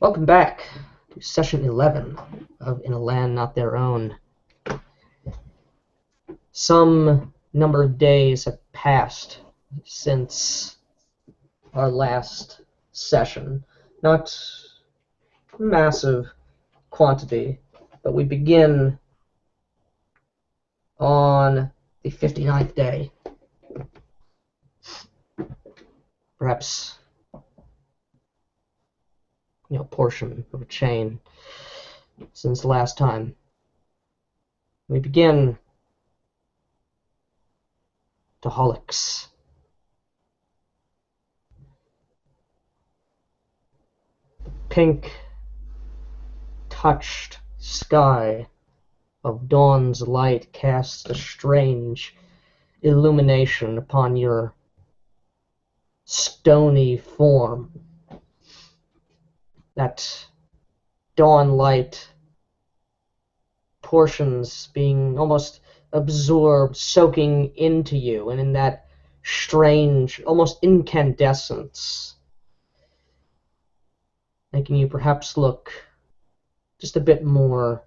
Welcome back to session 11 of In a Land Not Their Own. Some number of days have passed since our last session. Not massive quantity, but we begin on the 59th day. Perhaps, portion of a chain since last time. We begin to Holix. Pink touched sky of dawn's light casts a strange illumination upon your stony form. That dawn light portions being almost absorbed, soaking into you, and in that strange, almost incandescence, making you perhaps look just a bit more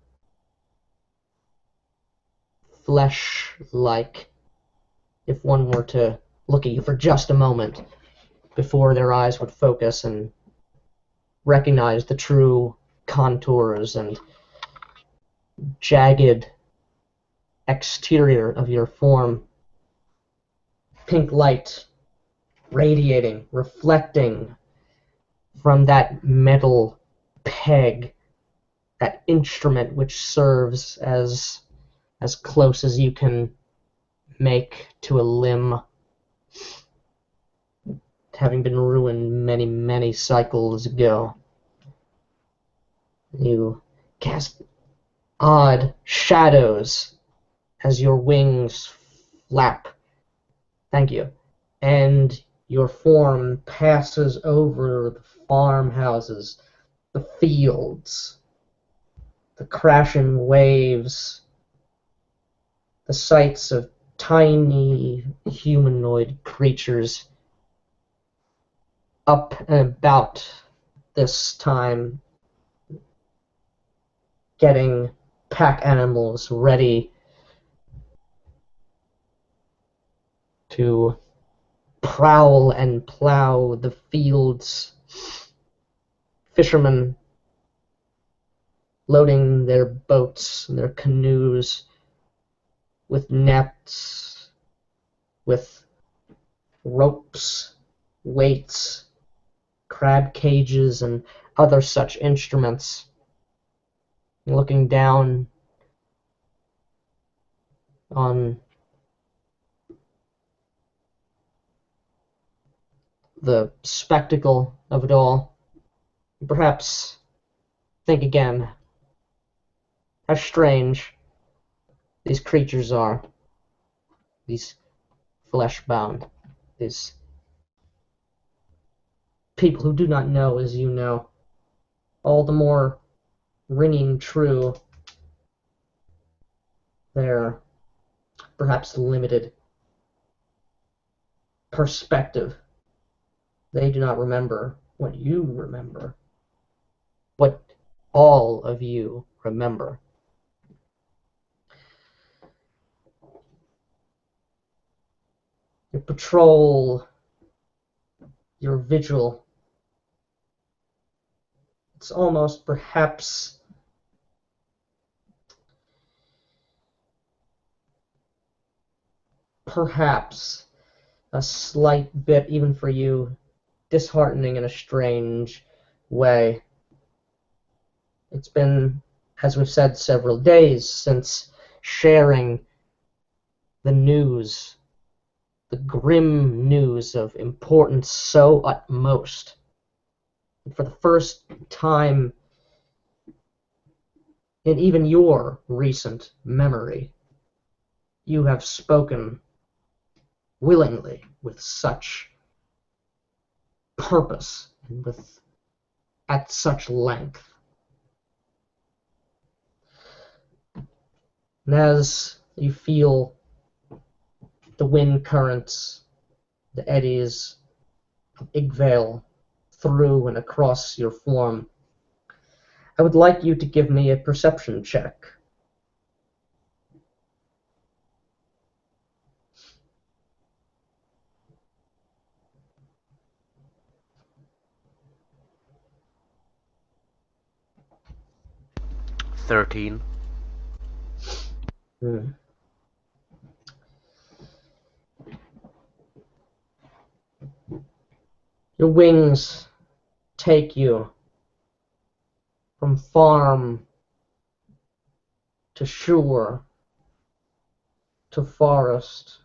flesh-like if one were to look at you for just a moment before their eyes would focus and recognize the true contours and jagged exterior of your form. Pink light radiating, reflecting from that metal peg, that instrument which serves as close as you can make to a limb, having been ruined many, many cycles ago. You cast odd shadows as your wings flap. Thank you. And your form passes over the farmhouses, the fields, the crashing waves, the sights of tiny humanoid creatures up and about this time, getting pack animals ready to prowl and plow the fields. Fishermen loading their boats and their canoes with nets, with ropes, weights, crab cages, and other such instruments, looking down on the spectacle of it all. Perhaps think again how strange these creatures are, these flesh-bound, these people who do not know as you know, all the more ringing true their perhaps limited perspective. They do not remember what you remember, what all of you remember. Your patrol, your vigil, it's almost perhaps a slight bit, even for you, disheartening in a strange way. It's been, as we've said, several days since sharing the news, the grim news of importance so utmost. And for the first time in even your recent memory, you have spoken willingly, with such purpose, and at such length. And as you feel the wind currents, the eddies of Igvale through and across your form, I would like you to give me a perception check. $13. Hmm. Your wings take you from farm to shore to forest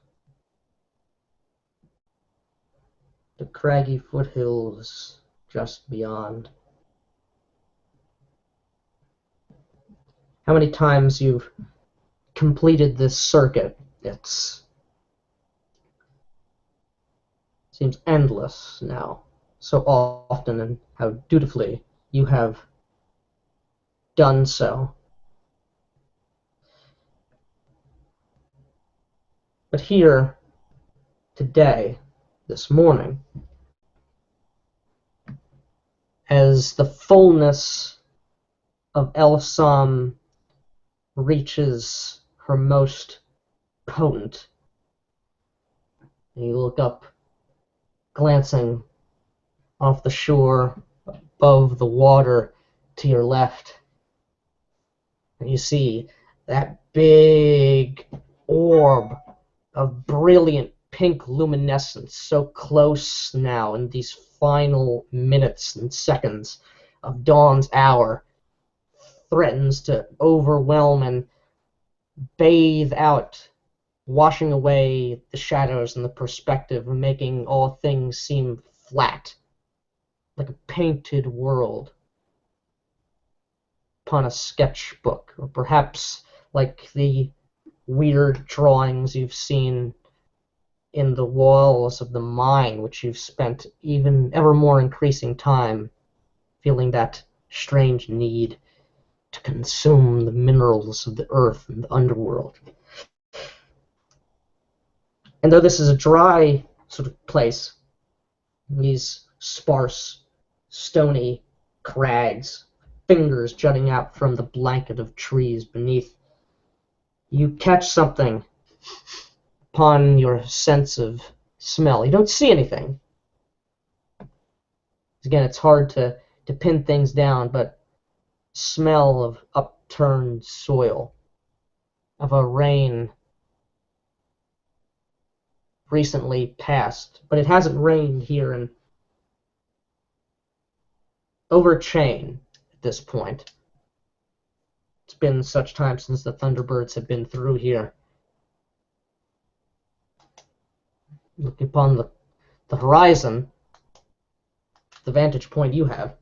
to craggy foothills just beyond. How many times you've completed this circuit? It seems endless now, so often, and how dutifully you have done so. But here, today, this morning, as the fullness of Elsam reaches her most potent, and you look up, glancing off the shore above the water to your left, and you see that big orb of brilliant pink luminescence so close now in these final minutes and seconds of dawn's hour threatens to overwhelm and bathe out, washing away the shadows and the perspective and making all things seem flat, like a painted world upon a sketchbook, or perhaps like the weird drawings you've seen in the walls of the mine, which you've spent even ever more increasing time feeling that strange need to consume the minerals of the earth and the underworld. And though this is a dry sort of place, these sparse, stony crags, fingers jutting out from the blanket of trees beneath, you catch something upon your sense of smell. You don't see anything. Again, it's hard to pin things down, but smell of upturned soil, of a rain recently passed, but it hasn't rained here in over chain at this point. It's been such time since the Thunderbirds have been through here. Looking upon the horizon, the vantage point you have,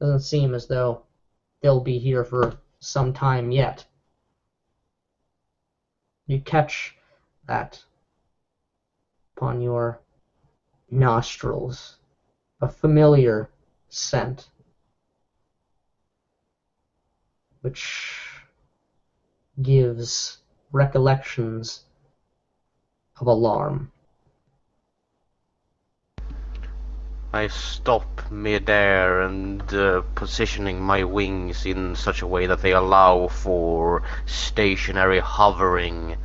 doesn't seem as though they'll be here for some time yet. You catch that upon your nostrils, a familiar scent, which gives recollections of alarm. I stop mid-air and positioning my wings in such a way that they allow for stationary hovering,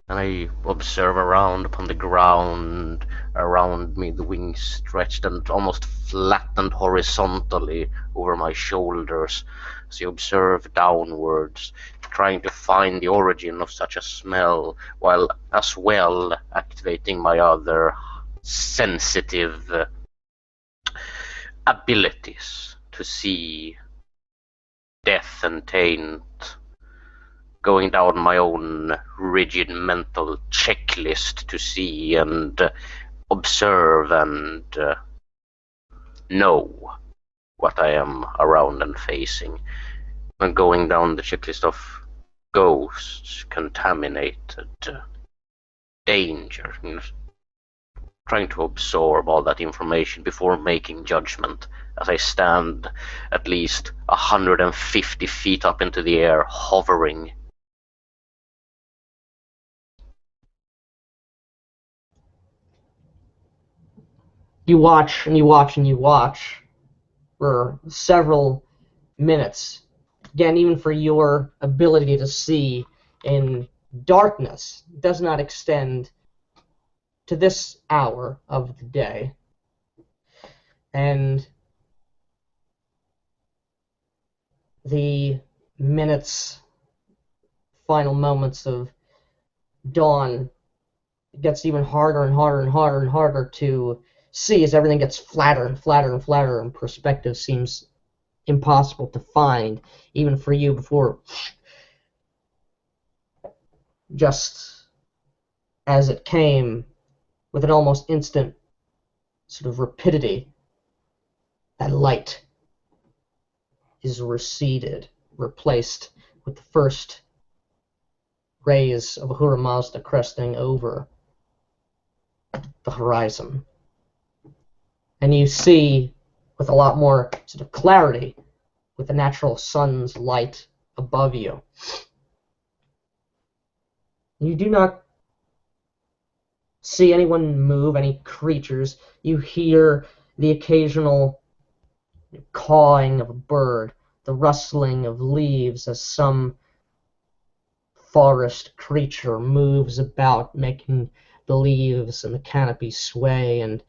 and I observe around upon the ground around me, the wings stretched and almost flattened horizontally over my shoulders as I observe downwards, trying to find the origin of such a smell, while as well activating my other sensitive abilities to see death and taint, going down my own rigid mental checklist to see and observe and know what I am around and facing, and going down the checklist of ghosts, contaminated, danger, trying to absorb all that information before making judgment as I stand at least 150 feet up into the air, hovering. You watch and you watch and you watch for several minutes Again, even for your ability to see in darkness, does not extend to this hour of the day. And the minutes, final moments of dawn, it gets even harder and harder and harder and harder to see as everything gets flatter and flatter and flatter, and perspective seems impossible to find, even for you, before just as it came with an almost instant sort of rapidity, that light is receded, replaced with the first rays of Ahura Mazda cresting over the horizon. And you see with a lot more sort of clarity with the natural sun's light above you. You do not see anyone move, any creatures. You hear the occasional cawing of a bird, the rustling of leaves as some forest creature moves about, making the leaves and the canopy sway and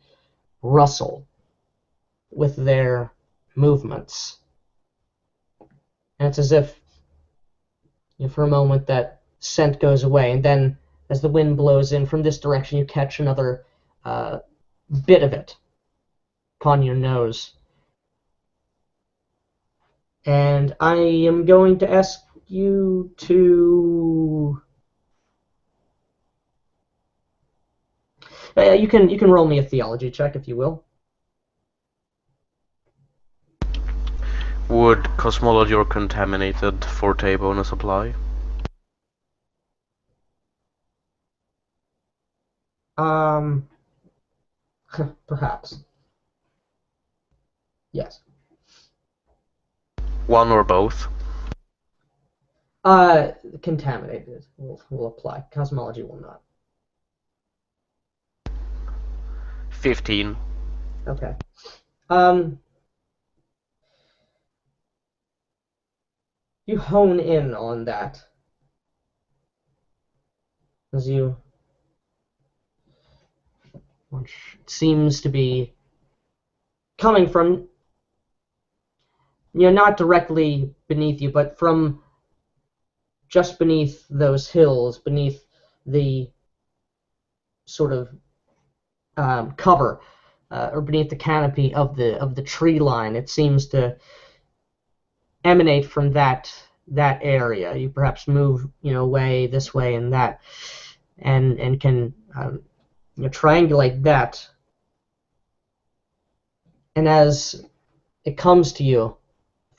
rustle with their movements. And it's as if, for a moment, that scent goes away, and then as the wind blows in from this direction, you catch another bit of it upon your nose. And I am going to ask you to... you can roll me a theology check, if you will. Would cosmology or contaminated forte bonus apply? Perhaps. Yes. One or both? Contaminated will apply. Cosmology will not. 15. Okay. You hone in on that as you, which seems to be coming from, not directly beneath you, but from just beneath those hills, beneath the sort of cover, or beneath the canopy of the tree line. It seems to emanate from that area. You perhaps move, away this way and that, and can triangulate that. And as it comes to you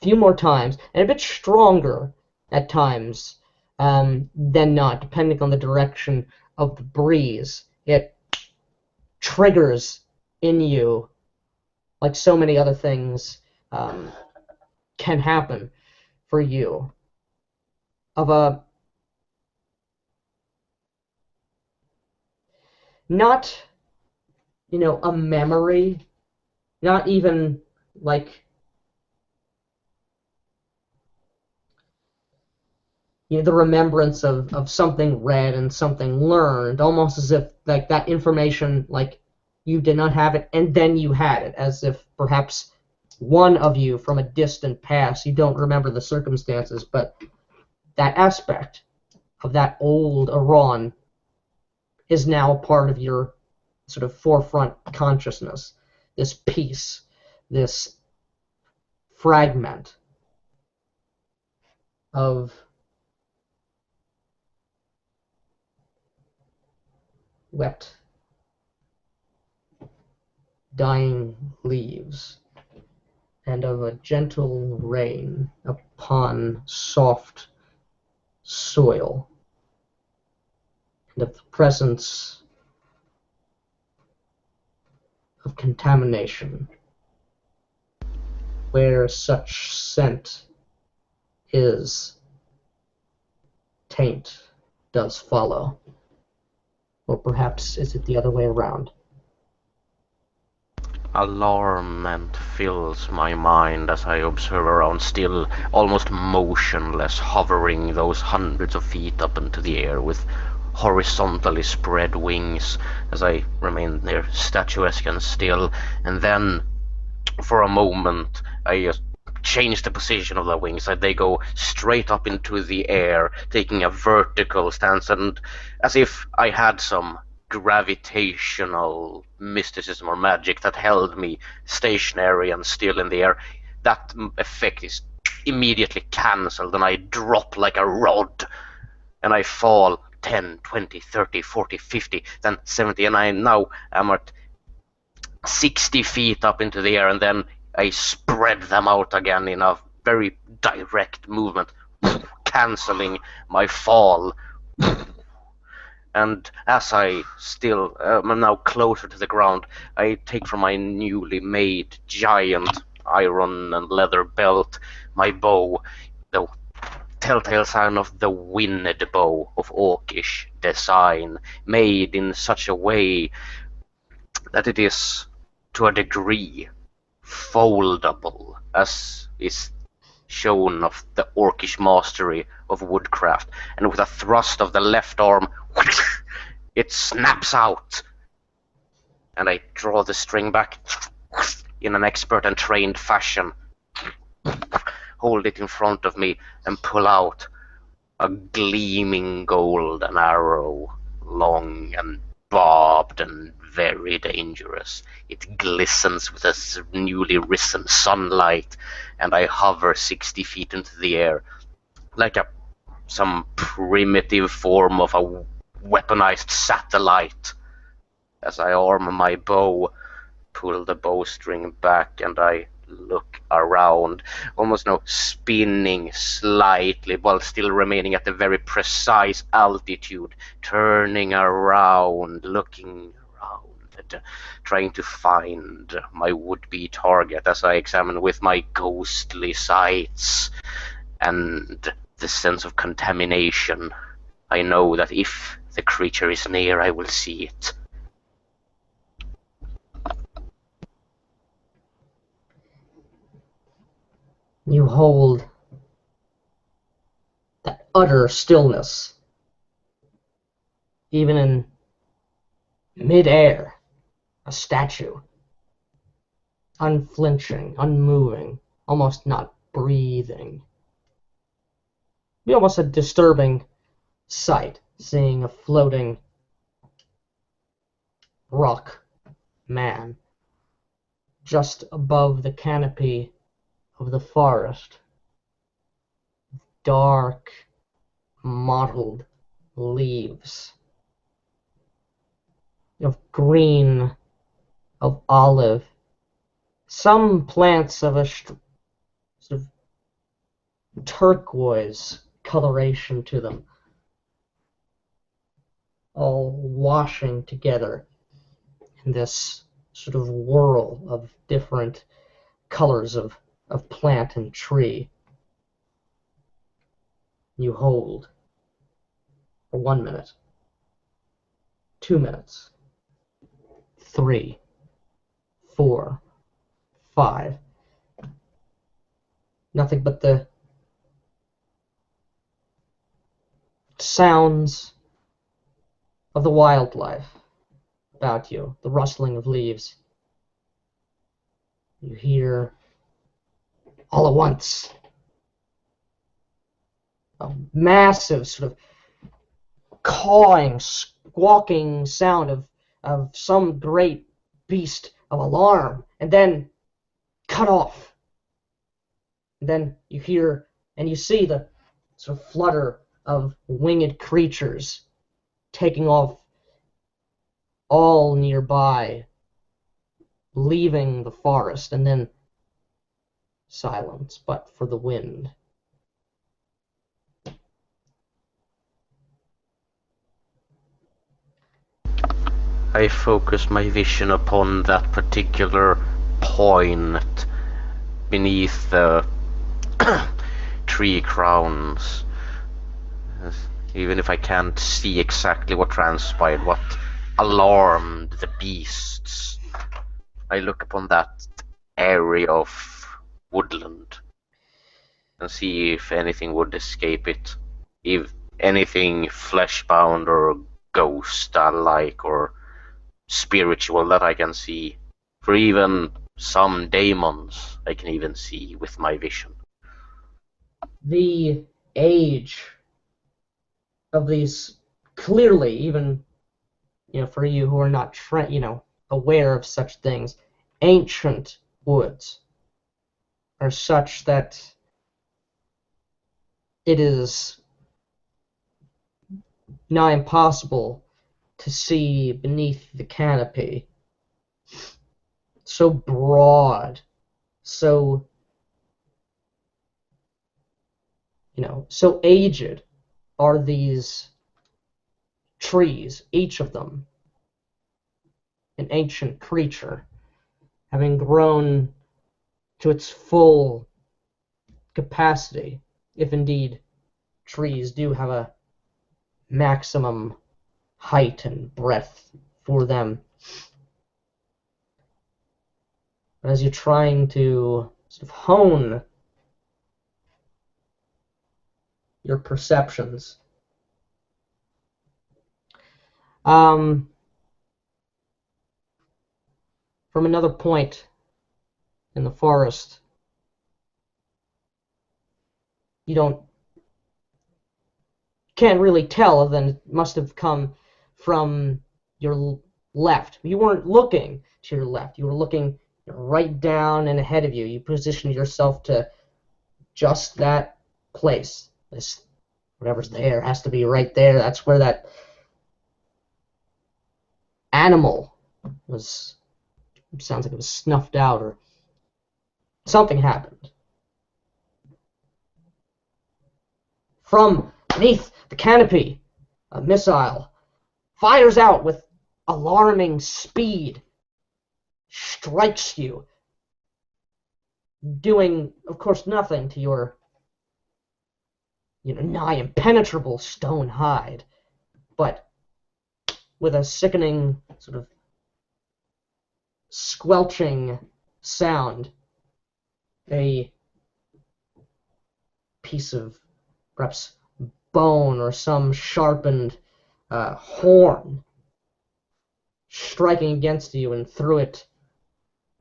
a few more times, and a bit stronger at times than not, depending on the direction of the breeze, it triggers in you, like so many other things can happen for you, of a not a memory, not even like the remembrance of something read and something learned, almost as if like that information, like you did not have it and then you had it, as if perhaps one of you from a distant past, you don't remember the circumstances, but that aspect of that old Iran is now a part of your sort of forefront consciousness. This piece, this fragment of wet, dying leaves, and of a gentle rain upon soft soil, and of the presence of contamination, where such scent is, taint does follow. Or perhaps is it the other way around? Alarmment fills my mind as I observe around, still almost motionless, hovering those hundreds of feet up into the air with horizontally spread wings as I remain there statuesque and still. And then, for a moment, I just change the position of the wings. They go straight up into the air, taking a vertical stance, and as if I had some gravitational mysticism or magic that held me stationary and still in the air, that effect is immediately cancelled, and I drop like a rod, and I fall 10, 20, 30, 40, 50, then 70, and I now am at 60 feet up into the air, and then I spread them out again in a very direct movement, cancelling my fall. And as I still am now closer to the ground, I take from my newly made giant iron and leather belt my bow, the telltale sign of the winged bow of orcish design, made in such a way that it is, to a degree, foldable, as is shown of the orcish mastery of woodcraft, and with a thrust of the left arm, it snaps out, and I draw the string back in an expert and trained fashion, hold it in front of me, and pull out a gleaming golden arrow, long and barbed and very dangerous. It glistens with the newly risen sunlight, and I hover 60 feet into the air like some primitive form of a weaponized satellite. As I arm my bow, pull the bowstring back, and I look around, almost spinning slightly while still remaining at a very precise altitude, turning around, looking around, trying to find my would-be target as I examine with my ghostly sights and the sense of contamination. I know that if the creature is near, I will see it. You hold that utter stillness, even in mid-air, a statue, unflinching, unmoving, almost not breathing. Be almost a disturbing sight, seeing a floating rock man just above the canopy of the forest. Dark, mottled leaves of green, of olive, some plants of a sort of turquoise coloration to them, all washing together in this sort of whirl of different colors of plant and tree. You hold for 1 minute, 2 minutes, 3, 4, 5. Nothing but the sounds of the wildlife about you, the rustling of leaves. You hear all at once a massive sort of cawing, squawking sound of some great beast of alarm, and then cut off. And then you hear and you see the sort of flutter of winged creatures taking off all nearby, leaving the forest, and then silence, but for the wind. I focus my vision upon that particular point beneath the tree crowns. Even if I can't see exactly what transpired, what alarmed the beasts, I look upon that area of woodland and see if anything would escape it. If anything flesh-bound or ghost-like or spiritual that I can see. For even some daemons I can even see with my vision. The age of these, clearly, even for you who are not aware of such things, ancient woods are such that it is nigh impossible to see beneath the canopy. So broad, so so aged are these trees, each of them an ancient creature, having grown to its full capacity, if indeed trees do have a maximum height and breadth for them. But as you're trying to sort of hone your perceptions, from another point in the forest, you can't really tell, then it must have come from your left. You weren't looking to your left. You were looking right down and ahead of you. You positioned yourself to just that place. This, whatever's there has to be right there. That's where that animal was. It sounds like it was snuffed out or something happened. From beneath the canopy, a missile fires out with alarming speed, strikes you, doing, of course, nothing to your nigh impenetrable stone hide, but with a sickening sort of squelching sound, a piece of perhaps bone or some sharpened horn striking against you, and through it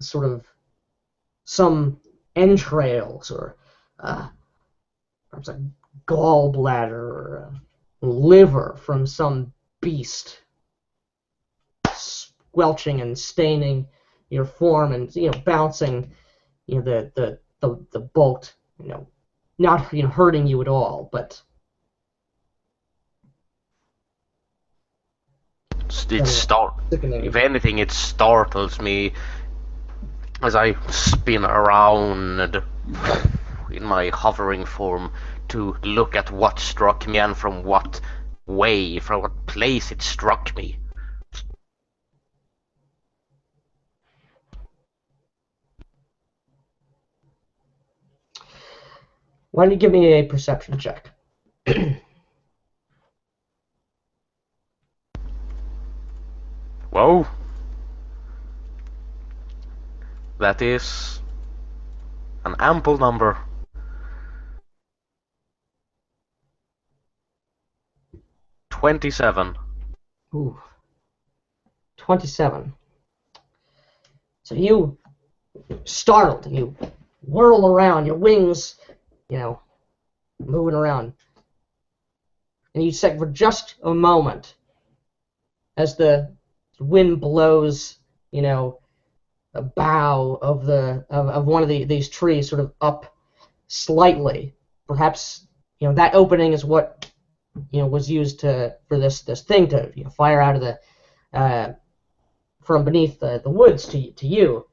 sort of some entrails or perhaps a gallbladder or a liver from some beast, squelching and staining your form and bouncing the bolt, not hurting you at all, but if anything, it startles me as I spin around in my hovering form to look at what struck me and from what place it struck me. Why don't you give me a perception check? Whoa. That is an ample number. 27. Ooh. 27. So you startled, and you whirl around, your wings, moving around. And you say for just a moment, as the wind blows, a bough of one of these trees sort of up slightly. Perhaps that opening is what was used for this thing to fire out of the from beneath the woods to you.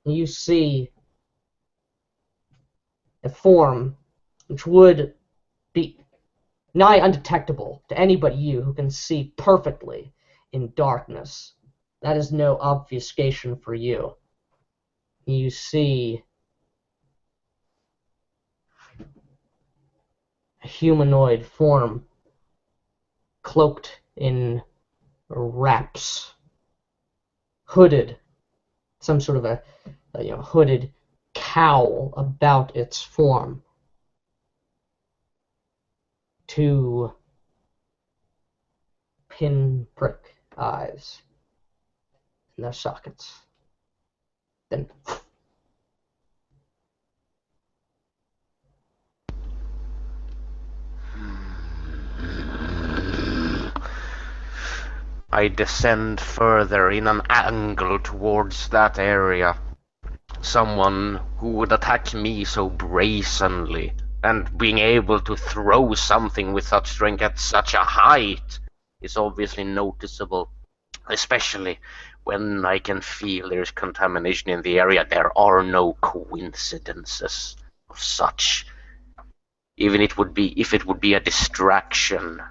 And you see a form which would be nigh undetectable to anybody who can see perfectly in darkness. That is no obfuscation for you. You see a humanoid form cloaked in wraps, hooded some sort of a hooded cowl about its form. Two pinprick eyes in their sockets. Then I descend further in an angle towards that area. Someone who would attack me so brazenly, and being able to throw something with such strength at such a height is obviously noticeable, especially when I can feel there's contamination in the area. There are no coincidences of such. Even if it would be a distraction,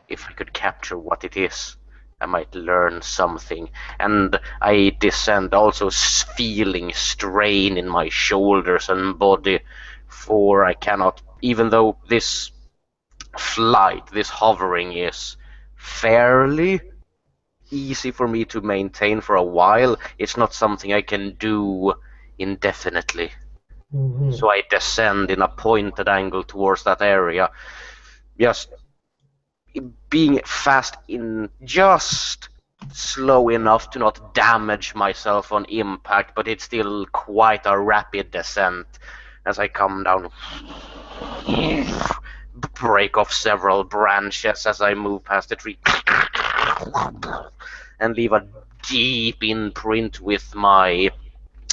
if I could capture what it is, I might learn something. And I descend also feeling strain in my shoulders and body, for I cannot, even though this flight, this hovering is fairly easy for me to maintain for a while, it's not something I can do indefinitely. So I descend in a pointed angle towards that area, just being fast in just slow enough to not damage myself on impact, but it's still quite a rapid descent as I come down, break off several branches as I move past the tree, and leave a deep imprint with my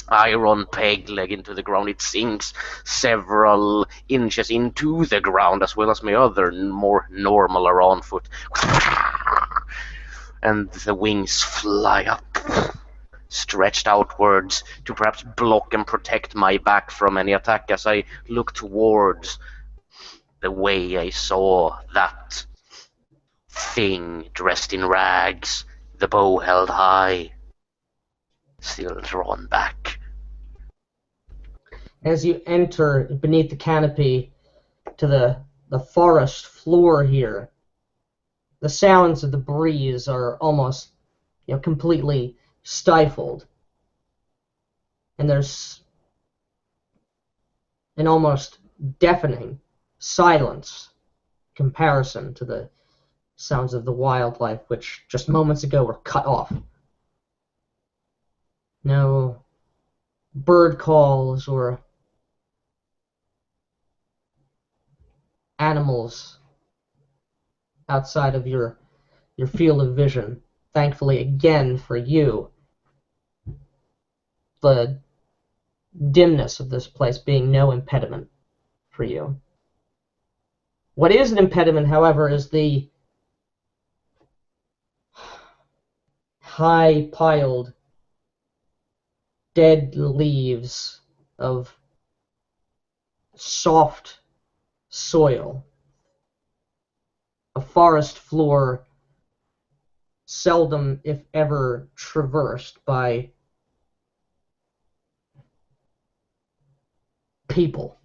iron peg leg into the ground. It sinks several inches into the ground, as well as my other more normal around foot. And the wings fly up, stretched outwards to perhaps block and protect my back from any attack as I look towards the way I saw that thing dressed in rags, the bow held high, still drawn back. As you enter beneath the canopy to the forest floor here, the sounds of the breeze are almost completely stifled. And there's an almost deafening silence in comparison to the sounds of the wildlife, which just moments ago were cut off. No bird calls or animals outside of your field of vision. Thankfully, again, for you, the dimness of this place being no impediment for you. What is an impediment, however, is the high-piled dead leaves of soft soil, a forest floor seldom, if ever, traversed by people.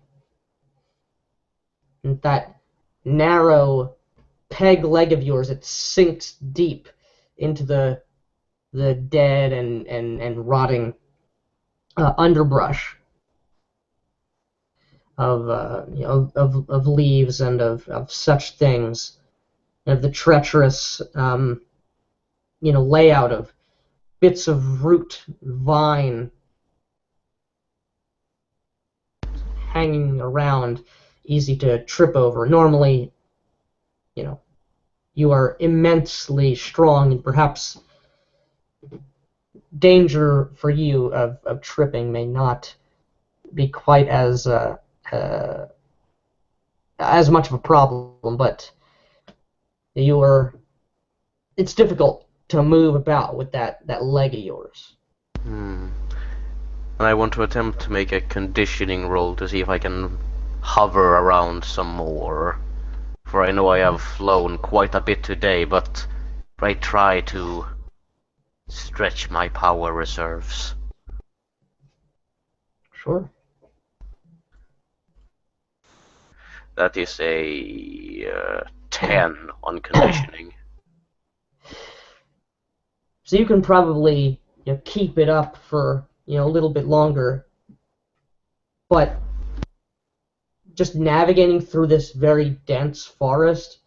And that narrow peg leg of yours, it sinks deep into the dead and rotting underbrush of leaves and of such things, of the treacherous layout of bits of root, vine hanging around, easy to trip over. Normally, you are immensely strong, and perhaps danger for you of tripping may not be quite as much of a problem, but it's difficult to move about with that leg of yours. And I want to attempt to make a conditioning roll to see if I can hover around some more. For I know I have flown quite a bit today, but I try to stretch my power reserves. Sure. That is a 10 on conditioning. So you can probably, keep it up for a little bit longer. But just navigating through this very dense forest,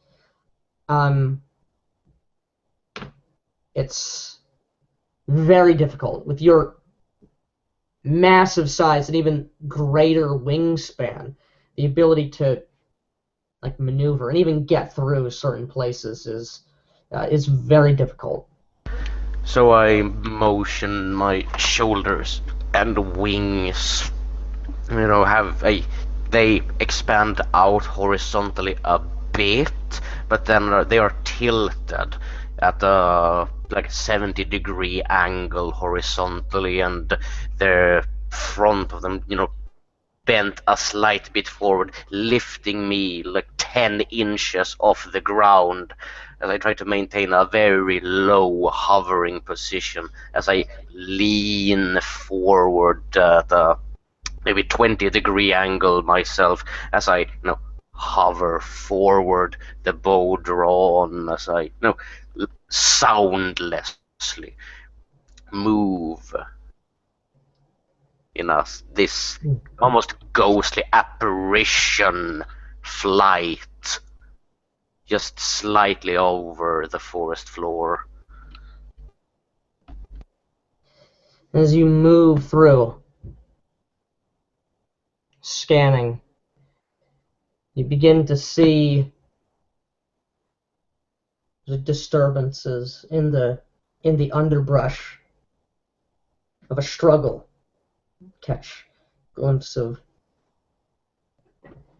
it's very difficult with your massive size and even greater wingspan. The ability to maneuver and even get through certain places is very difficult. So I motion my shoulders and wings, they expand out horizontally a bit, but then they are tilted at a 70-degree angle horizontally, and the front of them, bent a slight bit forward, lifting me 10 inches off the ground as I try to maintain a very low hovering position as I lean forward at a maybe 20-degree angle myself as I hover forward, the bow drawn, as I soundlessly move in this almost ghostly apparition flight, just slightly over the forest floor. As you move through, scanning, you begin to see the disturbances in the underbrush of a struggle. Catch a glimpse of,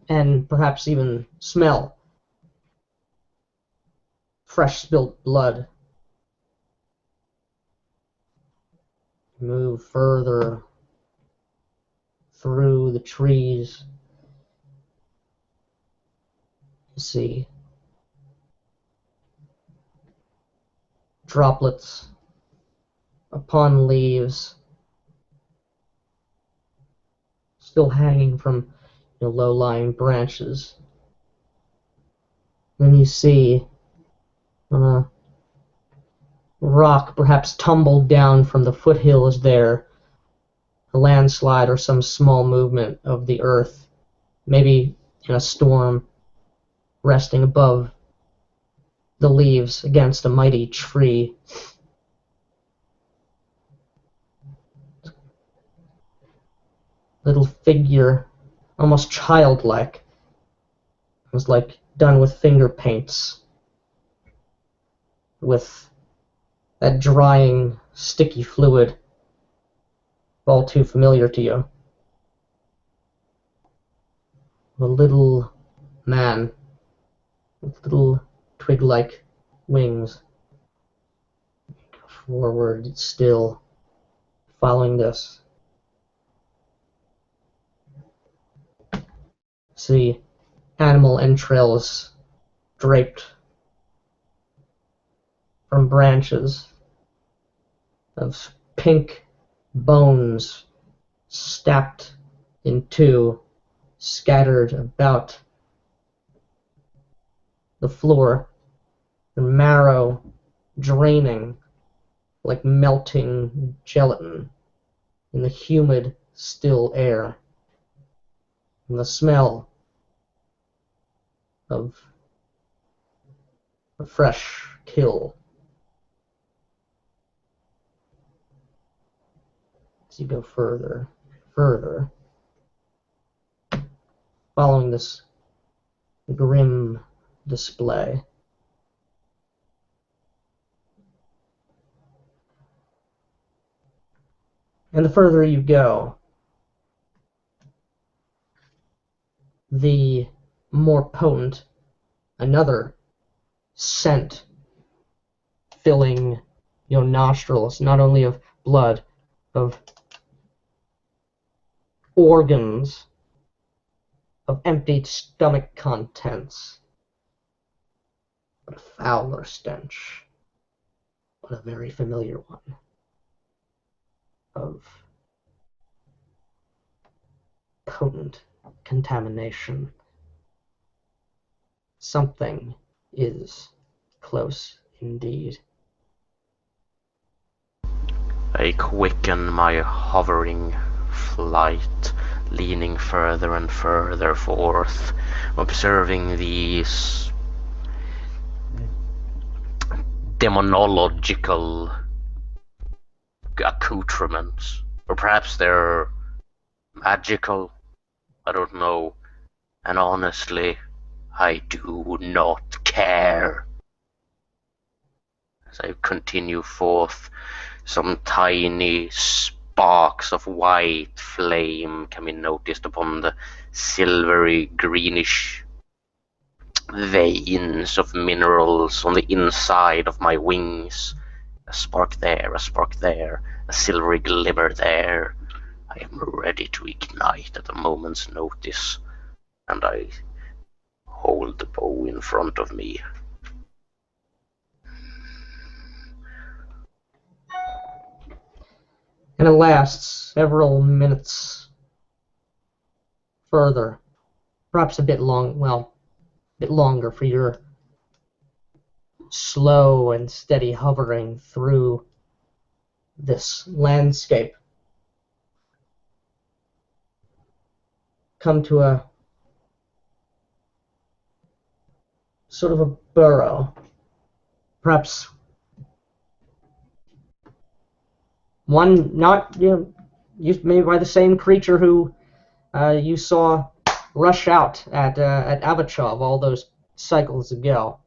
and perhaps even smell, fresh spilt blood. Move further through the trees. You see droplets upon leaves still hanging from low-lying branches. Then you see on a rock, perhaps tumbled down from the foothills there, a landslide or some small movement of the earth, maybe in a storm, resting above the leaves against a mighty tree. Little figure, almost childlike. It was done with finger paints, with that drying, sticky fluid, all too familiar to you. A little man with little twig-like wings. Forward still, following this. See animal entrails draped from branches of pink bones stacked in two, scattered about the floor, the marrow draining like melting gelatin in the humid, still air, and the smell of a fresh kill. As you go further, further, following this grim display. And the further you go, the more potent another scent filling your nostrils, not only of blood, of organs, of emptied stomach contents, but a fouler stench, but a very familiar one, of potent contamination. Something is close indeed. I quicken my hovering flight, leaning further and further forth, observing these demonological accoutrements. Or perhaps they're magical, I don't know. And honestly, I do not care. As I continue forth, some tiny sparks of white flame can be noticed upon the silvery greenish veins of minerals on the inside of my wings. A spark there, a silvery glimmer there. I am ready to ignite at a moment's notice, and I hold the bow in front of me. And it lasts several minutes further, perhaps a bit longer for your slow and steady hovering through this landscape. Come to a sort of a burrow, perhaps one not used maybe by the same creature who you saw rush out at Avachov all those cycles ago.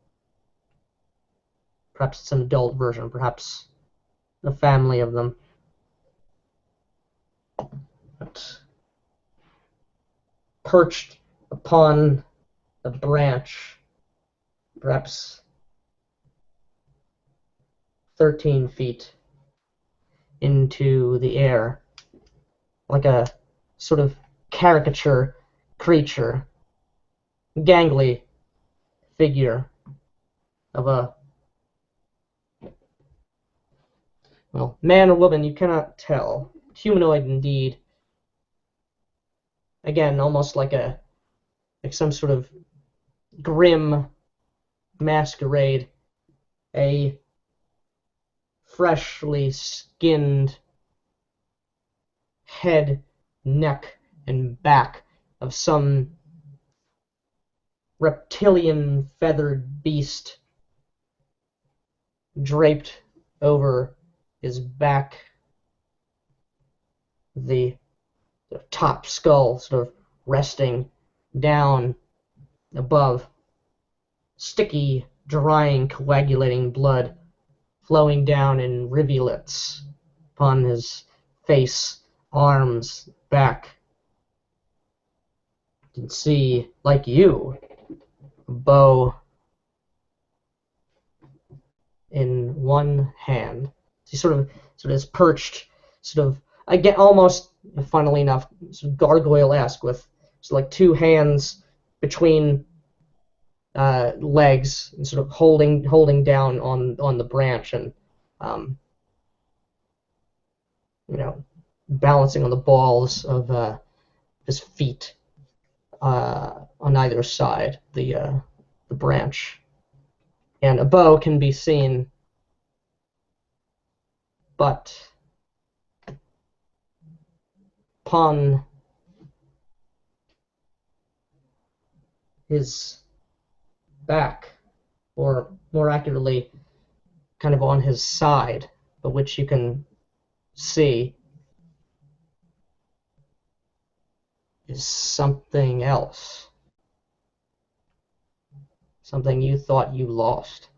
Perhaps it's an adult version, perhaps a family of them. But perched upon a branch, perhaps 13 feet into the air, like a sort of caricature creature, gangly figure of a, well, man or woman, you cannot tell. Humanoid indeed. Again, almost like some sort of grim masquerade. A freshly skinned head, neck, and back of some reptilian feathered beast draped over his back, the top skull sort of resting down above, sticky, drying, coagulating blood flowing down in rivulets upon his face, arms, back. You can see, like you, a bow in one hand. So he sort of is perched, sort of, again, almost, funnily enough, sort of gargoyle-esque, with like two hands between legs, and sort of holding down on the branch, and balancing on the balls of his feet on either side the branch. And a bow can be seen, but upon his back, or more accurately, kind of on his side, but which you can see, is something else. Something you thought you lost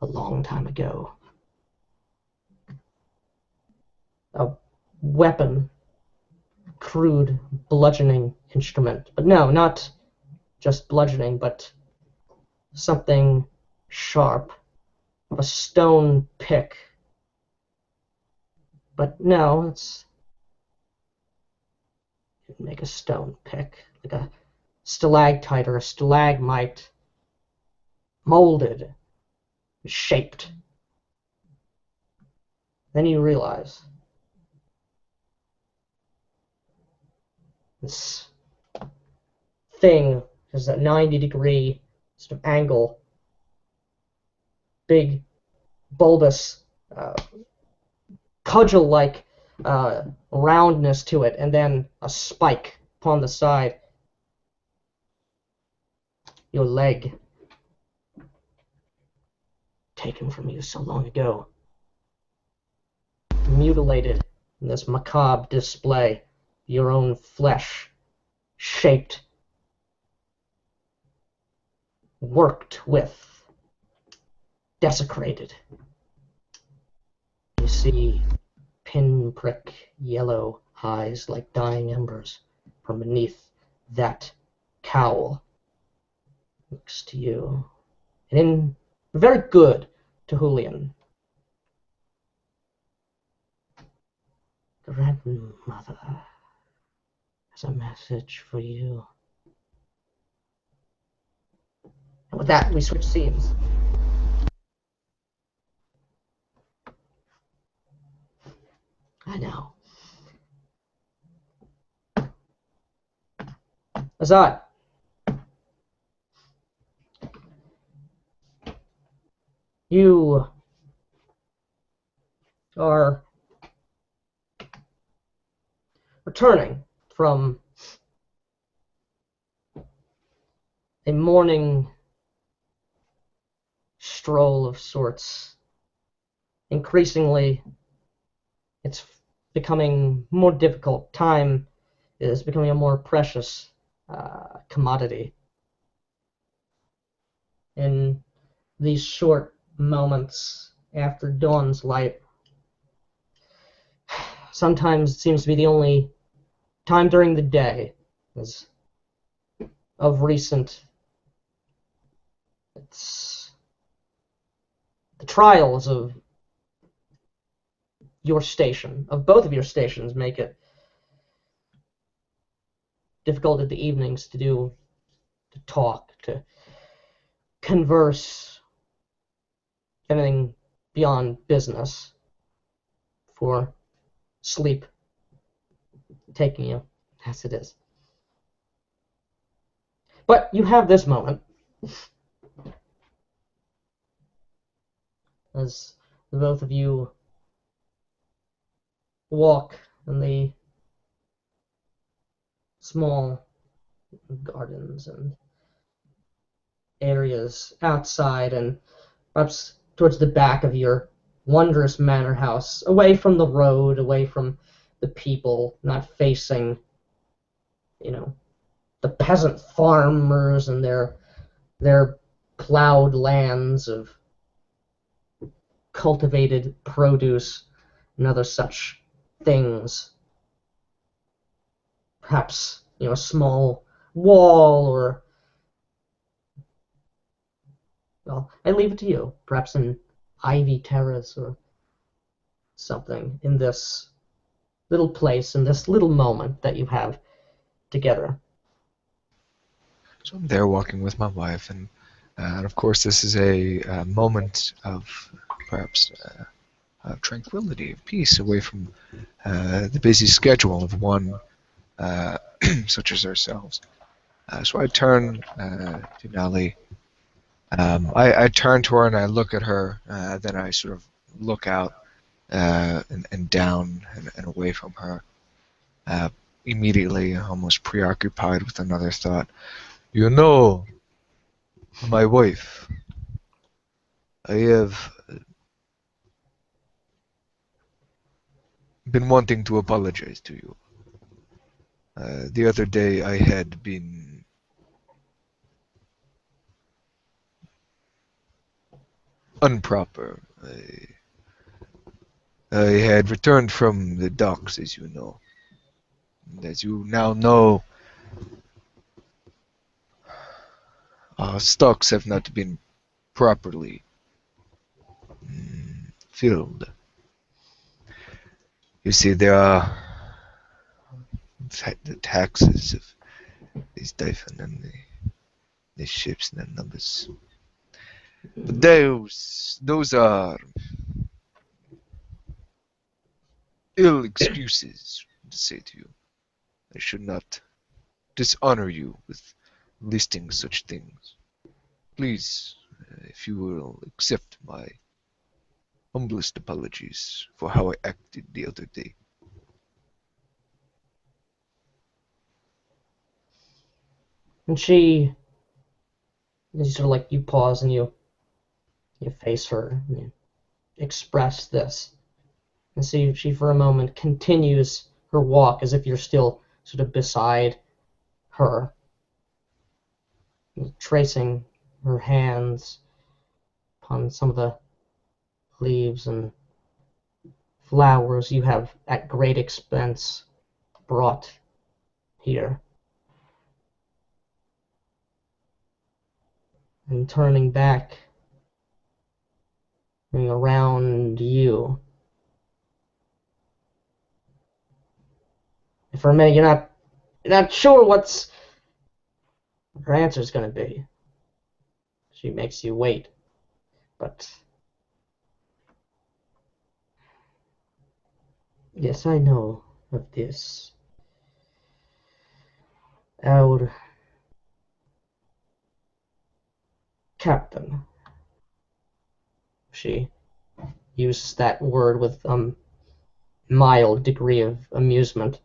a long time ago. A weapon, crude bludgeoning instrument. But no, not just bludgeoning, but something sharp, of a stone pick. But no, it's, you can make a stone pick, like a stalactite or a stalagmite, molded, shaped. Then you realize this thing has a 90-degree sort of angle, big, bulbous cudgel-like roundness to it, and then a spike upon the side. Your leg, taken from you so long ago, mutilated in this macabre display, your own flesh, shaped, worked with, desecrated. You see pinprick yellow eyes like dying embers from beneath that cowl. Looks to you, and in very good to Julian. Grandmother has a message for you. And with that, we switch scenes. I know. Azad. You are returning from a morning stroll of sorts. Increasingly, it's becoming more difficult. Time is becoming a more precious commodity. In these short moments after dawn's light, sometimes it seems to be the only time during the day, as of recent. It's the trials of your station, of both of your stations, make it difficult at the evenings to talk, to converse, anything beyond business, for sleep taking you as it is. But you have this moment as the both of you walk in the small gardens and areas outside, and perhaps towards the back of your wondrous manor house, away from the road, away from the people, not facing, the peasant farmers and their plowed lands of cultivated produce and other such things. Perhaps, a small wall, or, well, I leave it to you. Perhaps an ivy terrace or something in this little place, in this little moment that you have together. So I'm there walking with my wife, and of course this is a moment of perhaps tranquility, of peace, away from the busy schedule of one such as ourselves. So I turn to Nali. I turn to her and I look at her. Then I sort of look out and down and away from her. Immediately, almost preoccupied with another thought. You know, my wife, I have been wanting to apologize to you. The other day I had been improper. I had returned from the docks, as you know. And as you now know, stocks have not been properly filled. You see, there are the taxes of these Typhon and the ships and the numbers. But those are ill excuses to say to you. I should not dishonor you with listing such things. Please, if you will accept my humblest apologies for how I acted the other day. And she sort of like, you pause and you face her and you express this. And so she for a moment continues her walk as if you're still sort of beside her, tracing her hands upon some of the leaves and flowers you have at great expense brought here. And turning back and around you. For a minute, you're not sure what her answer's going to be. She makes you wait, but yes, I know of this. Our captain. She uses that word with mild degree of amusement.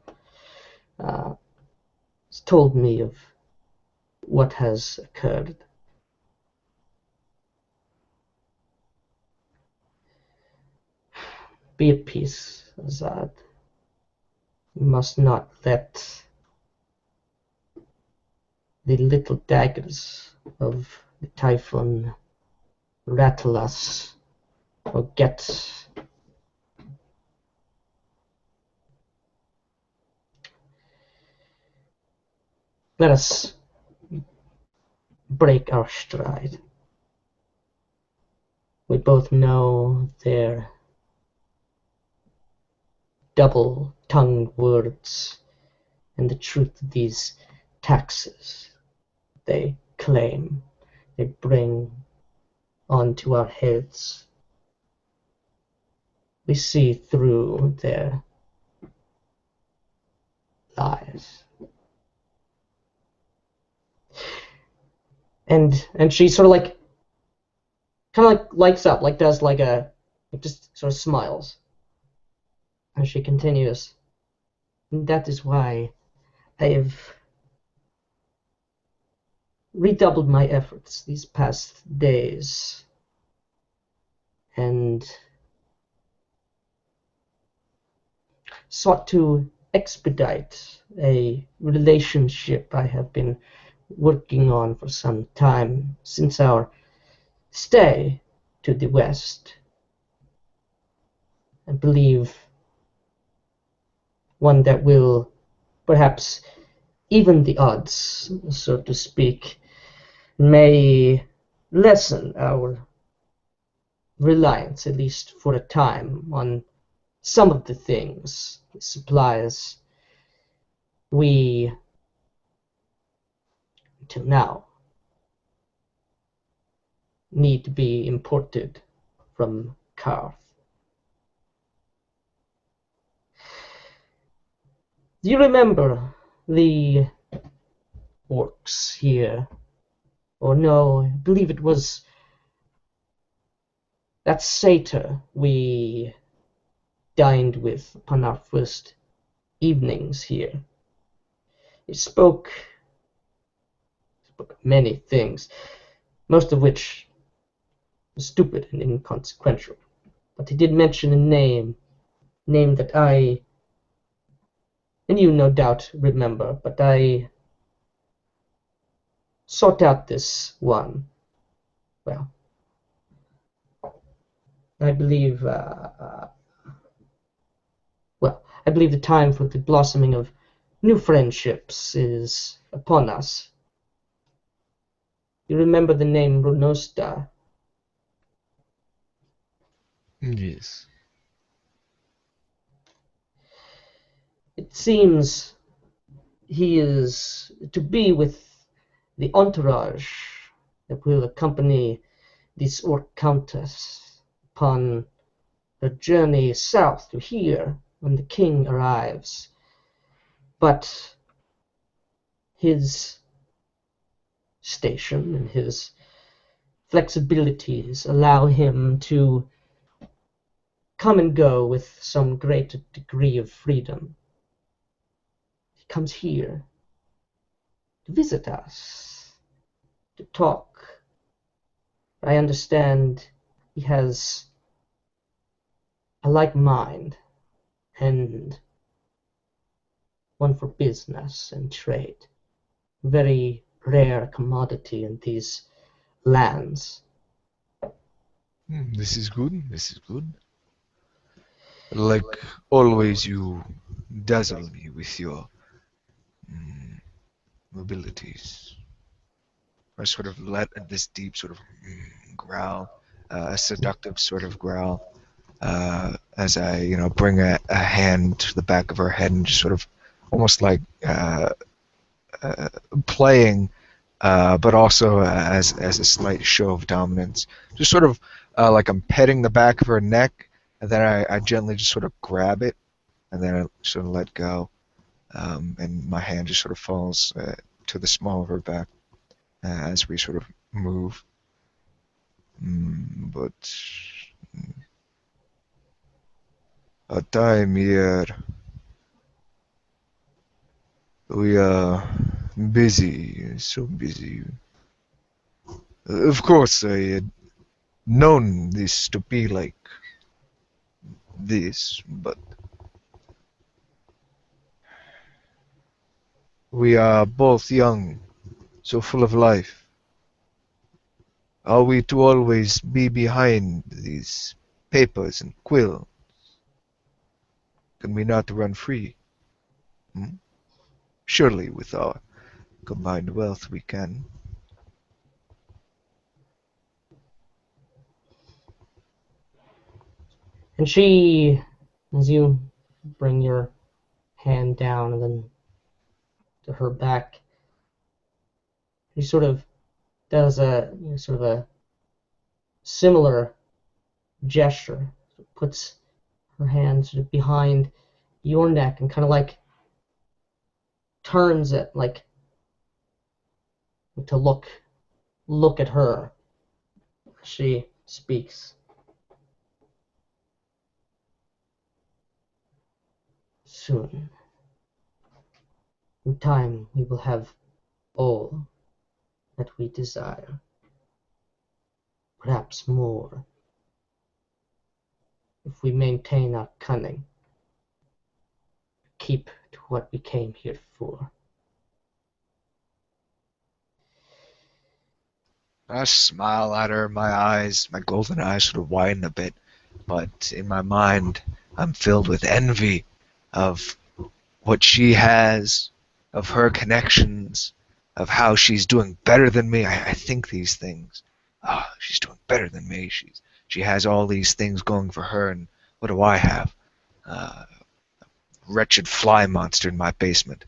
Has told me of what has occurred. Be at peace, Azad. You must not let the little daggers of the typhoon rattle us or get let us break our stride. We both know their double-tongued words and the truth of these taxes they claim, they bring onto our heads. We see through their lies. And she sort of like, kind of like lights up, like does like a, like just sort of smiles. And she continues, and that is why I have redoubled my efforts these past days and sought to expedite a relationship I have been working on for some time since our stay to the west. I believe one that will perhaps even the odds, so to speak, may lessen our reliance, at least for a time, on some of the things, the supplies we, until now, need to be imported from Karth. Do you remember the orcs here? Or no, I believe it was that satyr we dined with upon our first evenings here. He spoke many things, most of which were stupid and inconsequential. But he did mention a name that I, and you no doubt remember, but I sought out this one. Well, I believe, I believe the time for the blossoming of new friendships is upon us. You remember the name Runosta? Yes. It seems he is to be with the entourage that will accompany this orc countess upon her journey south to here when the king arrives. But his station and his flexibilities allow him to come and go with some great degree of freedom. He comes here to visit us, to talk. I understand he has a like mind and one for business and trade. Very rare commodity in these lands. This is good. This is good. Like always, you dazzle me with your abilities. I sort of let this deep sort of growl, a seductive sort of growl, as I, bring a hand to the back of her head and just sort of almost like playing, but also as a slight show of dominance. Just sort of like I'm petting the back of her neck, and then I gently just sort of grab it, and then I sort of let go, and my hand just sort of falls to the small of her back as we sort of move. But a time here, we are busy, so busy. Of course, I had known this to be like this, but we are both young, so full of life. Are we to always be behind these papers and quill? Can we not run free? Surely with our combined wealth we can. And she, as you bring your hand down and then to her back, she sort of does a sort of a similar gesture. Puts her hand sort of behind your neck and kind of like turns it like to look at her. She speaks. Soon, in time, we will have all that we desire, perhaps more, if we maintain our cunning, keep to what we came here for. I smile at her, my golden eyes sort of widen a bit, but in my mind, I'm filled with envy of what she has, of her connections, of how she's doing better than me. I think these things. She's doing better than me. She has all these things going for her, and what do I have? Wretched fly monster in my basement.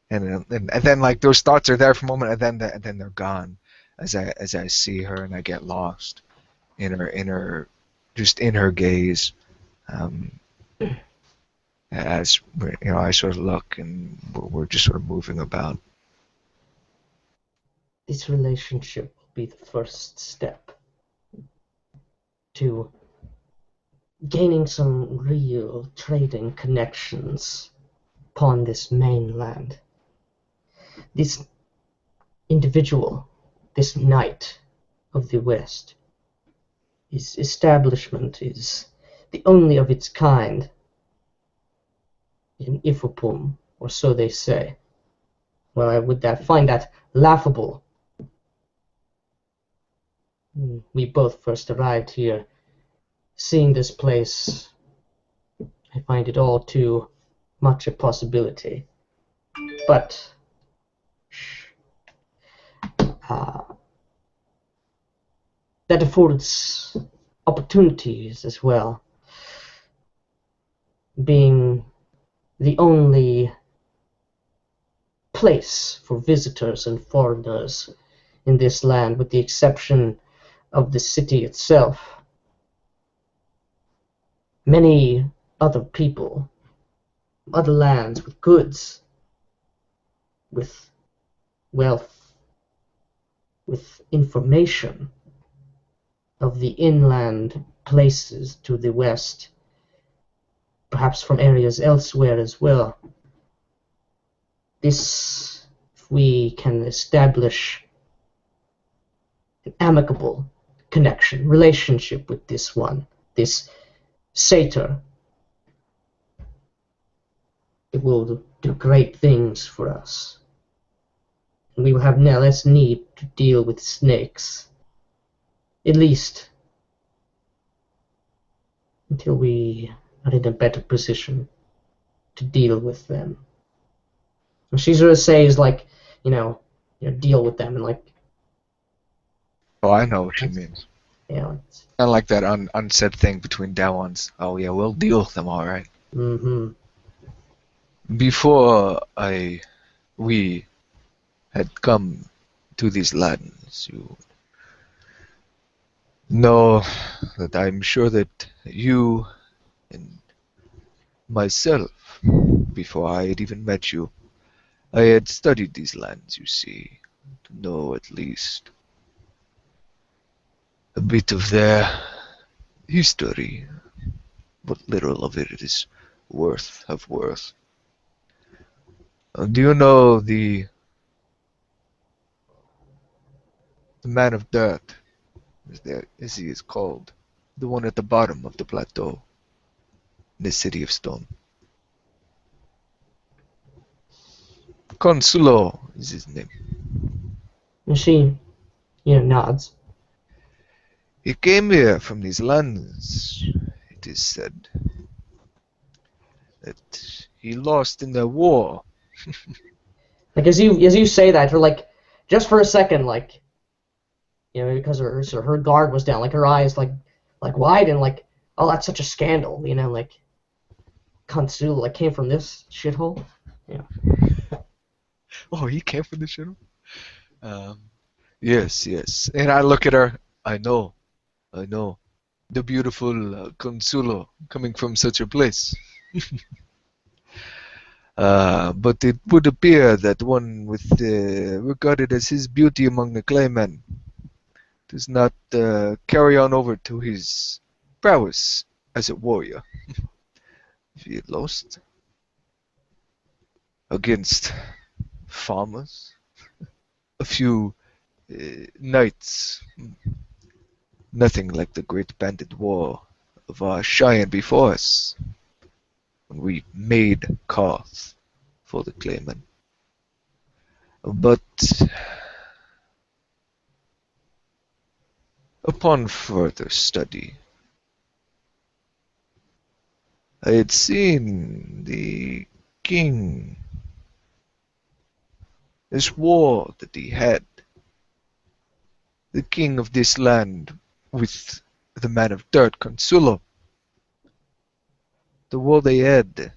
And then like those thoughts are there for a moment, and then they're gone as I see her and I get lost in her just in her gaze. As I sort of look and we're just sort of moving about. This relationship will be the first step to gaining some real trading connections upon this mainland. This individual, this knight of the West, his establishment is the only of its kind in Ifopum, or so they say. Well, I would find that laughable. We both first arrived here. Seeing this place, I find it all too much a possibility. But that affords opportunities as well. Being the only place for visitors and foreigners in this land, with the exception of the city itself. Many other people, other lands with goods, with wealth, with information of the inland places to the west, perhaps from areas elsewhere as well. This, if we can establish an amicable connection, relationship with this one, this satyr, it will do great things for us. And we will have no less need to deal with snakes, at least until we are in a better position to deal with them. And she sort of says, like, deal with them, and like, Oh, I know what she means. it's, I like that unsaid thing between Dawans. Oh yeah, we'll deal with them, all right. Before we had come to these lands, you know that I'm sure that you and myself, before I had even met you, I had studied these lands, you see, to know at least a bit of their history, what little of it is worth. Do you know the man of dirt, as he is called, the one at the bottom of the plateau, in the city of stone? Consulo is his name. and she, nods. He came here from these lands, it is said, that he lost in the war. Like, as you say that, her, like, just for a second, like, because her guard was down, like, her eyes like wide, and like, oh, that's such a scandal, like, Kansu, like, came from this shithole. Oh, he came from the shithole? Yes. And I look at her, I know. The beautiful Consulo coming from such a place. But it would appear that one with regarded as his beauty among the claymen does not carry on over to his prowess as a warrior. If he had lost against farmers, a few knights, nothing like the great bandit war of our Cheyenne before us, when we made Karth for the Clayman. But upon further study, I had seen the king, this war that he had, the king of this land with the man of dirt, Consulo. The war they had.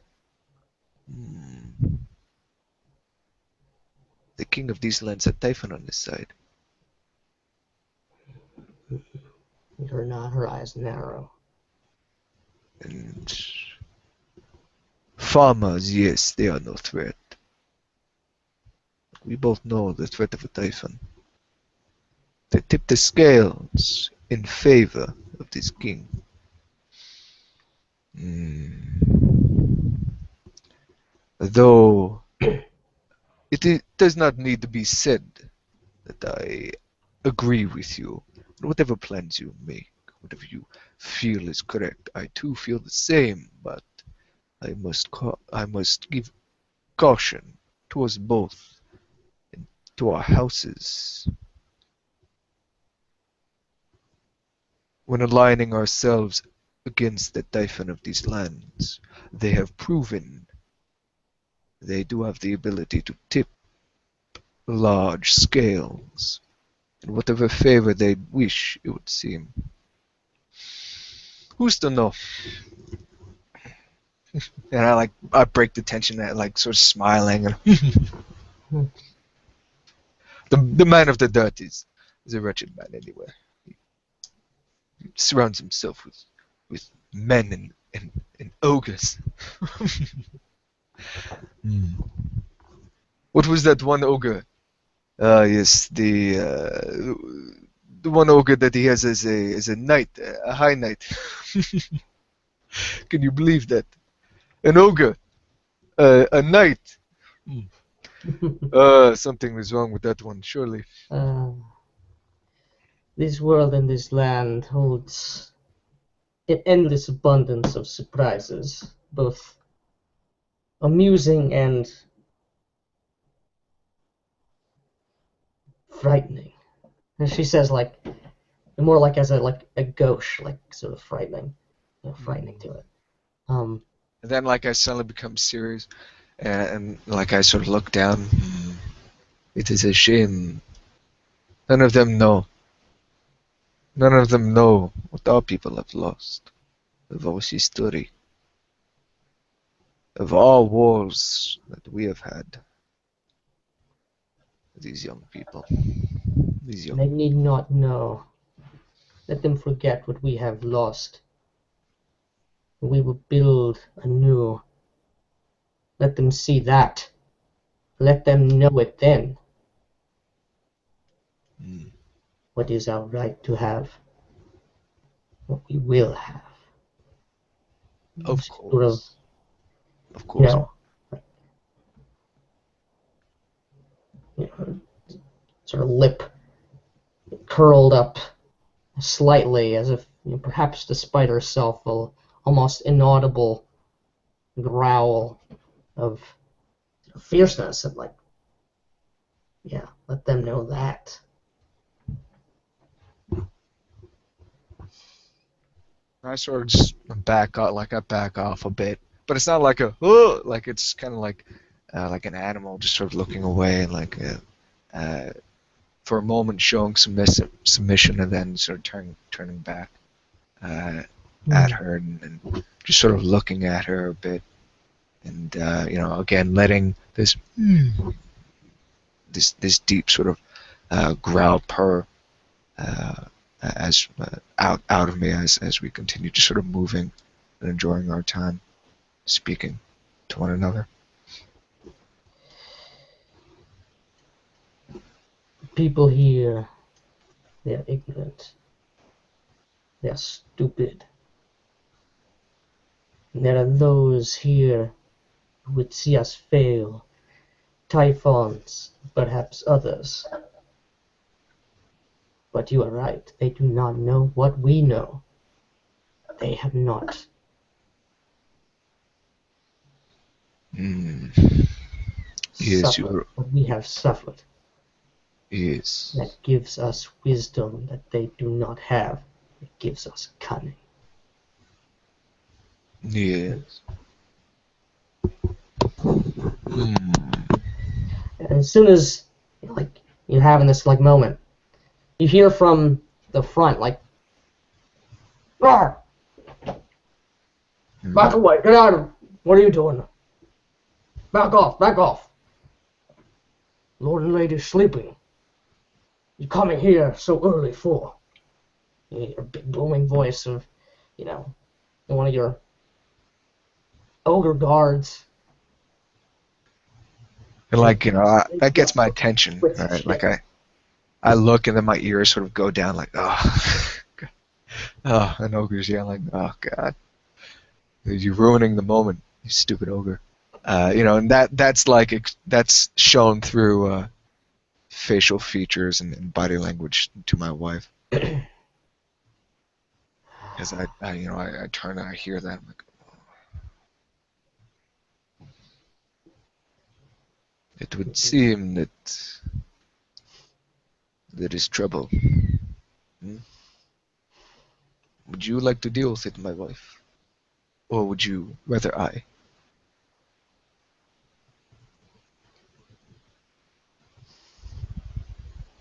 The king of these lands had Typhon on his side. Her eyes narrow. And farmers, yes, they are no threat. We both know the threat of a Typhon. They tip the scales in favor of this king. Though it does not need to be said that I agree with you. Whatever plans you make, whatever you feel is correct, I too feel the same, but I must give caution to us both and to our houses when aligning ourselves against the Typhon of these lands. They have proven they do have the ability to tip large scales in whatever favor they wish, it would seem. Who's to know? And I break the tension, sort of smiling. And the man of the dirt is a wretched man anyway. He surrounds himself with men and ogres. What was that one ogre? Yes, the The one ogre that he has is a knight, a high knight. Can you believe that? An ogre, a knight. Something is wrong with that one, surely. This world and this land holds an endless abundance of surprises, both amusing and frightening. And she says, like, more like as a gauche, like sort of frightening, frightening to it. And then, like, I suddenly become serious, and like I sort of look down. It is a shame. None of them know. None of them know what our people have lost. Of our history. Of all wars that we have had. These young people. These young They need not know. Let them forget what we have lost. We will build anew. Let them see that. Let them know it then. What is our right to have? What we will have. Of Sort of, course. Of course. Sort of lip curled up slightly, as if perhaps despite herself, a almost inaudible growl of fierceness, and like, yeah, let them know that. I sort of just back off, like I back off a bit, but it's not like a oh, like it's kind of like an animal just sort of looking away, and like for a moment showing submission, and then sort of turning back at her, and just sort of looking at her a bit, and again letting this this deep sort of growl purr as out of me as we continue just sort of moving and enjoying our time speaking to one another. People here, they're ignorant. They're stupid. And there are those here who would see us fail. Typhons, perhaps others. But you are right. They do not know what we know. They have not. Yes, Suffered what we have suffered. Yes. That gives us wisdom that they do not have. It gives us cunning. Yes. And as soon as you're having this moment, you hear from the front "Roar! Back away! Get out of! What are you doing? Back off! Back off! Lord and Lady's sleeping. You coming here so early for?" You hear a big booming voice of, one of your ogre guards. And that gets my attention, right? Like I look, and then my ears sort of go down, like, oh, an ogre's yelling, oh god, you're ruining the moment, you stupid ogre. And that's shown through facial features and body language to my wife. Because I turn and I hear that, I'm like, oh. It would seem that there is trouble. Would you like to deal with it, my wife? Or would you rather I?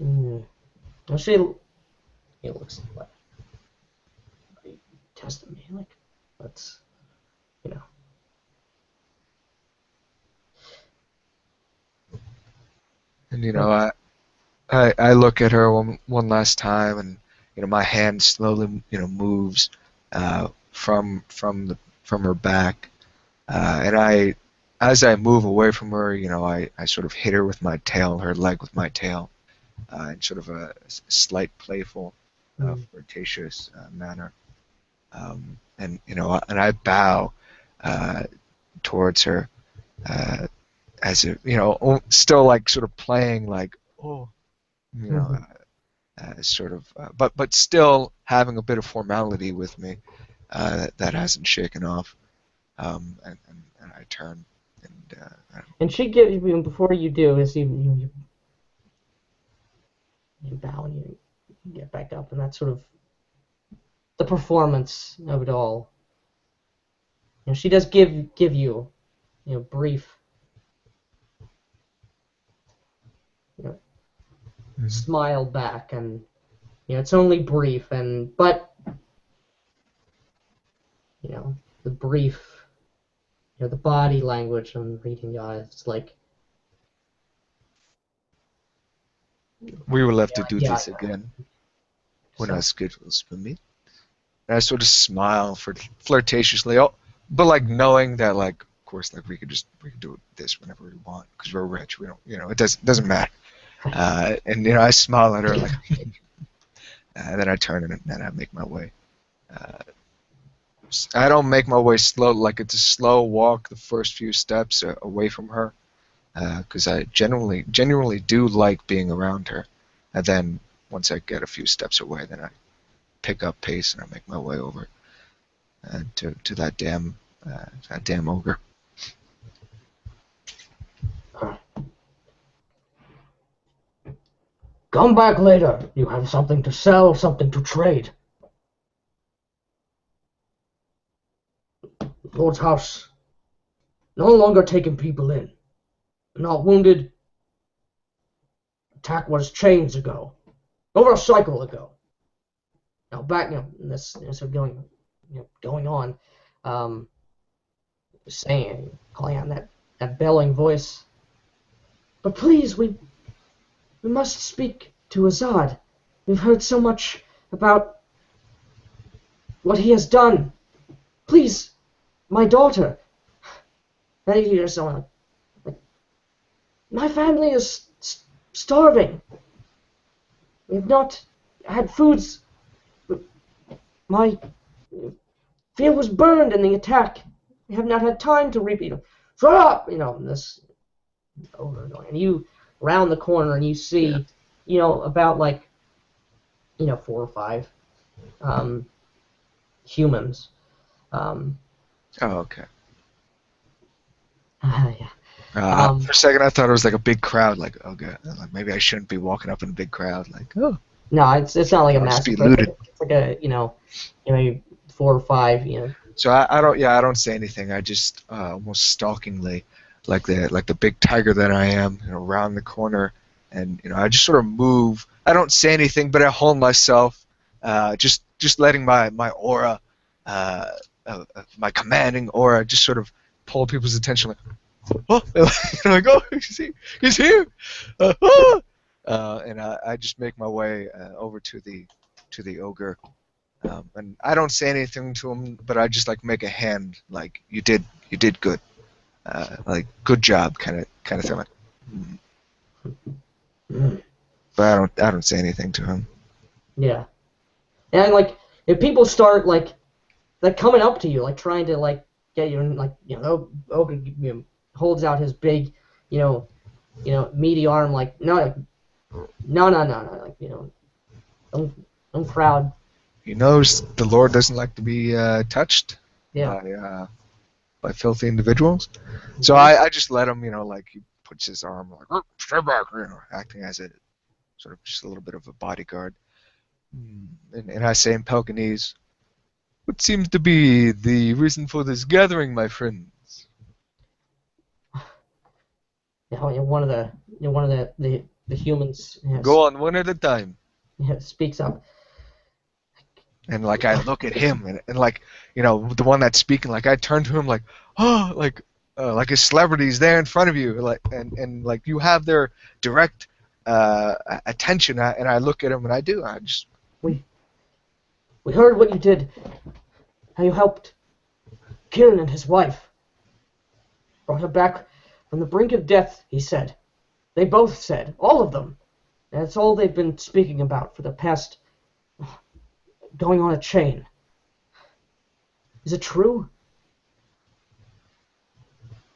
Well, she looks like, are you testing me? Let's, And I look at her one last time, and my hand slowly moves from her back, and as I move away from her, I sort of hit her with my tail, her leg with my tail, in sort of a slight playful, flirtatious manner. And and I bow towards her, as if still like sort of playing like sort of, but still having a bit of formality with me that hasn't shaken off. And I turn And she gives you, before you do, is you bow and you get back up, and that's sort of the performance of it all. She does give you, brief, smile back, and it's only brief, but the brief, the body language and reading the eyes, it's like, we will have to do yeah. this again when our schedules permit. And I sort of smile flirtatiously, but like knowing that, like, of course, like we could do this whenever we want because we're rich. We don't, it doesn't matter. And I smile at her like, and then I turn and I make my way. I don't make my way slow, like it's a slow walk the first few steps away from her, because I genuinely do like being around her. And then once I get a few steps away, then I pick up pace and I make my way over to that damn ogre. Come back later. You have something to sell, something to trade. Lord's house. No longer taking people in. Not wounded. Attack was chains ago. Over a cycle ago. Now back, this going on, calling out that belling voice. But please, we must speak to Azad. We've heard so much about what he has done. Please, my daughter. Then you hear someone like, my family is starving. We've not had foods. My field was burned in the attack. We have not had time to repeat. Shut up! This over and over. And you round the corner and you see, about like, 4 or 5 humans. Oh, okay. Yeah. For a second, I thought it was like a big crowd. Like, oh god, like maybe I shouldn't be walking up in a big crowd. Like, oh. No, it's not like a Just be massacre. looted. It's like a maybe 4 or 5 So I don't say anything. I just almost stalkingly, like the big tiger that I am, around the corner, and I just sort of move. I don't say anything, but I hold myself, just letting my aura, my commanding aura, just sort of pull people's attention. Like, oh, like, oh, he's here, and I just make my way over to the ogre. And I don't say anything to him, but I just like make a hand, like you did good, like good job, kind of thing. Like, But I don't say anything to him. Yeah, and like if people start like coming up to you, like trying to like get you, and like ogre holds out his big, meaty arm, like no, like don't crowd. He knows the Lord doesn't like to be touched by filthy individuals. So I just let him, like he puts his arm like, oh, stay back, acting as a sort of just a little bit of a bodyguard. And I say in Pelkanese, what seems to be the reason for this gathering, my friends? One of the humans Go on, one at a time. Speaks up. And like I look at him, and like the one that's speaking, like I turn to him, like like a celebrity's there in front of you, like and like you have their direct attention, and I look at him, and I just we heard what you did, how you helped Kieran and his wife, brought her back from the brink of death. He said, they both said, all of them, That's all they've been speaking about for the past... going on a chain. Is it true?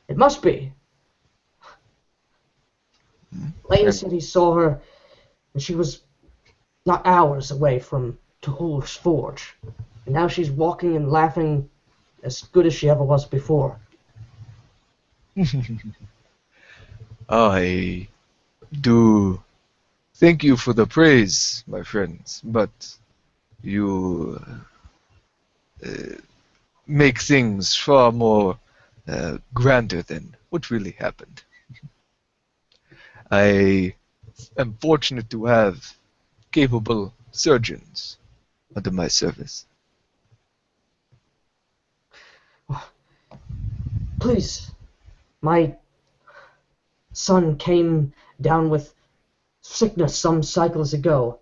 It must be. Lane And said he saw her, and she was not hours away from Tuhul's forge. And now she's walking and laughing as good as she ever was before. I do thank you for the praise, my friends, but you make things far more grander than what really happened. I am fortunate to have capable surgeons under my service. Please, my son came down with sickness some cycles ago.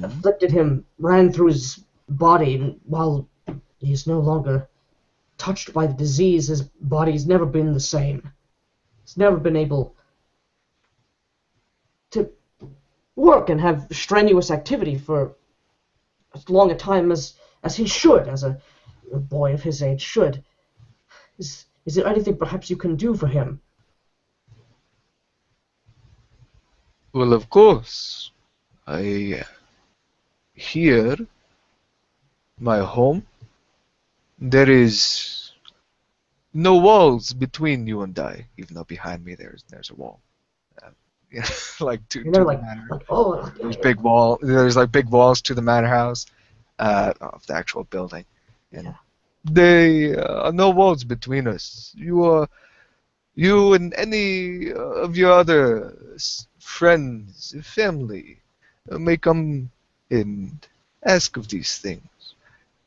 Afflicted him, ran through his body, and while he is no longer touched by the disease, his body's never been the same. He's never been able to work and have strenuous activity for as long a time as he should, as a boy of his age should. Is there anything perhaps you can do for him? Well, of course. Here, my home, there is no walls between you and I, even though behind me there's a wall. Yeah, like to You know, the like, manor. like oh, There's big wall. There's like big walls to the manor house, of the actual building, and yeah. they are no walls between us. You and any of your other friends, family, may come and ask of these things.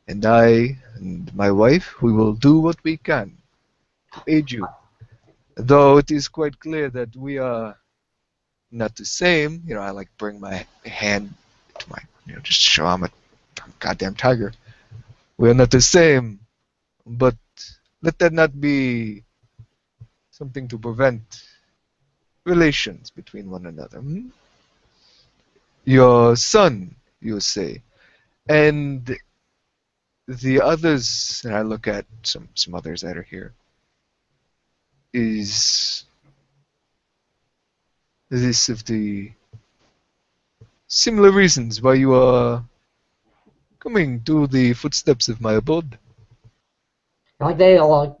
And I and my wife, we will do what we can to aid you. Though it is quite clear that we are not the same. I like bring my hand to my, just show I'm a goddamn tiger. We are not the same, but let that not be something to prevent relations between one another. Your son, you say, and the others, and I look at some others that are here, is this of the similar reasons why you are coming to the footsteps of my abode. Like they all,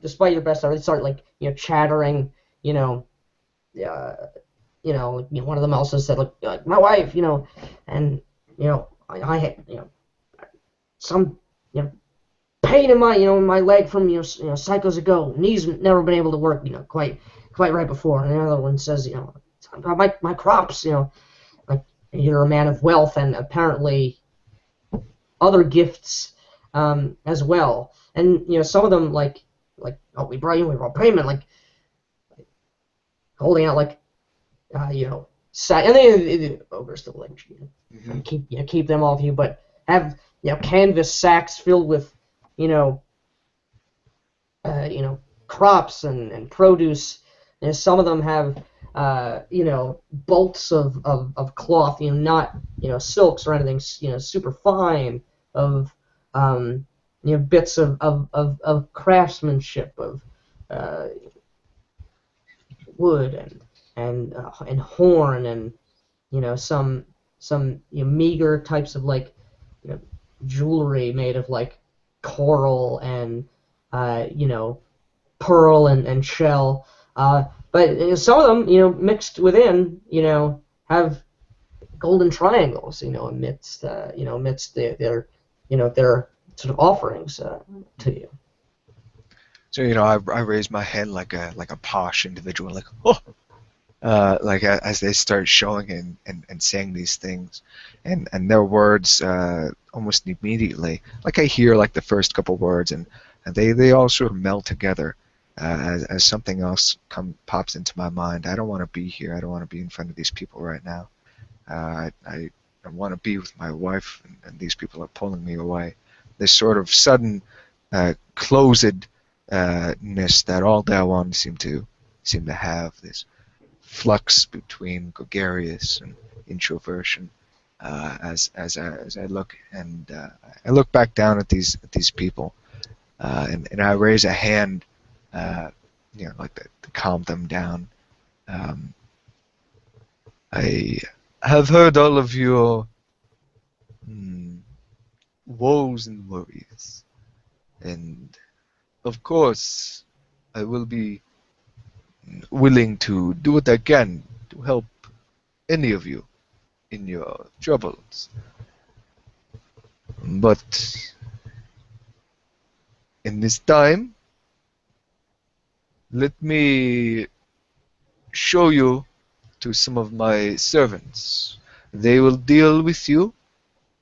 despite your best, they start like chattering, one of them also said like my wife, and I had some pain in my leg from cycles ago. Knees never been able to work quite right before. And the other one says about my crops, like you're a man of wealth and apparently other gifts as well. And some of them like oh we brought payment like holding out like and the ogres still like keep them off you, but have canvas sacks filled with crops and produce. Some of them have bolts of cloth, not silks or anything, super fine, of bits of craftsmanship, of wood and horn, and some meager types of like jewelry made of like coral and pearl and shell. But some of them, mixed within, have golden triangles, amidst their sort of offerings to you. So I raise my head like a posh individual, like oh, like as they start showing and saying these things, and their words almost immediately, like I hear like the first couple words, and they all sort of meld together as something else pops into my mind. I don't want to be here. I don't want to be in front of these people right now. I want to be with my wife, and these people are pulling me away. This sort of sudden closedness that all Dawan seem to have, this flux between gregarious and introversion as I look and I look back down at these people and I raise a hand, like to calm them down. I have heard all of your woes and worries, and of course, I will be willing to do what I can to help any of you in your troubles. But in this time, let me show you to some of my servants. They will deal with you.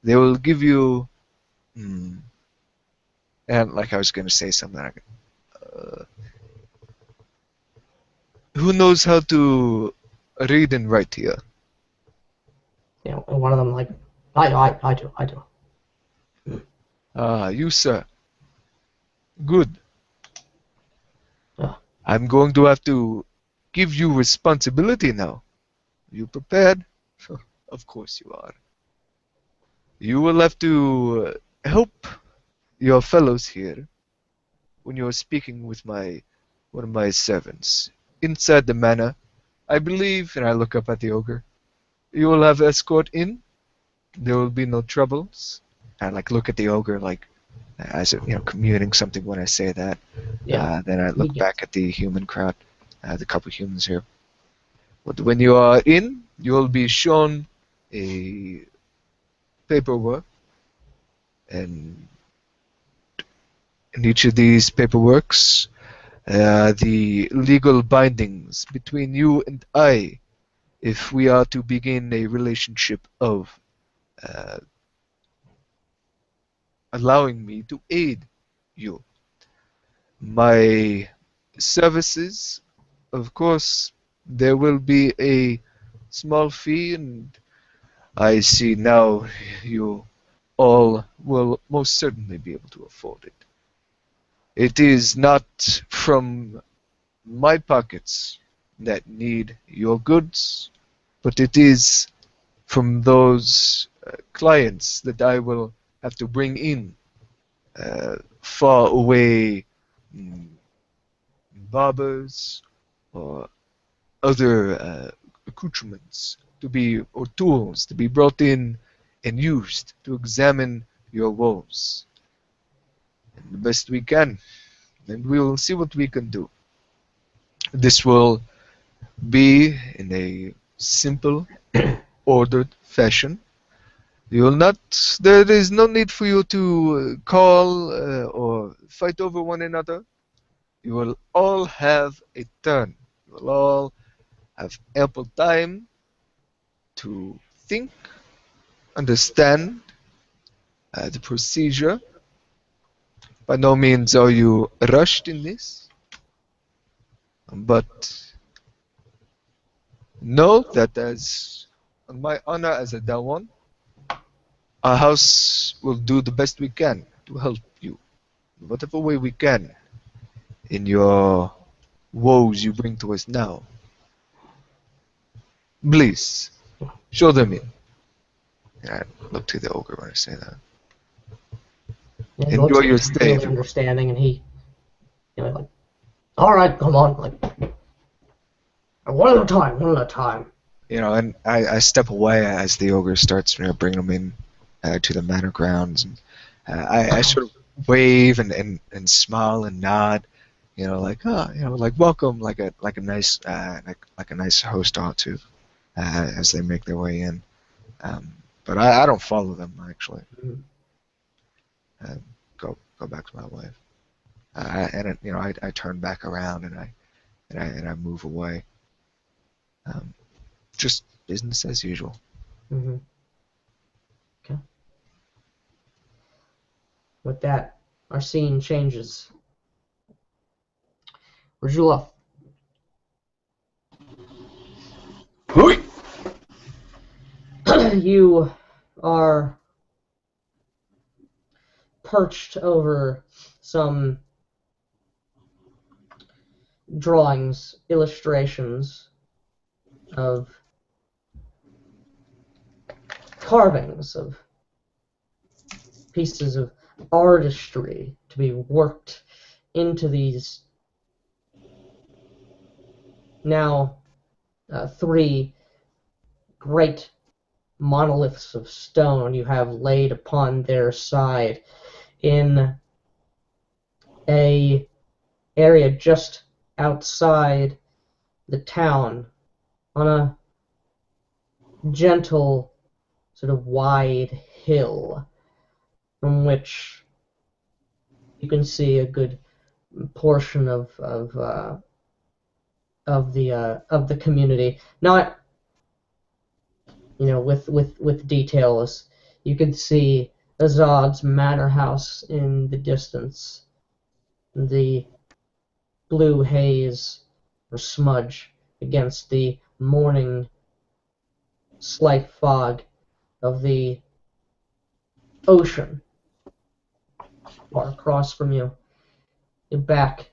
They will give you. And like I was going to say something. Who knows how to read and write here? And one of them like, I do. Ah, you, sir. Good. Yeah. I'm going to have to give you responsibility now. You prepared? Of course you are. You will have to help your fellows here when you're speaking with one of my servants inside the manor. I believe, and I look up at the ogre, you will have escort in. There will be no troubles. I look at the ogre as communing something when I say that. Yeah. Then I look back at the human crowd, the couple humans here. But when you are in, you will be shown a paperwork, and in each of these paperworks, the legal bindings between you and I, if we are to begin a relationship of allowing me to aid you. My services, of course, there will be a small fee, and I see now you all will most certainly be able to afford it. It is not from my pockets that need your goods, but it is from those clients that I will have to bring in far away barbers or other accoutrements or tools to be brought in and used to examine your woes. And the best we can, and we will see what we can do. This will be in a simple, ordered fashion. You will not. There is no need for you to call or fight over one another. You will all have a turn. You will all have ample time to think, understand the procedure. By no means are you rushed in this, but know that as on my honor as a Dawan, our house will do the best we can to help you, in whatever way we can, in your woes you bring to us now. Please, show them in. And I look to the ogre when I say that. And he Enjoy looks your stay. really understanding, and he, like, all right, come on, like, one at a time, one at a time. And I step away as the ogre starts bringing them in to the manor grounds, and I sort of wave and smile and nod, like welcome, like a nice host ought to, as they make their way in. But I don't follow them actually. Go back to my wife, I turn back around and I move away. Just business as usual. Mm-hmm. Okay. With that, our scene changes. Rajula. You are perched over some drawings, illustrations of carvings, of pieces of artistry to be worked into these now 3 great monoliths of stone you have laid upon their side in a area just outside the town on a gentle, sort of wide hill from which you can see a good portion of the community. Not, with details. You can see Azad's manor house in the distance, the blue haze or smudge against the morning slight fog of the ocean far across from you. You're back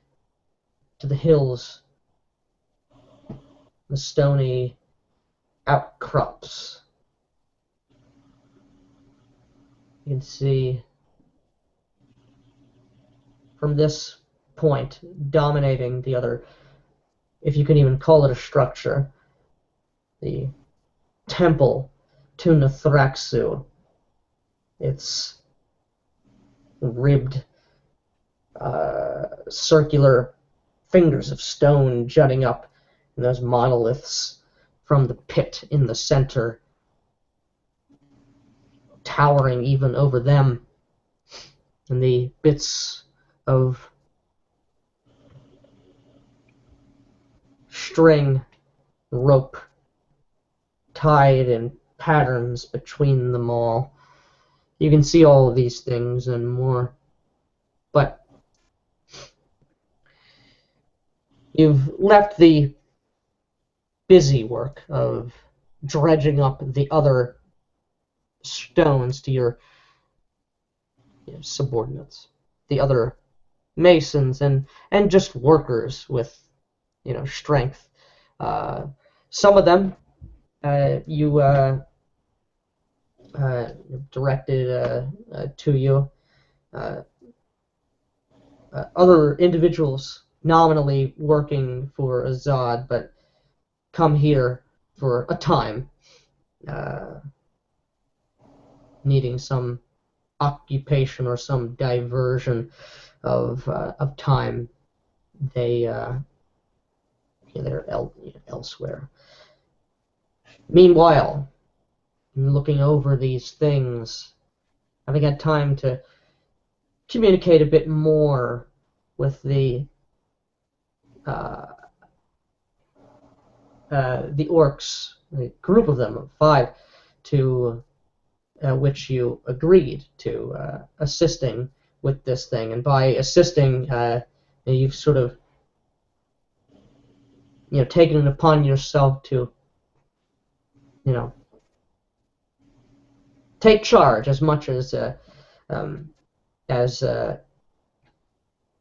to the hills, the stony outcrops. You can see from this point, dominating the other, if you can even call it a structure, the temple to Nthraxu. Its ribbed, circular fingers of stone jutting up in those monoliths from the pit in the center, towering even over them, and the bits of string, rope, tied in patterns between them all. You can see all of these things and more, but you've left the busy work of dredging up the other stones to your subordinates, the other masons and just workers with strength. Some of them you directed to you. Other individuals nominally working for Azad, but come here for a time, needing some occupation or some diversion of time. They're elsewhere. Meanwhile, looking over these things, having had time to communicate a bit more with the orcs, a group of them, 5, to which you agreed to assisting with this thing. And by assisting, you've sort of taken it upon yourself to take charge as much as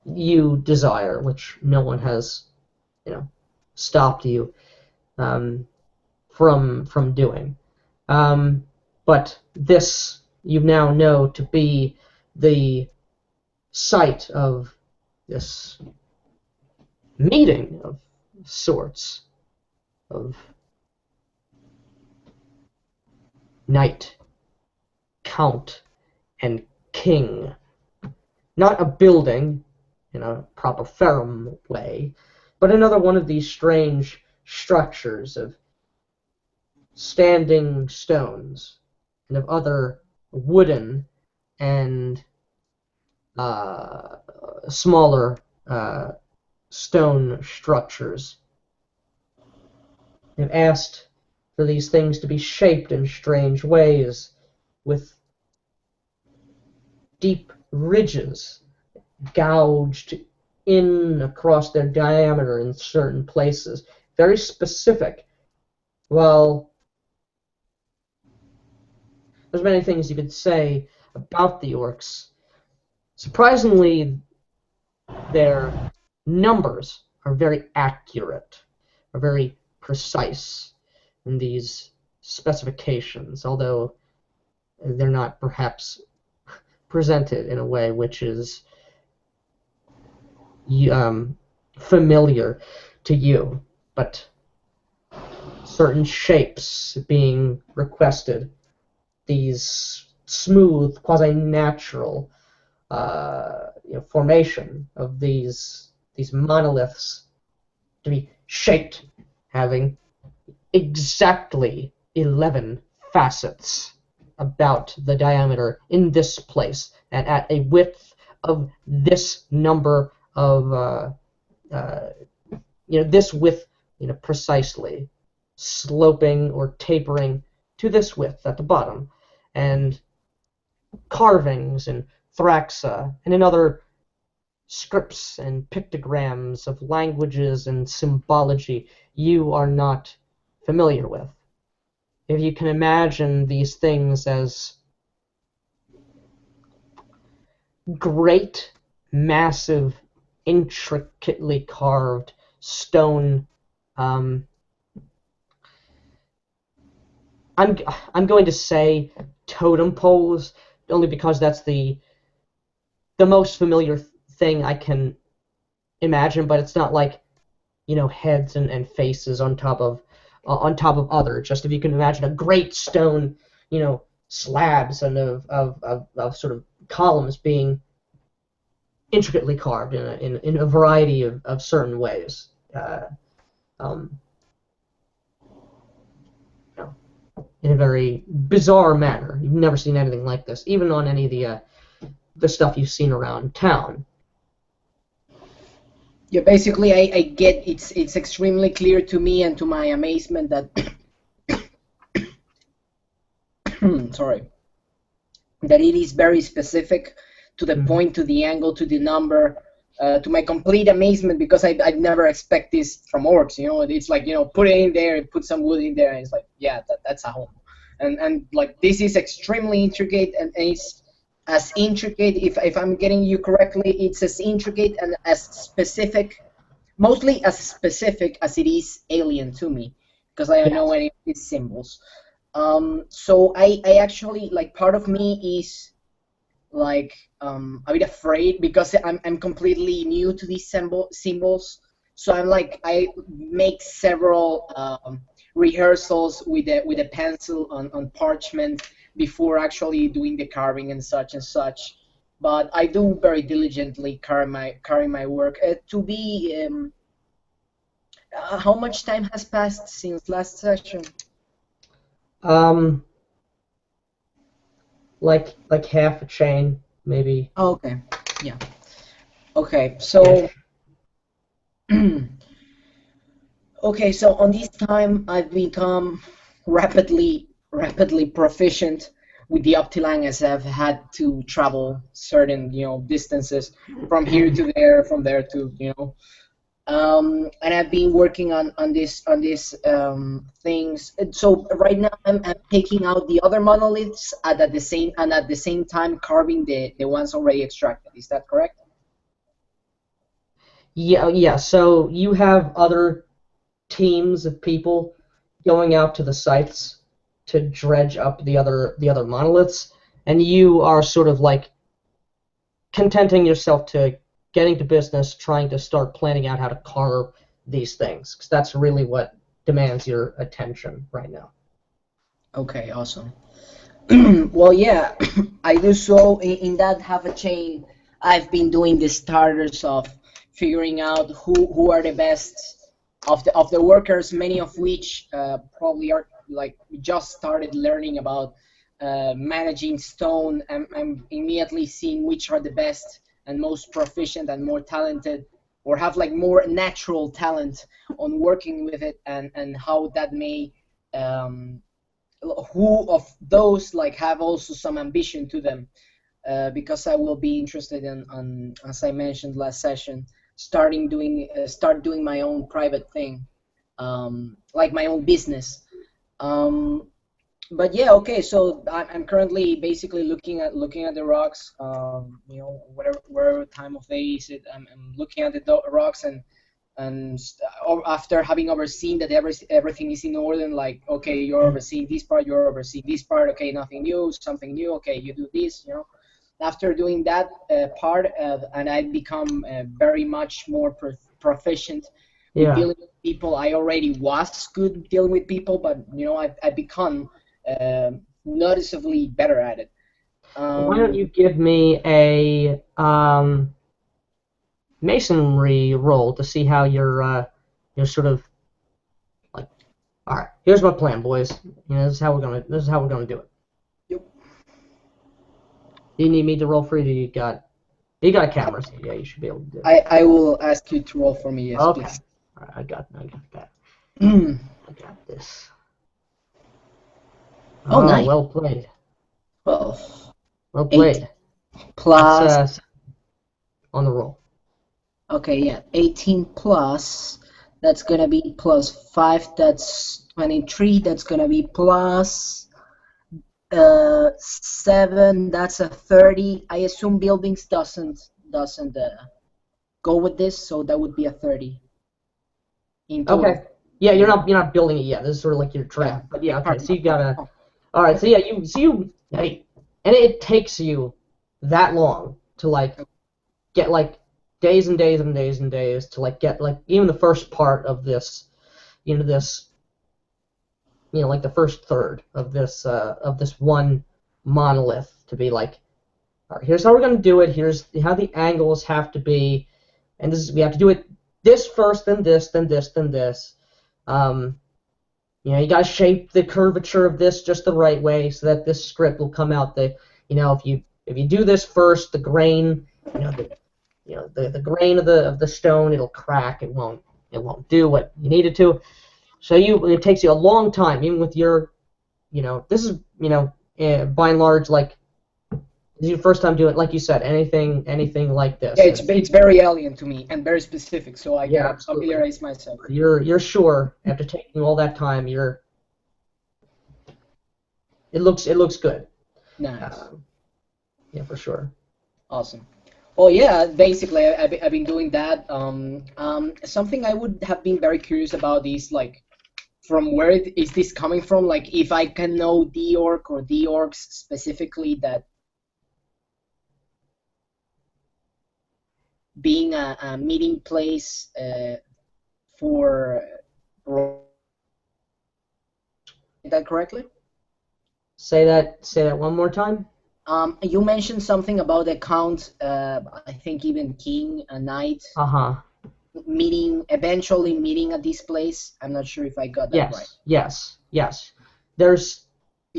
you desire, which no one has stopped you from doing. But this you now know to be the site of this meeting of sorts of knight, count, and king. Not a building in a proper Ferrum way, but another one of these strange structures of standing stones and of other wooden and smaller stone structures. They've asked for these things to be shaped in strange ways, with deep ridges gouged in across their diameter in certain places. Very specific. Well, there's many things you could say about the orcs. Surprisingly, their numbers are very accurate, are very precise. in these specifications, although they're not perhaps presented in a way which is familiar to you, but certain shapes being requested, these smooth, quasi-natural formation of these monoliths to be shaped, having exactly 11 facets about the diameter in this place, and at a width of this number of this width, precisely, sloping or tapering to this width at the bottom, and carvings and thraxa and in other scripts and pictograms of languages and symbology you are not familiar with. If you can imagine these things as great, massive, intricately carved stone, I'm going to say totem poles, only because that's the most familiar thing I can imagine, but it's not like heads and faces on top of other. Just if you can imagine a great stone, slabs and of sort of columns being intricately carved in a variety of certain ways. In a very bizarre manner. You've never seen anything like this, even on any of the stuff you've seen around town. Yeah, basically, I get it's extremely clear to me and to my amazement that sorry, that it is very specific to the point, to the angle, to the number. To my complete amazement, because I'd never expect this from orcs. It's like, put it in there, put some wood in there, and it's like, yeah, that's a home. And like, this is extremely intricate, and it's as intricate, if I'm getting you correctly, it's as intricate and as specific, mostly as specific as it is alien to me, because I don't know any of these symbols. So I actually, like, part of me is like a bit afraid, because I'm completely new to these symbols. So I'm like, I make several rehearsals with a pencil on parchment before actually doing the carving and such and such. But I do very diligently carry my work. To be how much time has passed since last session? Like half a chain, maybe. Oh, okay. Yeah. Okay. So. Okay. So on this time, I've become rapidly proficient with the Optilang, as I've had to travel certain distances from here to there, from there to and I've been working on these things. And so right now I'm taking out the other monoliths at the same time carving the ones already extracted. Is that correct? Yeah. So you have other teams of people going out to the sites to dredge up the other monoliths, and you are sort of like contenting yourself to getting to business, trying to start planning out how to carve these things, because that's really what demands your attention right now. Okay, awesome. Well, yeah, I do so in that half a chain. I've been doing the starters of figuring out who are the best of the workers, many of which probably are like just started learning about managing stone. I'm immediately seeing which are the best and most proficient and more talented, or have like more natural talent on working with it, and how that may who of those like have also some ambition to them, because I will be interested in, as I mentioned last session, start doing my own private thing, like my own business. But yeah, okay. So I'm currently basically looking at the rocks. Whatever time of day is it, I'm looking at the rocks and and after having overseen that everything is in order, like, okay, you're overseeing this part, you're overseeing this part, okay, nothing new, something new, okay, you do this, you know. After doing that part, and I become very much more proficient with Yeah. dealing with people. I already was good dealing with people, but you know, I've become noticeably better at it. Why don't you give me a masonry roll to see how you're sort of like. All right, here's my plan, boys. You know, this is how we're gonna do it. Yep. Do you need me to roll for you? You got cameras. Yeah, you should be able to do it. I will ask you to roll for me, yes, Okay. please. All right, I got that. Mm. I got this. Oh, nice. Well played. 12 Well played. plus. That's, on the roll. Okay, yeah, 18 plus. That's gonna be plus 5. That's 23. That's gonna be plus 7. That's a 30. I assume buildings doesn't go with this, so that would be a 30. In total. Okay. Yeah, you're not building it yet. This is sort of like your trap. But yeah, okay. So you gotta. All right. So yeah, hey, and it takes you that long to like get like days and days and days and days to like get like even the first part of this, like the first third of this one monolith to be like, all right, here's how we're gonna do it. Here's how the angles have to be, and we have to do it this first, then this, then this, then this. You gotta shape the curvature of this just the right way so that this script will come out. If you do this first, the grain, the grain of the stone, it'll crack. It won't do what you need it to. So it takes you a long time, even with your, this is, by and large, like, this is your first time doing it, like you said, anything like this. Yeah, it's very alien to me and very specific, so I Yeah, gotta absolutely. familiarize myself. You're sure after taking all that time, it looks good. Nice. Yeah, for sure. Awesome. Oh yeah, basically I've been doing that. Something I would have been very curious about is like, from where is this coming from? Like, if I can know the orc or the orcs specifically that being a meeting place for. Is that correctly? Say that one more time. You mentioned something about the count. I think even king, a knight. Eventually meeting at this place. I'm not sure if I got that right. Yes. There's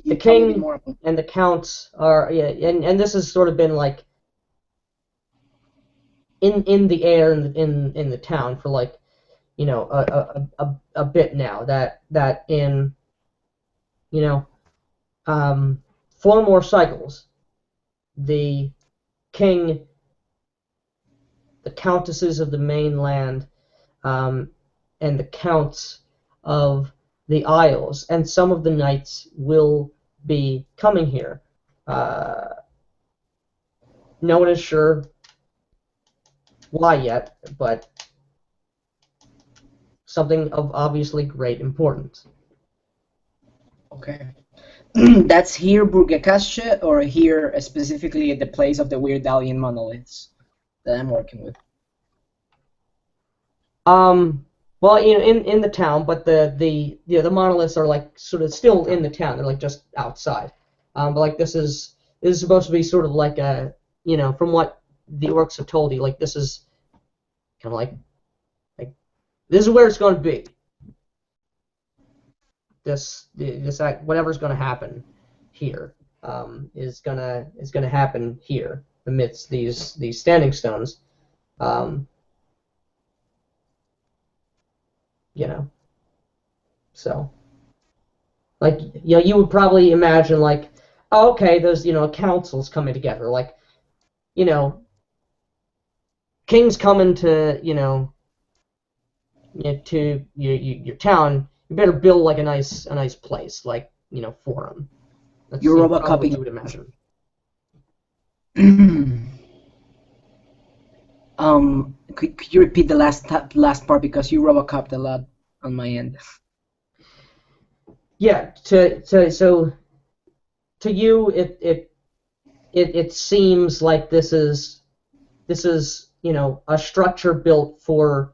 the king and the counts are, and this has sort of been like in the air in the town for like, a bit now. That in 4 more cycles, the king, the countesses of the mainland, and the counts of the Isles, and some of the knights will be coming here. No one is sure why yet, but something of obviously great importance. Okay. That's here, Burgakashe, or here specifically at the place of the weird alien monoliths that I'm working with? Well, in the town, but the monoliths are like sort of still in the town. They're like just outside. But like this is supposed to be sort of like a, from what the orcs have told you, like this is kind of like this is where it's going to be. This whatever's going to happen here is gonna happen here amidst these standing stones. So like you would probably imagine like, oh, okay, there's councils coming together, like king's coming to to your town. You better build like a nice place, like for him. That's You're probably what you would imagine. Could you repeat the last part because you Robocopped a lot on my end? Yeah. So to you, it seems like this is a structure built for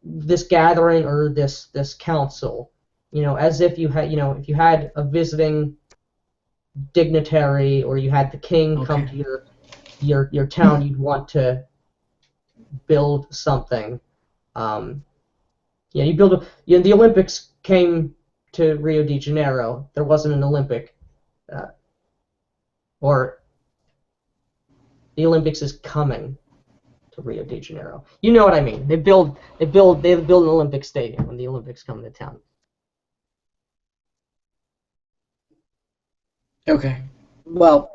this gathering or this council. As if you had if you had a visiting dignitary or you had the king come to your town, you'd want to build something. You build the Olympics came to Rio de Janeiro. There wasn't an Olympic, or the Olympics is coming to Rio de Janeiro. You know what I mean? They build an Olympic stadium when the Olympics come to town. Okay. Well,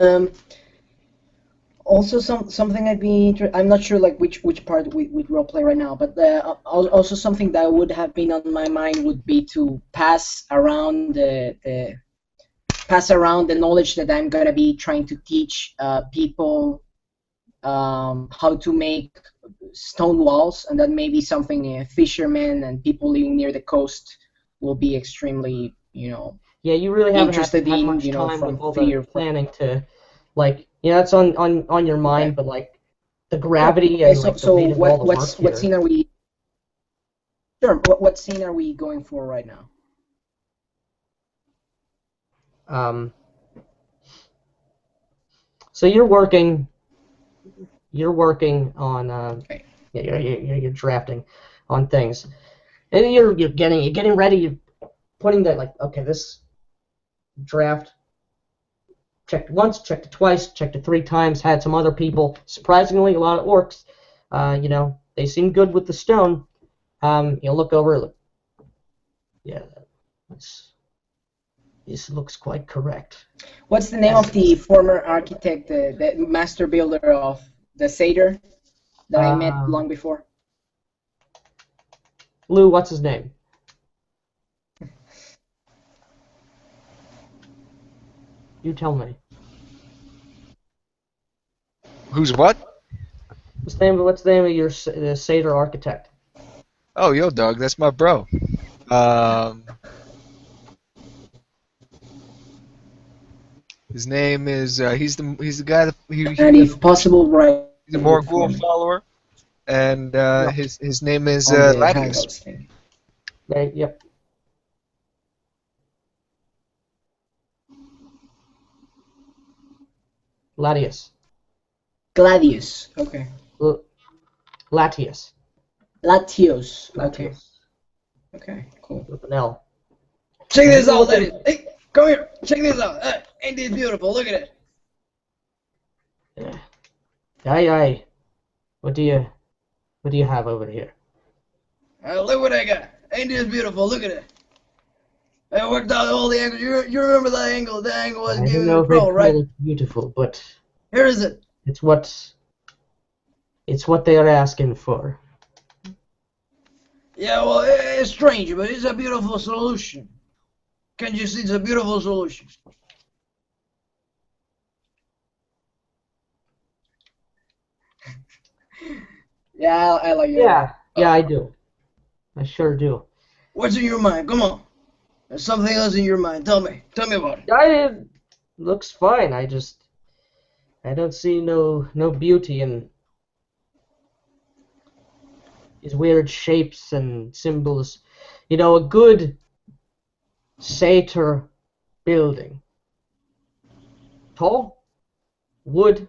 also something I'd be I'm not sure like which part we roleplay right now, but also something that would have been on my mind would be to pass around the knowledge that I'm gonna be trying to teach people how to make stone walls, and that maybe something fishermen and people living near the coast will be extremely Yeah, you really haven't interested had in, much time from with all fear. the planning to, that's on your mind, Okay. but like the gravity Okay, and so like the so weight of all the what work what here. scene are we? Sure. What scene are we going for right now? So you're working on Okay. you're drafting on things, and you're getting ready. You're putting that okay, this draft. Checked it once, checked it twice, checked it 3 times. Had some other people. Surprisingly, a lot of orcs. They seem good with the stone. Look over. Yeah, this looks quite correct. What's the name of the former architect, the master builder of the Seder that I met long before? Lou, what's his name? You tell me. Who's what? What's the name of your the Seder architect? Oh, yo, dog, that's my bro. His name is he's the guy that And if possible, right. he's a Morgul follower, and his name is on the Latius. Hangouts thing. Yep. Latius. Gladius. Okay. Latius. Latios. Okay. Okay. Cool. With an L. Check this out, ladies. Hey, come here. Check this out. Ain't this beautiful? Look at it. Yeah. Aye. What do you have over here? Look what I got. Ain't this beautiful? Look at it. I worked out all the angles. You remember that angle? The angle was I given don't know to if Pro, they right? call it beautiful, but Here is it. it's what they are asking for. Yeah, well, it's strange, but it's a beautiful solution. Can't you see it's a beautiful solution? Yeah, I like it. Yeah, I do. I sure do. What's in your mind? Come on. There's something else in your mind. Tell me about it. Looks fine. I don't see no beauty in these weird shapes and symbols. A good satyr building. Tall, wood,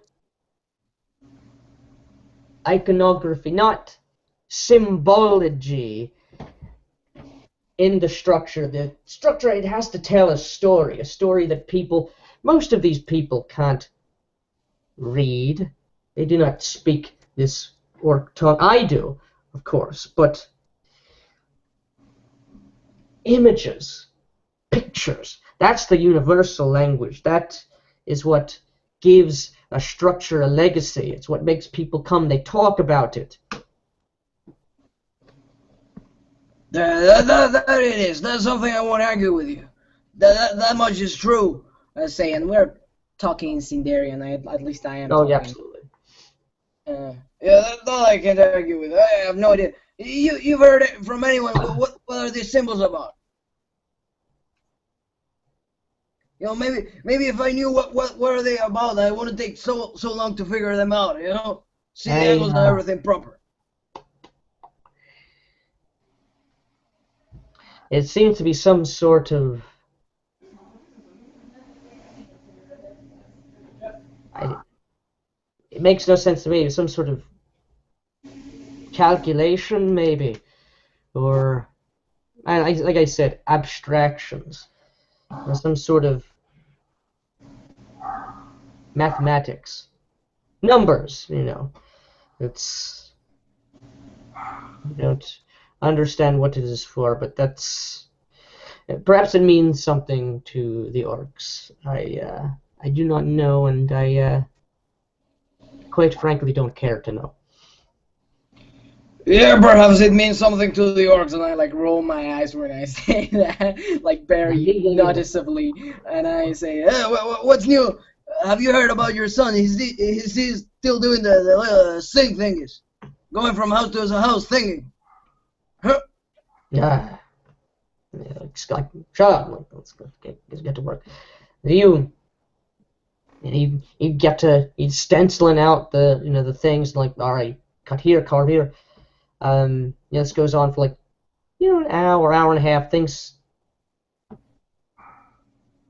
iconography, not symbology in the structure. The structure, it has to tell a story that most of these people can't read. They do not speak this orc tongue. I do, of course, but images, pictures, that's the universal language. That is what gives a structure a legacy. It's what makes people come. They talk about it. That it is. That's something I won't argue with you. That much is true. I say, and we're talking in Sindarian. At least I am. Oh, talking. yeah, absolutely. Yeah, that I can't argue with. I have no idea. You've heard it from anyone. What are these symbols about? You know, maybe if I knew what are they about, I wouldn't take so long to figure them out. You know, see the I, angles and everything proper. it seems to be some sort of it makes no sense to me. Some sort of calculation, maybe, or like I said, abstractions, or some sort of mathematics, numbers. You know, it's I don't understand what it is for, but that's perhaps it means something to the orcs. I do not know, and I quite frankly don't care to know. Yeah, perhaps it means something to the orcs, and I like roll my eyes when I say that, like very noticeably, and I say, "What's new? Have you heard about your son? Is he still doing the sing thingies, going from house to house singing?" Huh? Yeah, like, shut up. Like, let's get to work. You get to stenciling out the things like, all right, cut here, carve here. This goes on for like an hour and a half. Things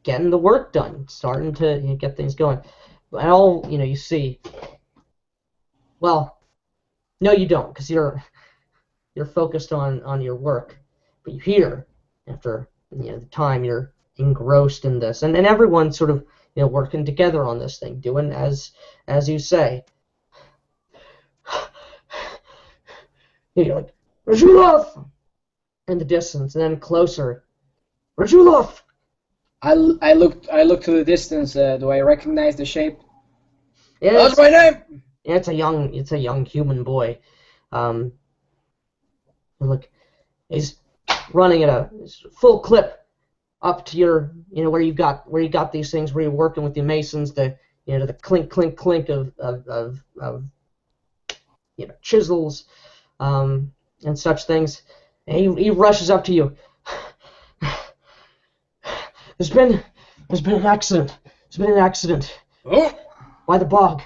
getting the work done, starting to get things going. And all you see. Well, no, you don't, because you're focused on your work. But you hear after the time you're engrossed in this, and everyone's sort of working together on this thing, doing as you say. You're like, Radulov! In the distance, and then closer. Radulov! I look to the distance. Do I recognize the shape? Yeah, That's my name. It's a young human boy. Look, he's running at a full clip up to your where you got these things, where you're working with the masons, the the clink clink clink of chisels and such things. And he rushes up to you. There's been an accident. There's been an accident. Oh. By the bog.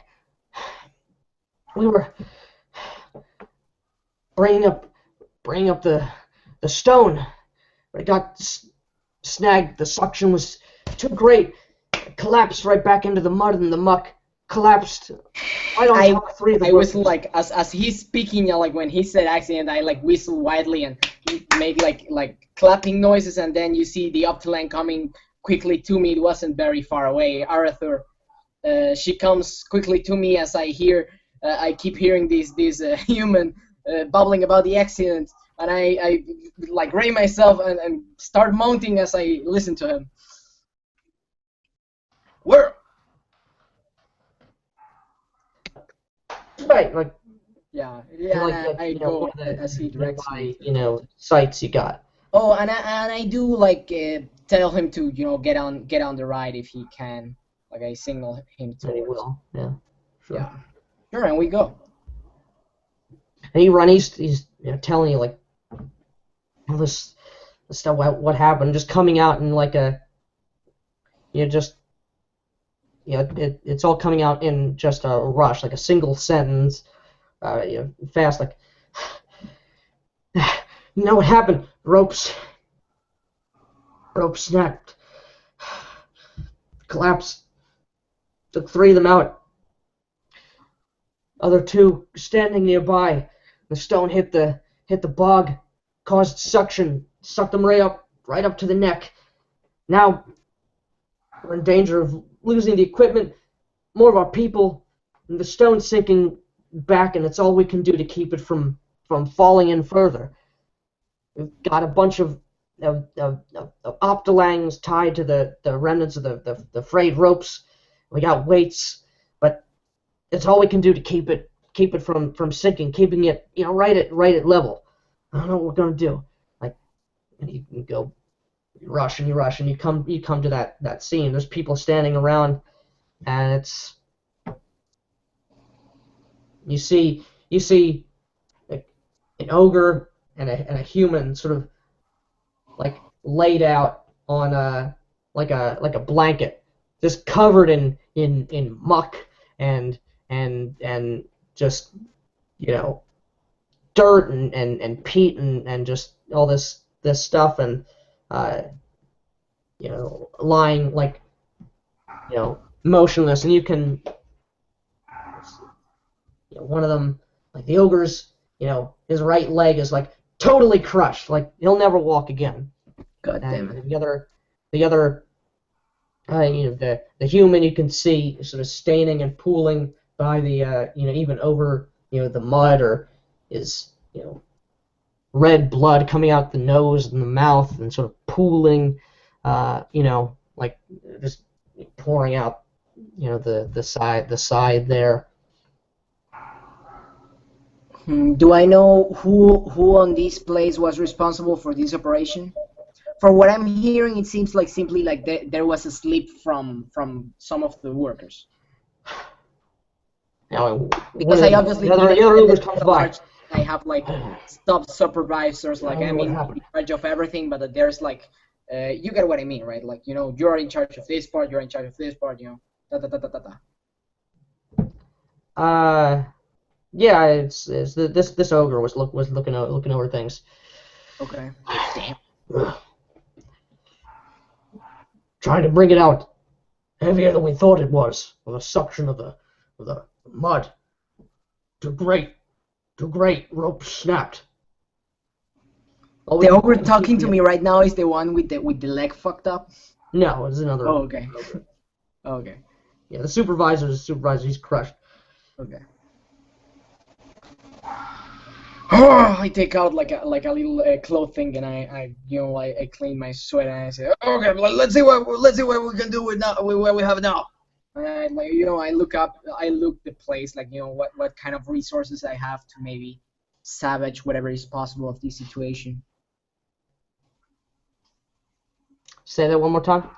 We were bringing up the stone. It got snagged. The suction was too great. It collapsed right back into the mud and the muck. Collapsed right on top of 3 of the I whistle like as he's speaking, like when he said accident, I like whistle widely and make like clapping noises, and then you see the Optilan coming quickly to me. It wasn't very far away. Arathur, she comes quickly to me as I hear. I keep hearing these human bubbling about the accident, and I like raise myself and start mounting as I listen to him. Where? Right, like I go as he directs me. Sites you got. Oh, and I do like tell him to get on the ride if he can. Like I signal him to. And he will. Yeah. Sure. Yeah. Sure, and we go. And you run. He's telling you like all this stuff. What happened? Just coming out in like a. It's all coming out in just a rush, like a single sentence, fast, like. You know what happened? Rope snapped. Collapsed. Took 3 of them out. Other 2 standing nearby. The stone hit the bog, caused suction, sucked them right up to the neck. Now we're in danger of losing the equipment, more of our people, and the stone sinking back, and it's all we can do to keep it from falling in further. We've got a bunch of optilangs tied to the remnants of the frayed ropes. We got weights, but it's all we can do to keep it from sinking, keeping it right at level. I don't know what we're gonna do. Like, and you can go. You rush and you come to that scene. There's people standing around, and you see you see like an ogre and a human sort of like laid out on a blanket, just covered in muck and just dirt and peat and just all this stuff and lying like motionless, and you can one of them, like the ogre's, his right leg is like totally crushed, like he'll never walk again. God damn it. And the other, the human you can see sort of staining and pooling by the, even over, the mud, or is, red blood coming out the nose and the mouth and sort of pooling, like just pouring out, the side there. Do I know who on this place was responsible for this operation? For what I'm hearing, it seems like simply like there was a slip from some of the workers. Because I obviously the other Ubers comes by. I have like sub supervisors, like I'm in charge of everything, but there's like you get what I mean, right? Like you're in charge of this part, you're in charge of this part, da da da da da. Yeah, it's this ogre was looking over things. Okay. Damn. Trying to bring it out heavier than we thought it was, with the suction of the mud. Too great, rope snapped. The ogre talking to me right now is the one with the leg fucked up? No, it's another. Oh, okay. Okay. Yeah, the supervisor, he's crushed. Okay. I take out like a little clothing and I clean my sweat and I say, okay, let's see what we can do with now, what we have now. And I look the place, like what kind of resources I have to maybe salvage whatever is possible of this situation. Say that one more time.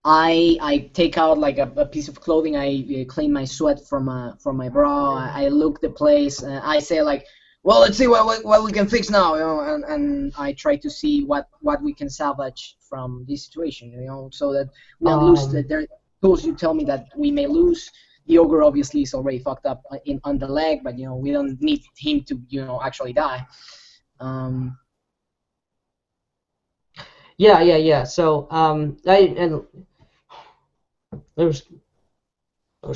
I take out like a piece of clothing. I clean my sweat from my brow. I look the place. I say like, well, let's see what we can fix now, and I try to see what we can salvage from this situation, so that we don't lose the tools you tell me that we may lose. The ogre obviously is already fucked up on the leg, but we don't need him to actually die. Yeah. So those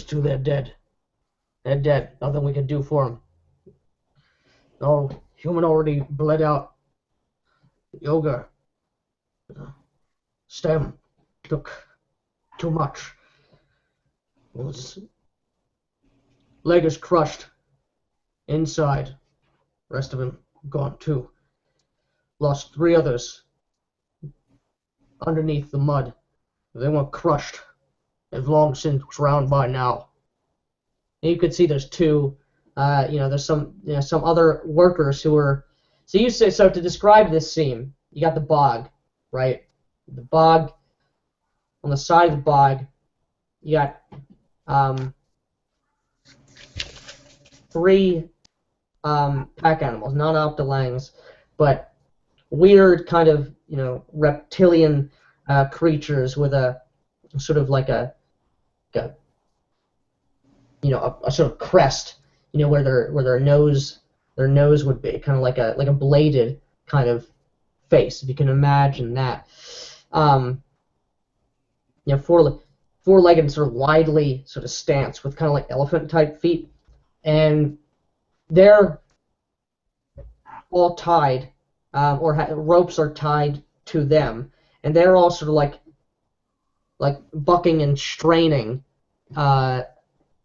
two, they're dead. They're dead. Nothing we can do for them. No, human already bled out. The ogre stem took too much. His leg is crushed inside. Rest of him gone too. Lost 3 others underneath the mud. They weren't crushed. They've long since drowned by now. And you could see there's 2. There's some other workers who were. So to describe this scene, you got the bog, right? The bog. On the side of the bog, you got 3 pack animals, non-optilangs, but weird kind of reptilian creatures with a sort of like a sort of crest, where their nose would be, kind of like a bladed kind of face, if you can imagine that. Four-legged, sort of widely sort of stance with kind of like elephant type feet, and they're all tied, ropes are tied to them, and they're all sort of like bucking and straining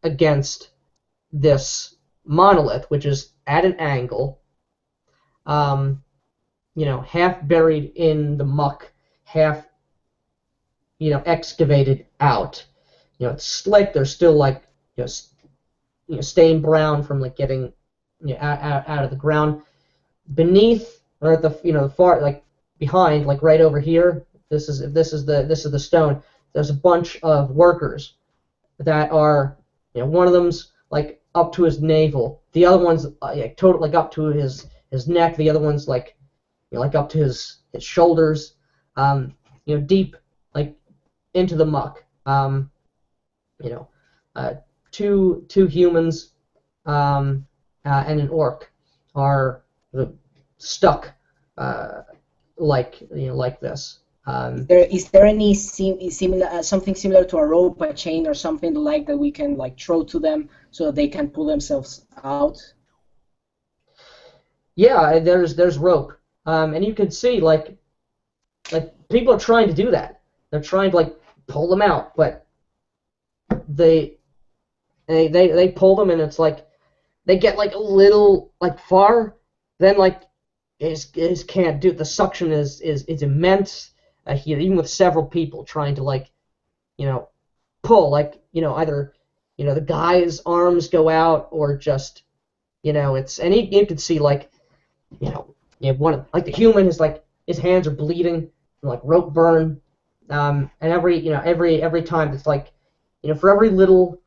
against this monolith, which is at an angle, half buried in the muck, half excavated out. It's slick. There's still like stained brown from like getting out of the ground. Beneath, or at the far, like behind, like right over here. This is the stone. There's a bunch of workers that are, one of them's like up to his navel, the other one's like total like up to his neck. The other one's like like up to his shoulders. Deep like into the muck. You know, two humans and an orc are stuck like this. Is there any similar something similar to a rope, a chain, or something like that we can like throw to them so that they can pull themselves out? Yeah, there's rope, and you can see like people are trying to do that. They're trying to like pull them out, but they pull them, and it's like they get like a little like far, then like it can't do. The suction is immense here, even with several people trying to like pull, like either the guy's arms go out or just it's, and you can see like one like the human is like his hands are bleeding from like rope burn, and every time it's like for every little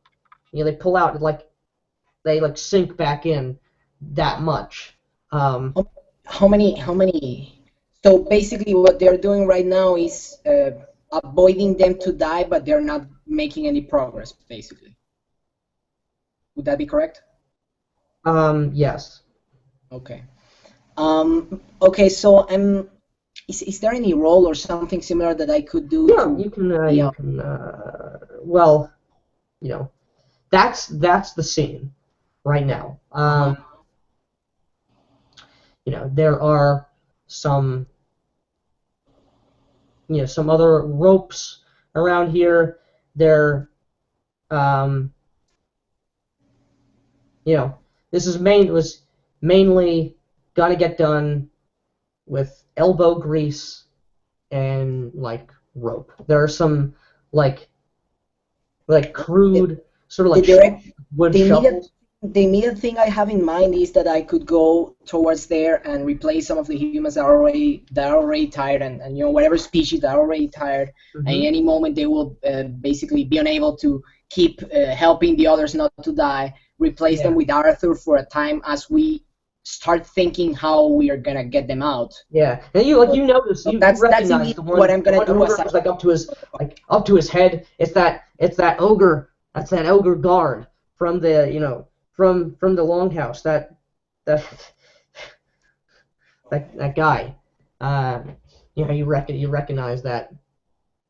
they pull out, like they like sink back in that much. How many? So basically, what they're doing right now is avoiding them to die, but they're not making any progress. Basically, would that be correct? Yes. Okay. Okay. So is there any role or something similar that I could do? Yeah, you can. You can. Well, that's the scene right now. There are some some other ropes around here. They're this was mainly gonna get done with elbow grease and like rope. There are some like crude sort of like wood shovels. The immediate thing I have in mind is that I could go towards there and replace some of the humans that are already tired, and whatever species that are already tired. Mm-hmm. And in any moment they will basically be unable to keep helping the others not to die. Replace them with Arthur for a time as we start thinking how we are gonna get them out. Yeah, and you notice, you recognize the one. What I'm gonna do is like up to his head. It's that ogre. That's that ogre guard from the from the longhouse. That guy. You recognize that.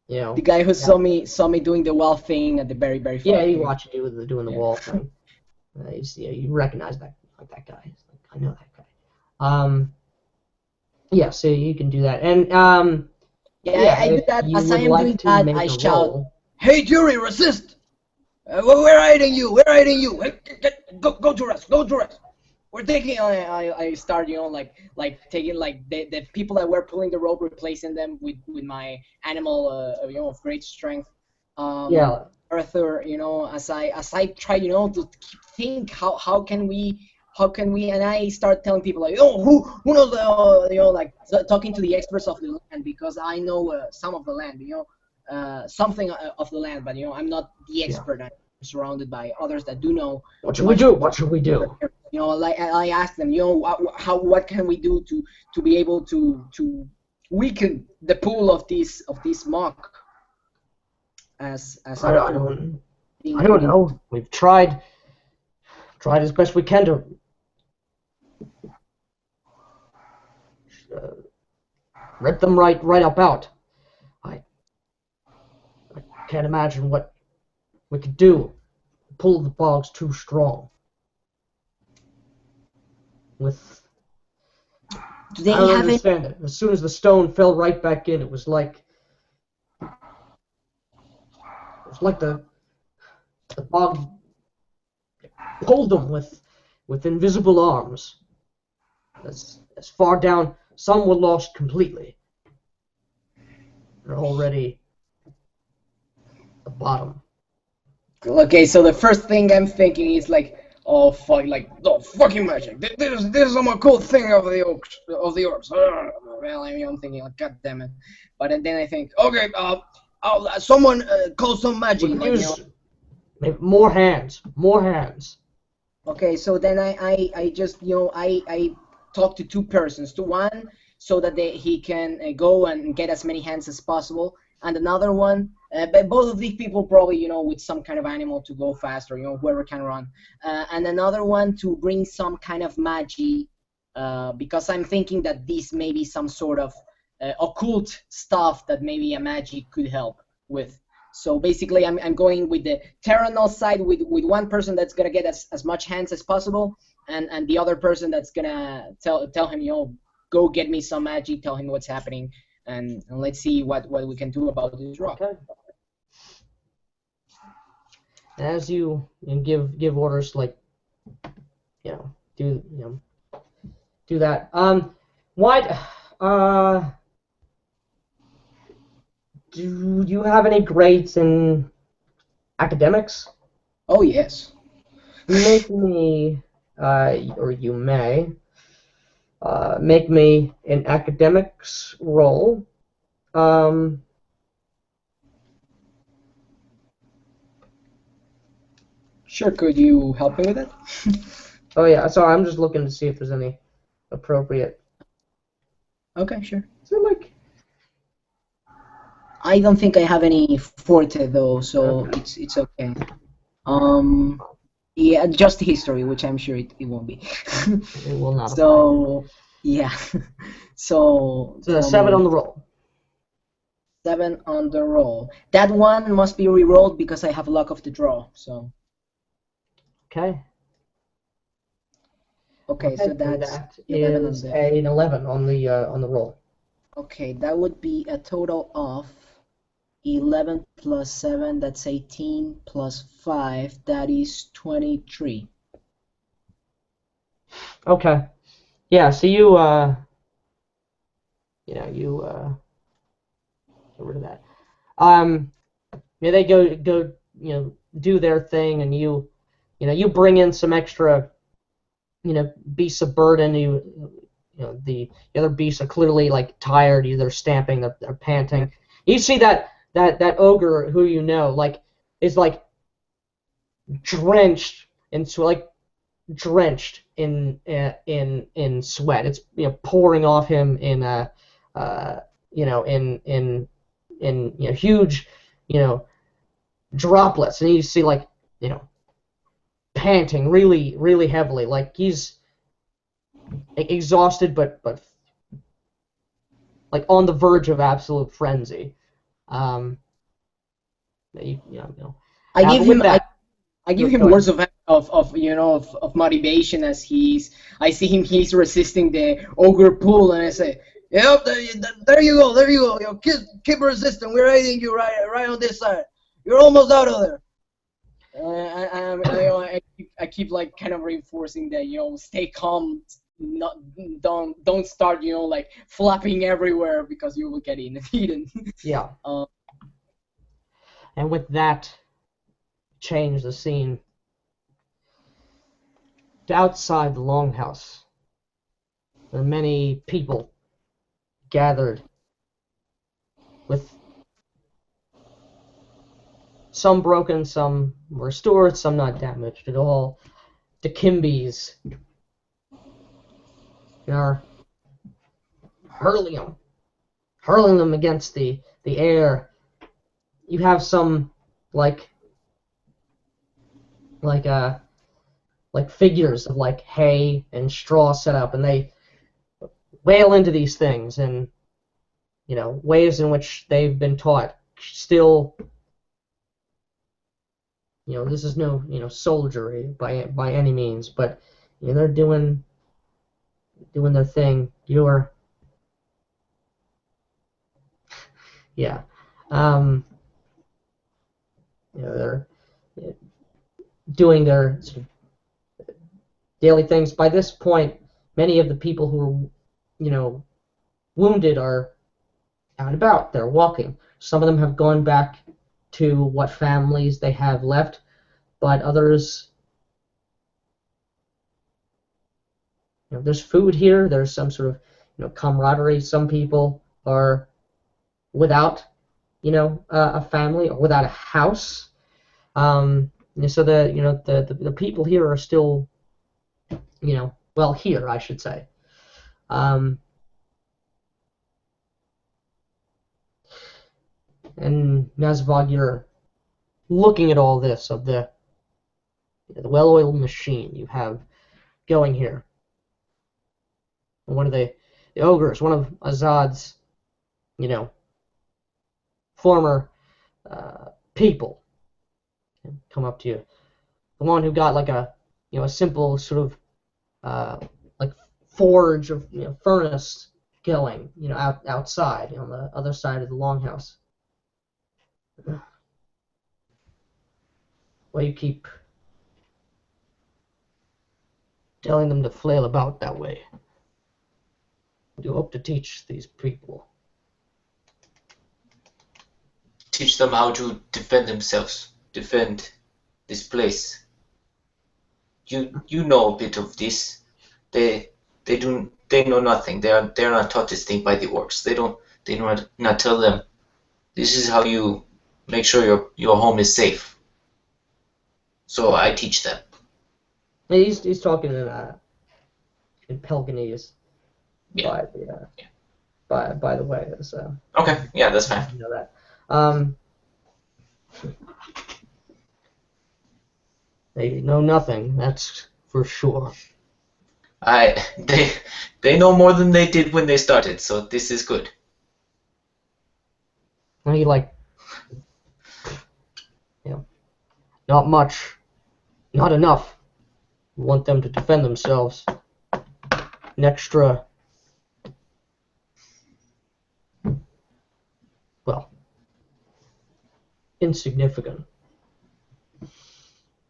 The guy who saw me doing the wall thing at the very very. Yeah, he watched you doing the wall thing. You recognize that guy. I know that guy. Yeah, so you can do that, and I do that. As I am doing that, I shout, "Hey, Jury, resist! We're hiding you! We're hiding you! Hey, go to rest! Go to rest! We're taking." I start, like taking like the people that were pulling the rope, replacing them with my animal, of great strength. Arthur, as I try, to think how can we, and I start telling people like, who knows talking to the experts of the land, because I know some of the land, something of the land, but I'm not the expert. I'm surrounded by others that do know. What should we do? What should we do? Like I ask them, what can we do to be able to weaken the pull of this muck? I don't know. We've tried as best we can to rip them right up out. I can't imagine what we could do. The pull of the bog's too strong. Do they I don't have understand it. As soon as the stone fell right back in, it was like the bog pulled them with invisible arms. As far down, some were lost completely. They're already at the bottom. Okay, so the first thing I'm thinking is like, oh fuck, fucking magic. This is a cool thing of the orcs. Well, I'm thinking like, god damn it. But then I think, okay, someone call some magic. Use more hands. Okay, so then I just I talk to two persons, to one so that he can go and get as many hands as possible, and another one, but both of these people probably with some kind of animal to go faster, whoever can run, and another one to bring some kind of magic, because I'm thinking that this may be some sort of occult stuff that maybe a magic could help with. So basically, I'm going with the Terranol side with one person that's gonna get as much hands as possible, and the other person that's gonna tell him, go get me some magic, tell him what's happening, and let's see what we can do about this rock. Okay. As you give orders, like, do do that. What? Do you have any grades in academics? Oh yes. Make me, or you may, make me an academics roll. Sure. Could you help me with it? Oh yeah, sorry, I'm just looking to see if there's any appropriate. Okay, sure. So like, I don't think I have any forte though, so Okay. it's okay. Yeah, just history, which I'm sure it won't be. it will not apply. So yeah. So So 7 on the roll. 7 on the roll. That one must be re-rolled because I have luck of the draw. So Okay. okay, so that's that 11 is on the. an 11 on the roll. Okay, that would be a total of 11 plus 7. That's 18 plus 5. That is 23. Okay. Yeah. So you get rid of that. Yeah, they go do their thing, and you bring in some extra beasts of burden. The other beasts are clearly like tired, either stamping, they're panting. You see that ogre who like is like drenched in drenched in sweat. It's pouring off him in huge droplets, and you see like panting really really heavily, like he's exhausted but like on the verge of absolute frenzy. You know. I give him that, I give Go him ahead. words of motivation as I see him he's resisting the ogre pull, and I say, yep, there you go, keep resisting, we're aiding you right on this side, you're almost out of there. I keep like kind of reinforcing that stay calm, don't start like flapping everywhere because you will get eaten. Yeah. And with that, change the scene to outside the longhouse. There are many people gathered, with some broken, some restored, some not damaged at all. The Kimbys are hurling them against the air. You have some like figures of like hay and straw set up, and they wail into these things in ways in which they've been taught. Still, this is no soldiery by any means, but they're doing their thing. They're doing their sort of daily things. By this point, many of the people who are wounded are out and about. They're walking. Some of them have gone back to what families they have left, but others, there's food here. There's some sort of camaraderie. Some people are without a family or without a house. So the people here are still well, here, I should say. And Nazvog, you're looking at all this of the well-oiled machine you have going here. And one of the ogres, one of Azad's, former people, come up to you. The one who got like a simple sort of like forge of furnace going outside on the other side of the longhouse. Well, you keep telling them to flail about that way. You hope to teach these people. Teach them how to defend themselves, defend this place. You know a bit of this. They know nothing. They are not taught this thing by the orcs. They do not tell them this is how you make sure your home is safe. So I teach them. He's talking in Pelganese. Yeah. By the way, so. Okay, yeah, that's fine. You know that. They know nothing. That's for sure. They know more than they did when they started. So this is good. And he not much, not enough. You want them to defend themselves. An extra. Well, insignificant.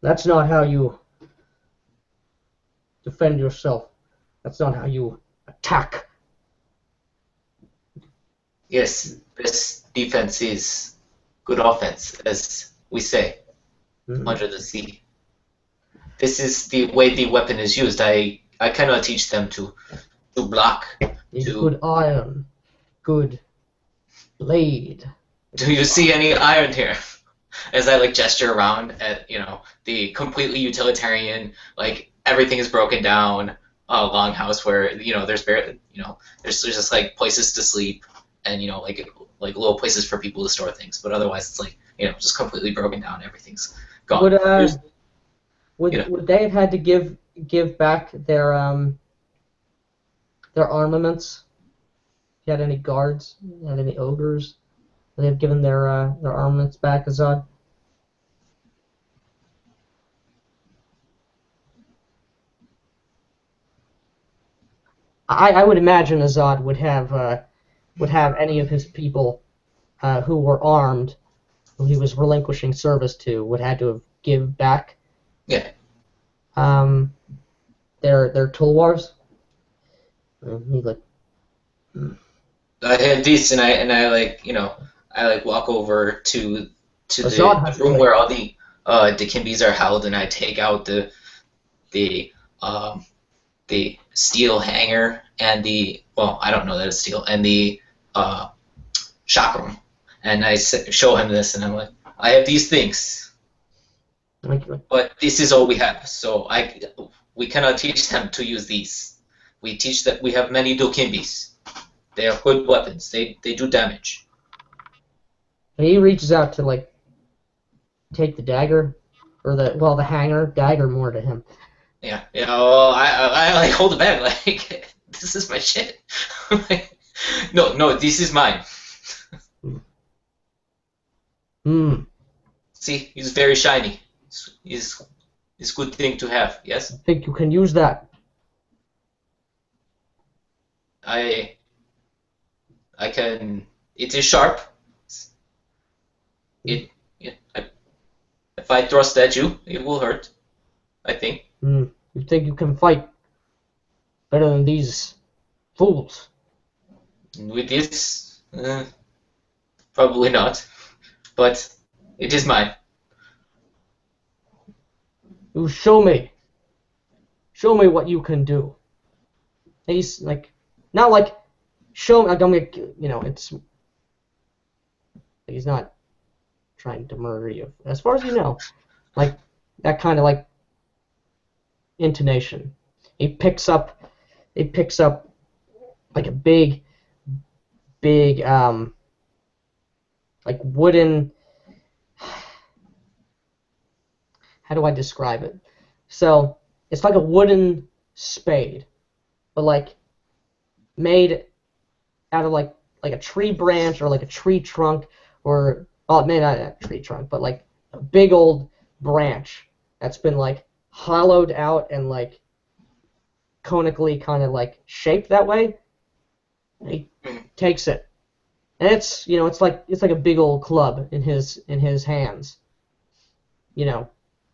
That's not how you defend yourself. That's not how you attack. Yes, best defense is good offense, as we say, under the sea. This is the way the weapon is used. I cannot teach them to block. Good iron, good blade. Do you see any iron here? As I gesture around at the completely utilitarian, everything is broken down longhouse where there's barely there's just places to sleep and little places for people to store things, but otherwise it's just completely broken down. Everything's gone. Would they have had to give back their armaments? If you had any guards, had any ogres, would they have given their armaments back, Azad? I would imagine Azad would have any of his people who were armed, who he was relinquishing service to, would have to give back. Yeah. Their tulwars. I have these, and I walk over to the room where all the Dikembes are held, and I take out the steel hanger and I don't know that it's steel, and the chakram, and I show him this, and I'm like, I have these things, but this is all we have, so we cannot teach them to use these. We teach that we have many Dikembes. They are good weapons. They do damage. And he reaches out to take the dagger, or the hanger, dagger more to him. Yeah. Well, I hold it back. This is my shit. No, this is mine. See, he's very shiny. It's a good thing to have. Yes. I think you can use that. I can. It is sharp. If I thrust at you, it will hurt. I think. You think you can fight better than these fools? With this, probably not. But it is mine. You show me. Show me what you can do. He's not show me. It's. He's not trying to murder you, as far as you know. That kind of intonation. He picks up like a big like wooden. How do I describe it? So it's like a wooden spade, but like made out of like a tree branch or like a tree trunk, or maybe not a tree trunk, but like a big old branch that's been like hollowed out and like conically kind of like shaped that way. And he takes it, and it's it's like a big old club in his hands.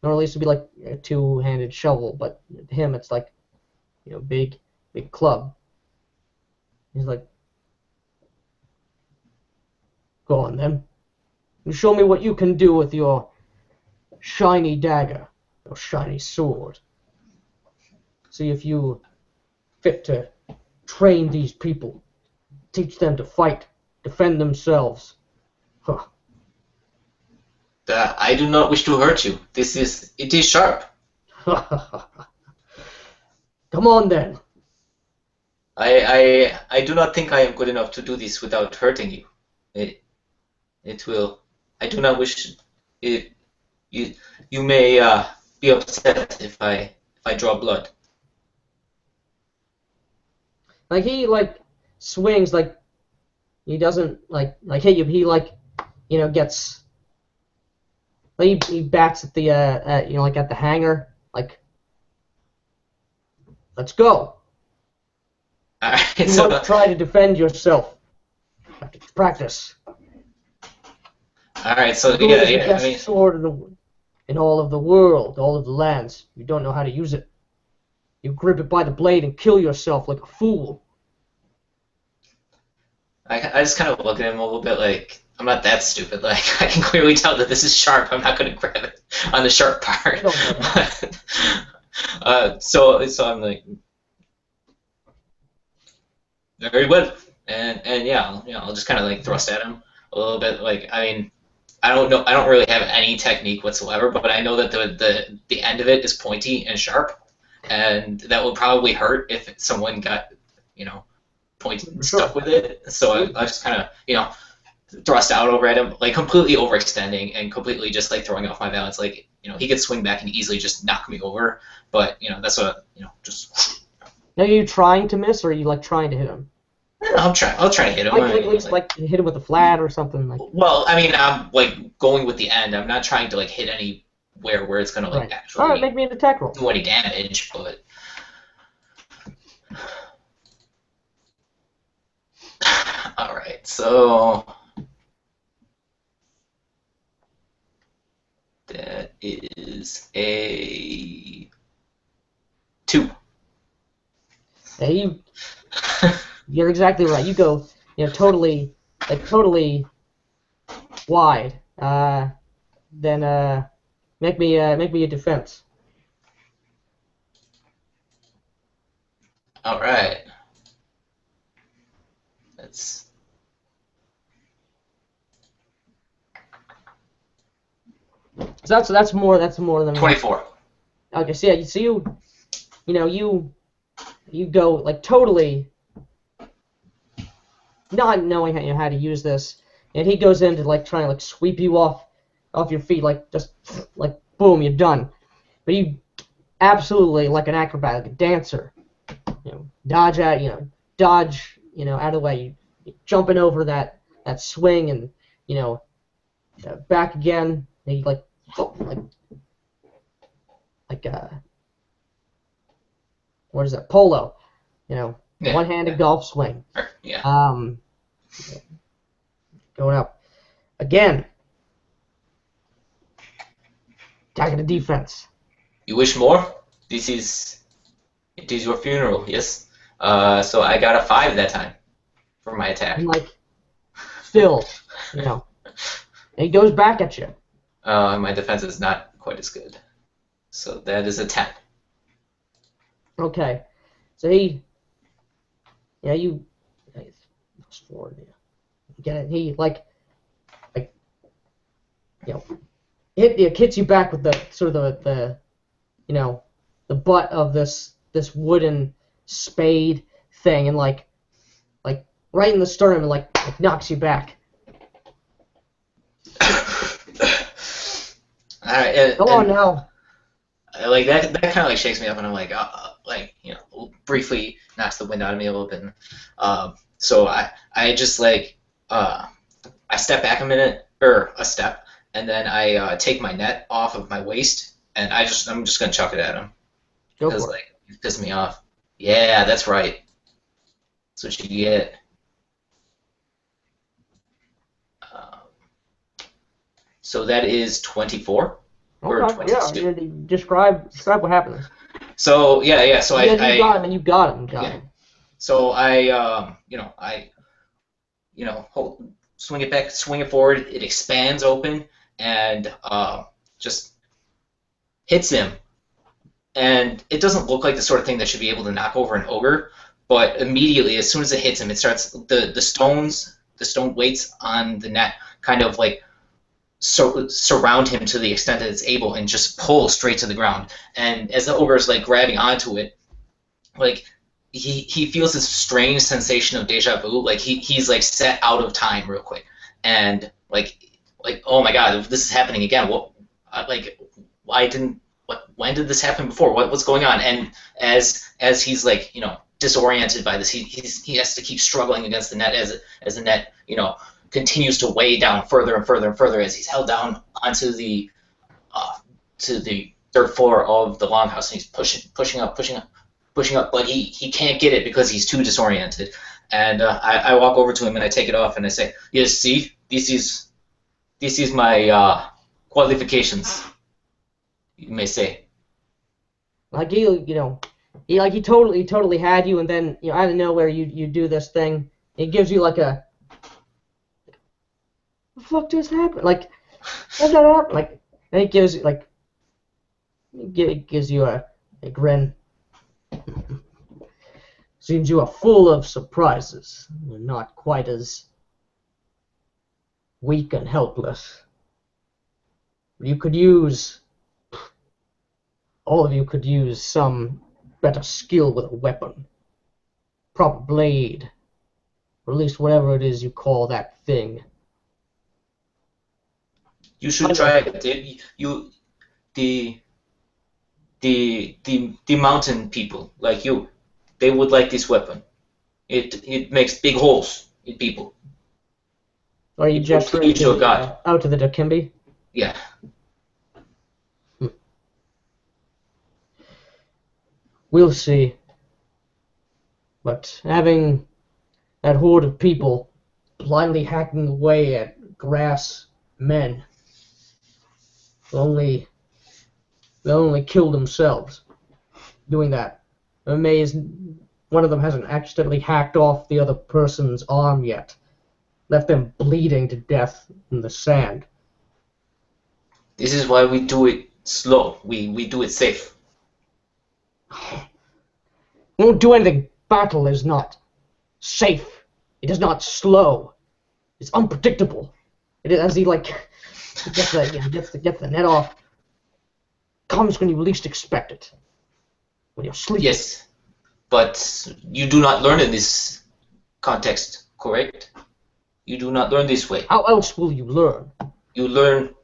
Or at least it'd be like a two-handed shovel, but to him it's like big club. He's like, go on then. You show me what you can do with your shiny dagger, your shiny sword. See if you fit to train these people, teach them to fight, defend themselves. Huh. I do not wish to hurt you. It is sharp. Come on then. I do not think I am good enough to do this without hurting you. It will. I do not wish it. You may be upset if I draw blood. Like he swings, like he doesn't like hit you. But he gets. He bats at the at the hanger, like, let's go. All right, You so want to try to defend yourself. Have to practice. all right, so Who is the yeah. I best mean, sword in all of the world, all of the lands. You don't know how to use it. You grip it by the blade and kill yourself like a fool. I just kind of look at him a little bit like I'm not that stupid. Like I can clearly tell that this is sharp. I'm not going to grab it on the sharp part. So I'm like, very well, and yeah, I'll just kind of like thrust at him a little bit. Like I mean, I don't really have any technique whatsoever, but I know that the end of it is pointy and sharp, and that will probably hurt if someone got pointed and stuck with it. So I just kind of thrust out over at him, like completely overextending and completely just like throwing off my balance. Like he could swing back and easily just knock me over, but that's what just. Are you trying to miss, or are you like trying to hit him? I'll try to hit him. At least like hit him with a flat or something like. Well, I mean, I'm like going with the end. I'm not trying to like hit anywhere where it's gonna like Right. actually All right, make me an attack roll. do any damage, but. All right, so that is a 2. Yeah, you're exactly right. You go, totally wide. Then make me a defense. All right. That's. So that's more than 24. Okay, so yeah, so you go like totally not knowing how to use this, and he goes in to like try and like sweep you off your feet, like just like boom, you're done. But you absolutely like an acrobat, like a dancer, dodge out, out of the way, you jumping over that swing and back again, and you like what is that, polo, Yeah, one-handed golf swing. Yeah. Going up again. Attack the defense. You wish more? It is your funeral, yes. So I got a 5 that time for my attack. And like still, and he goes back at you. My defense is not quite as good. So that is a 10. Okay, so you forward, get it. He hits you back with the sort of the butt of this this wooden spade thing and like right in the sternum and like knocks you back. Alright, Go on now. like that kind of like shakes me up, and I'm like, briefly knocks the wind out of me a little bit. So I just like I step back a step, and then I take my net off of my waist, and I'm just gonna chuck it at him Go because for it. like he's pissing me off. Yeah, that's right. That's what you get. So that is 24 or Okay, 22. yeah. Describe what happens. So yeah. So You got him, and you got him. So I swing it back, swing it forward. It expands open and just hits him. And it doesn't look like the sort of thing that should be able to knock over an ogre, but immediately, as soon as it hits him, it starts the stone weights on the net kind of like surround him to the extent that it's able and just pull straight to the ground. And as the ogre is like grabbing onto it, like he feels this strange sensation of deja vu, like he's like set out of time real quick, and like oh my god, this is happening again. When did this happen before? What's going on? And as he's like disoriented by this, he has to keep struggling against the net as the net continues to weigh down further and further and further as he's held down onto the to the third floor of the longhouse, and he's pushing up, but he can't get it because he's too disoriented. And I walk over to him and I take it off and I say, "Yes, see, this is my qualifications, you may say." Like he totally had you, and then out of nowhere you do this thing. It gives you like a, what the fuck just happened? Like, how'd that happen? Like, and it gives you a grin. Seems you are full of surprises. You're not quite as weak and helpless. All of you could use some better skill with a weapon. Proper blade. Or at least whatever it is you call that thing. You should try it. The mountain people like you, they would like this weapon. It makes big holes in people. Are you gesturing to a god? Out to the Dikembe? Yeah. We'll see. But having that horde of people blindly hacking away at grass men will only kill themselves doing that. I'm amazed one of them hasn't accidentally hacked off the other person's arm yet. Left them bleeding to death in the sand. This is why we do it slow. We do it safe. Won't do anything. Battle is not safe. It is not slow. It's unpredictable. It is, as he gets the net off. Comes when you least expect it. When you're sleeping. Yes, but you do not learn in this context, correct? You do not learn this way. How else will you learn? You learn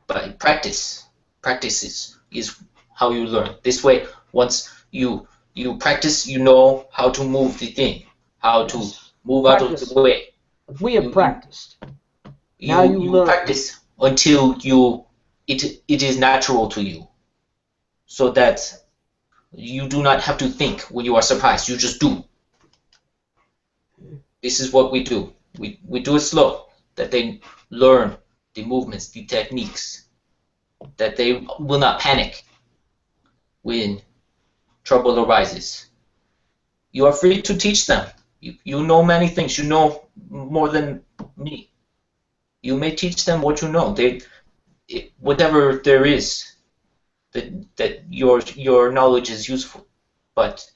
by practice. Practice is how you learn. This way, once you practice, you know how to move the thing, how to move out of the way. We have practiced. Now you learn. Practice until it is natural to you, so that you do not have to think when you are surprised. You just do. This is what we do. We do it slow, that they learn the movements, the techniques, that they will not panic when trouble arises. You are free to teach them. You know many things. You know more than me. You may teach them what you know. Whatever there is, that your knowledge is useful. But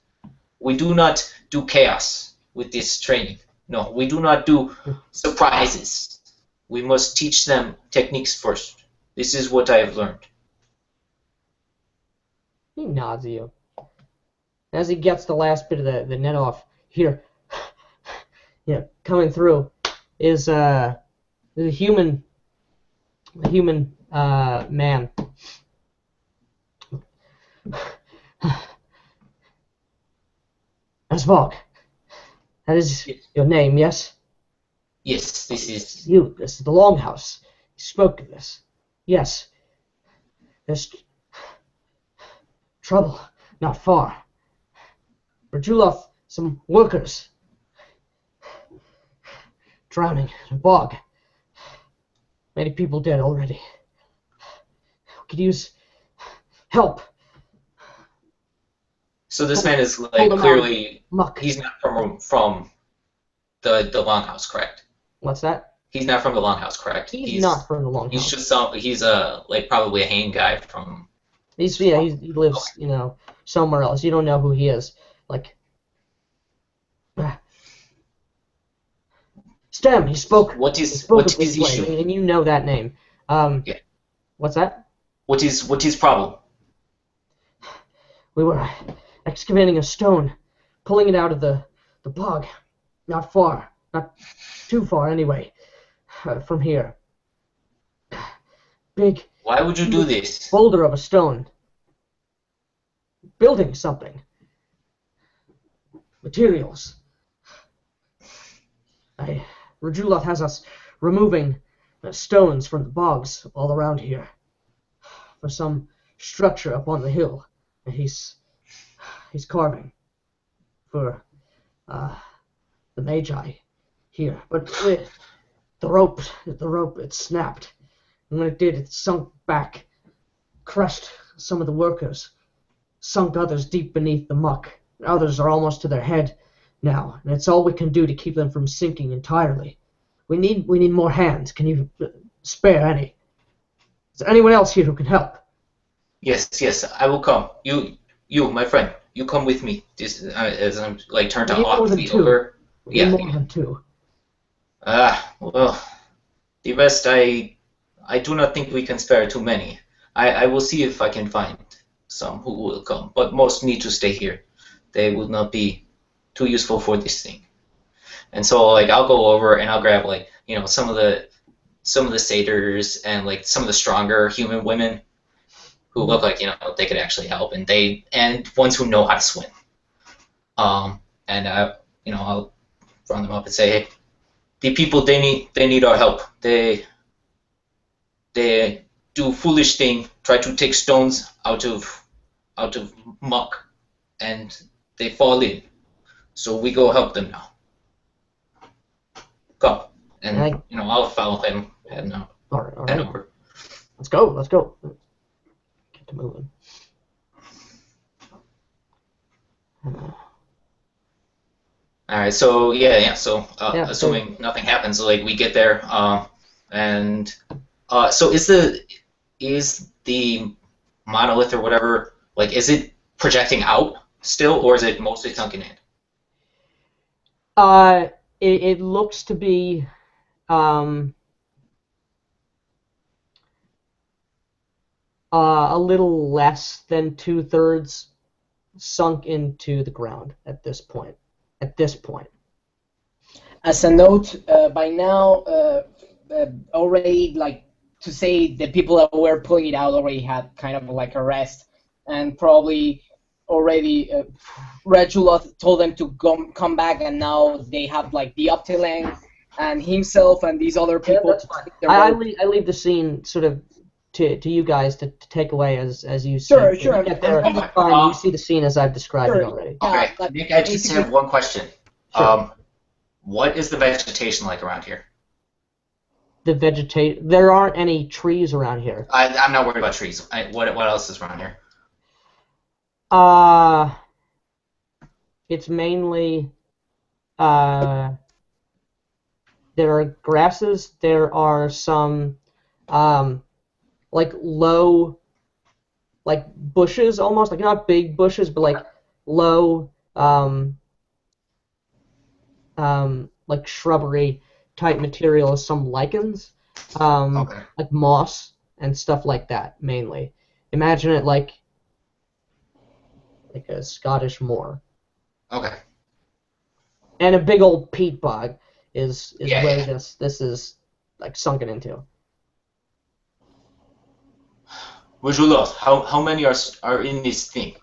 we do not do chaos with this training. No, we do not do surprises. We must teach them techniques first. This is what I have learned. He nods at you. As he gets the last bit of the net off, here, coming through is a human man. Asvog, that is your name, yes? Yes, this is. You, this is the Longhouse. You spoke of this. Yes. There's trouble not far. Radulov, some workers drowning in a bog. Many people dead already. We could use help. So this man is like Hold him clearly. Muck. He's not from the Longhouse, correct? What's that? He's not from the Longhouse, correct? He's not from the Longhouse. He's just he's like probably a hanging guy from. He lives, somewhere else. You don't know who he is. Like, Stem, he spoke. What is of his this issue? way, and you know that name. Yeah. What's that? What is his problem? We were excavating a stone, pulling it out of the bog. Not far. Not too far, anyway, from here. Big Why would you do this? boulder of a stone. Building something. Materials. Radulov has us removing stones from the bogs all around here for some structure up on the hill. And he's carving for the Magi here. But the rope, it snapped. And when it did, it sunk back, crushed some of the workers, sunk others deep beneath the muck. Others are almost to their head now, and it's all we can do to keep them from sinking entirely. We need more hands. Can you spare any? Is there anyone else here who can help? Yes, I will come. You, my friend, you come with me. This as I'm like turned to off the over. Yeah. More than two. Well, the rest I do not think we can spare too many. I will see if I can find some who will come, but most need to stay here. They would not be too useful for this thing. And so like I'll go over and I'll grab like some of the satyrs and like some of the stronger human women who look like they could actually help, and ones who know how to swim. And I'll run them up and say, hey, the people they need our help. They do foolish thing, try to take stones out of muck, and they fall in. So we go help them now. Come, and I'll follow him head All right. over. Let's go. Get to moving. All right, so yeah. So so assuming nothing happens, like we get there, and so is the monolith or whatever, like, is it projecting out still, or is it mostly sunken in? It looks to be a little less than 2/3 sunk into the ground at this point. As a note, by now, already, like, to say the people that were pulling it out already had kind of like a rest, and probably already Radulov told them to come back, and now they have like the Optilang and himself and these other people. I leave the scene sort of to you guys to take away as you see. Sure. You get there, fine, you see the scene as I've described it already. Okay, Nick, I just have one question. Sure. What is the vegetation like around here? There aren't any trees around here. I'm not worried about trees. What else is around here? It's mainly there are grasses. There are some like low, like bushes almost, like not big bushes, but like low like shrubbery type material, some lichens, Okay. like moss and stuff like that mainly. Imagine it like like a Scottish moor. Okay. And a big old peat bog is Yeah, where yeah. this is like sunken into. Rajula, how many are in this thing?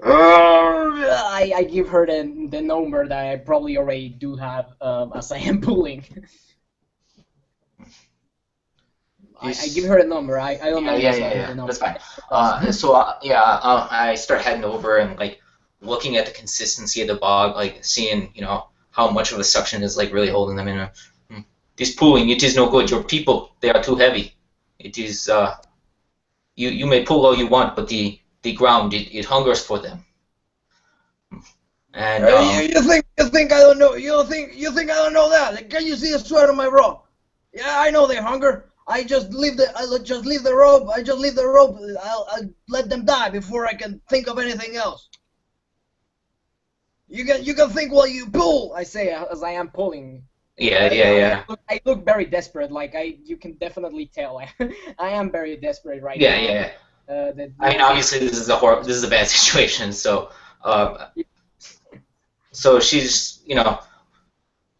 I give her the number that I probably already do have as I am pulling. I give her a number. I don't know Yeah. the number. That's fine. I start heading over and like looking at the consistency of the bog, like seeing how much of the suction is like really holding them in. This pulling, it is no good. Your people, they are too heavy. It is you may pull all you want, but the ground it hungers for them. And you think I don't know? You think I don't know that? Can you see the sweat on my rope? Yeah, I know they hunger. I just leave the rope. I'll let them die before I can think of anything else. You can think while you pull. I say as I am pulling. yeah. I look very desperate. Like you can definitely tell. I am very desperate right now. Yeah. I mean, obviously this is a bad situation. So she's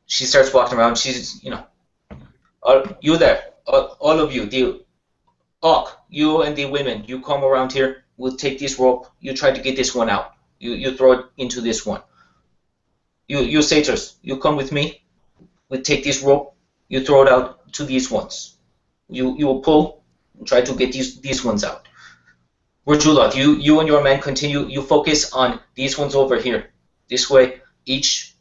she starts walking around. She's you there, all of you, you and the women, you come around here. We'll take this rope. You try to get this one out. You throw it into this one. You satyrs, you come with me. We'll take this rope. You throw it out to these ones. You will pull and try to get these ones out. Rajula, you and your men continue. You focus on these ones over here. This way, each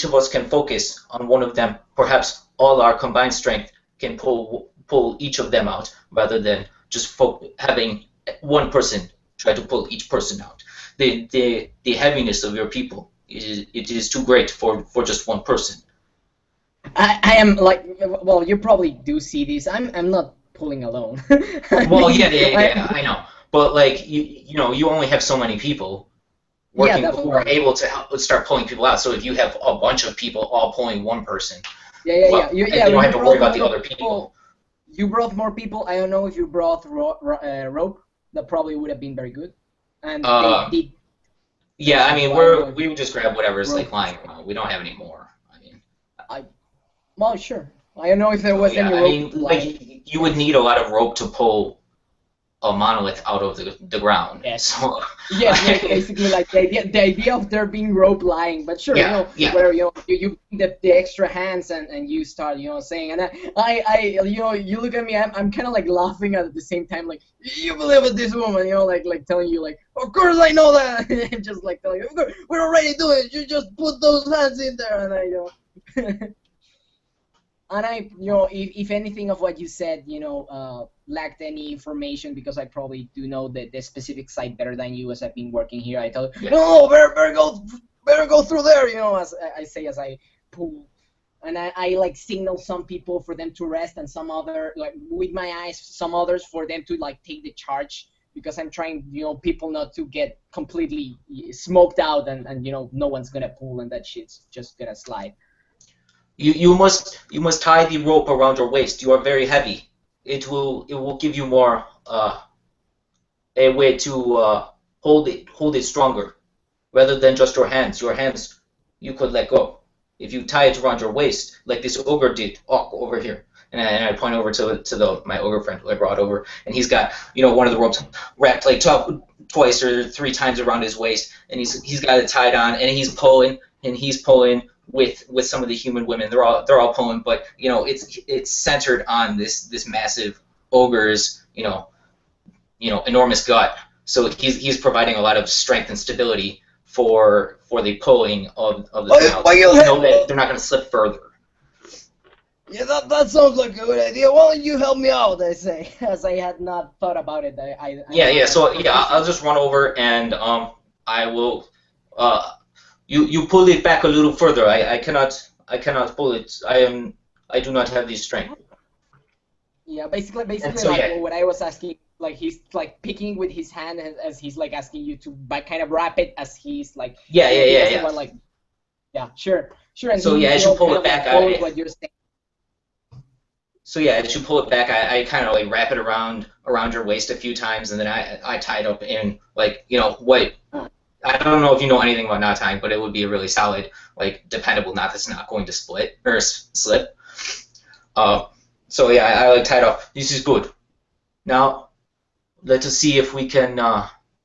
of us can focus on one of them. Perhaps all our combined strength can pull each of them out, rather than just having one person try to pull each person out. The heaviness of your people, it is too great for just one person. I am like, well, you probably do see this. I'm not pulling alone. Well, yeah, I know. But like you only have so many people working who are able to start pulling people out. So if you have a bunch of people all pulling one person, you don't have to worry about the other people. You brought more people. I don't know if you brought rope. That probably would have been very good. And yeah, I mean we would just grab whatever's like lying around. We don't have any more. Well, sure. I don't know if there was any rope. I mean, like you would need a lot of rope to pull a monolith out of the ground. Yes. So, yes, basically like the idea of there being rope lying, but sure, whatever, you the extra hands and you start, saying, and I you look at me, I'm kind of like laughing at the same time, like, you believe in this woman, like telling you, like, of course I know that, and just like telling you, of course, we're already doing it, you just put those hands in there, and I And I, if anything of what you said, lacked any information, because I probably do know the specific site better than you, as I've been working here. I tell you, no, better go through there, as I say as I pull, and I like signal some people for them to rest, and some other, like with my eyes, some others for them to like take the charge, because I'm trying, people not to get completely smoked out, and no one's gonna pull, and that shit's just gonna slide. You must tie the rope around your waist. You are very heavy. It will give you more a way to hold it stronger, rather than just your hands. Your hands you could let go. If you tie it around your waist, like this ogre did, over here, and I point over to my ogre friend who I brought over, and he's got one of the ropes wrapped like twice or three times around his waist, and he's got it tied on, and he's pulling with some of the human women. They're all pulling, but it's centered on this massive ogre's enormous gut. So he's providing a lot of strength and stability for the pulling of the thing. That they're not going to slip further. Yeah, that sounds like a good idea. Why don't you help me out? I say, as I had not thought about it. So I'll just run over and I will. You pull it back a little further. I cannot pull it. I do not have the strength. Yeah, basically, so, what I was asking, like he's like picking with his hand as he's like asking you to kind of wrap it as he's like. Yeah. Like, yeah, sure. And so as you pull it back out. What you're saying. So yeah, as you pull it back, I kind of like wrap it around your waist a few times, and then I tie it up in like what I don't know if you know anything about knot tying, but it would be a really solid, like dependable knot that's not going to split or slip. So yeah, I like tie it up. This is good. Now let us see if we can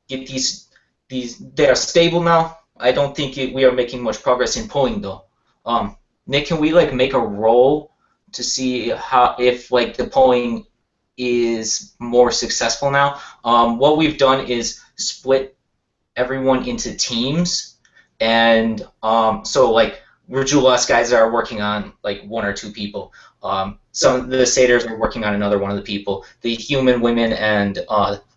get these. They are stable now. I don't think we are making much progress in pulling though. Nick, can we like make a roll to see if like the pulling is more successful now? What we've done is split everyone into teams, and so like Rajulas guys are working on like 1 or 2 people. Some of the satyrs are working on another one of the people. The human women and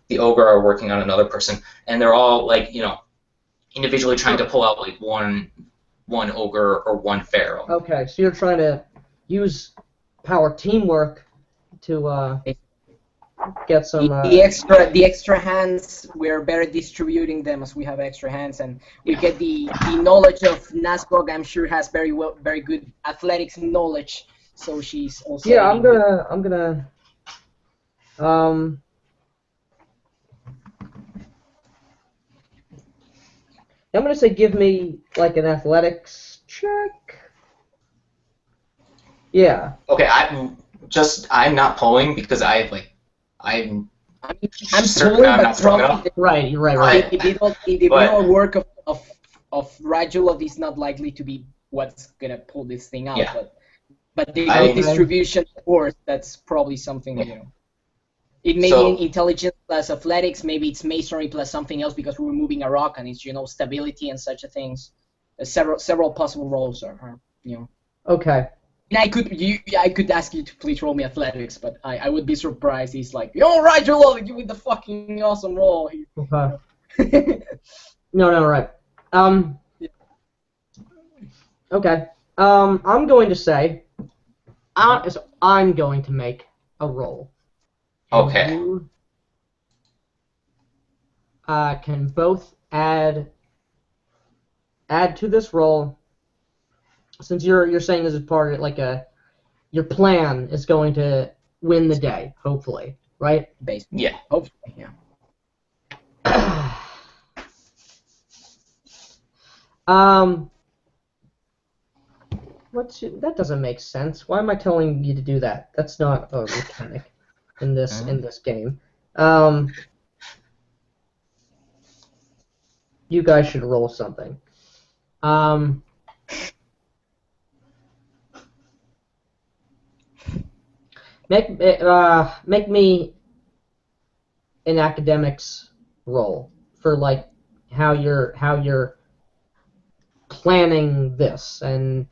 the ogre are working on another person, and they're all like individually trying to pull out like one ogre or one pharaoh. Okay, so you're trying to use power teamwork to get some. The extra hands, we're better distributing them as we have extra hands, and we get the knowledge of Nazgog. I'm sure has very good athletics knowledge, so she's also. Yeah, I'm gonna. I'm gonna say give me like an athletics check. Yeah. Okay, I'm not pulling because I'm certain pulling, I'm but not strong enough. probably Right. You're right. individual work of Rajulov is not likely to be what's gonna pull this thing out. Yeah. But the distribution force, that's probably something It may be intelligence plus athletics, maybe it's masonry plus something else because we're moving a rock and it's stability and such a things. Several possible roles are. Okay. And I could ask you to please roll me athletics, but I would be surprised. He's like, yo, Rajulov, give me the fucking awesome roll. Okay. No, right. Okay. I'm going to say, I'm going to make a roll. Okay. You can both add to this roll. Since you're saying this is part of like your plan is going to win the day, hopefully, right? Basically. Yeah. Hopefully, yeah. That doesn't make sense. Why am I telling you to do that? That's not a mechanic in this game. You guys should roll something. Make me an academics roll for like how you're planning this and.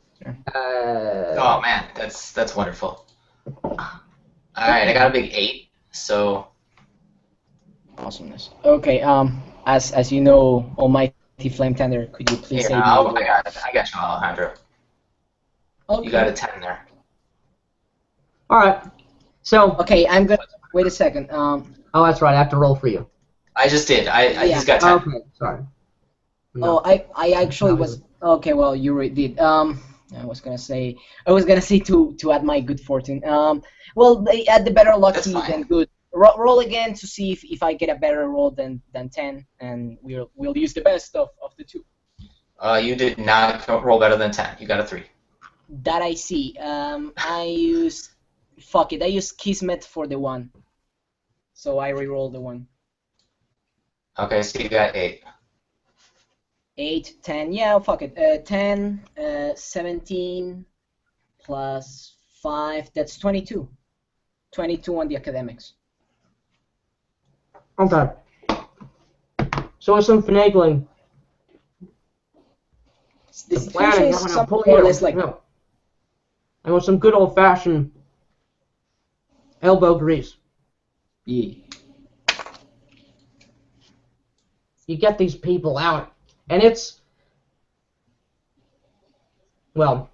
Oh man, that's wonderful. All right, I got a big 8, so. Awesomeness. Okay. As you know, Almighty Flame Tender, could you please say? I got you, Alejandro. Okay. You got a 10 there. All right. So. Okay, I'm gonna wait a second. Oh, that's right. I have to roll for you. I just did. He's got 10. Okay. Sorry. No. Oh, I actually was. Okay, well, you already did. I was gonna say to add my good fortune. Well, they add the better lucky than good. Roll again to see if I get a better roll than 10, and we'll use the best of the two. You did not roll better than 10. You got a 3. That I see. I used I used Kismet for the 1, so I re-rolled the 1. Okay, so you got 8. 8, 10, yeah, fuck it. 10, 17, plus 5, that's 22. 22 on the academics. Okay. So with some finagling. The planning, situation is I'm gonna pull more or you. less like... No. I want some good old-fashioned elbow grease. Yeah. You get these people out. And it's, well,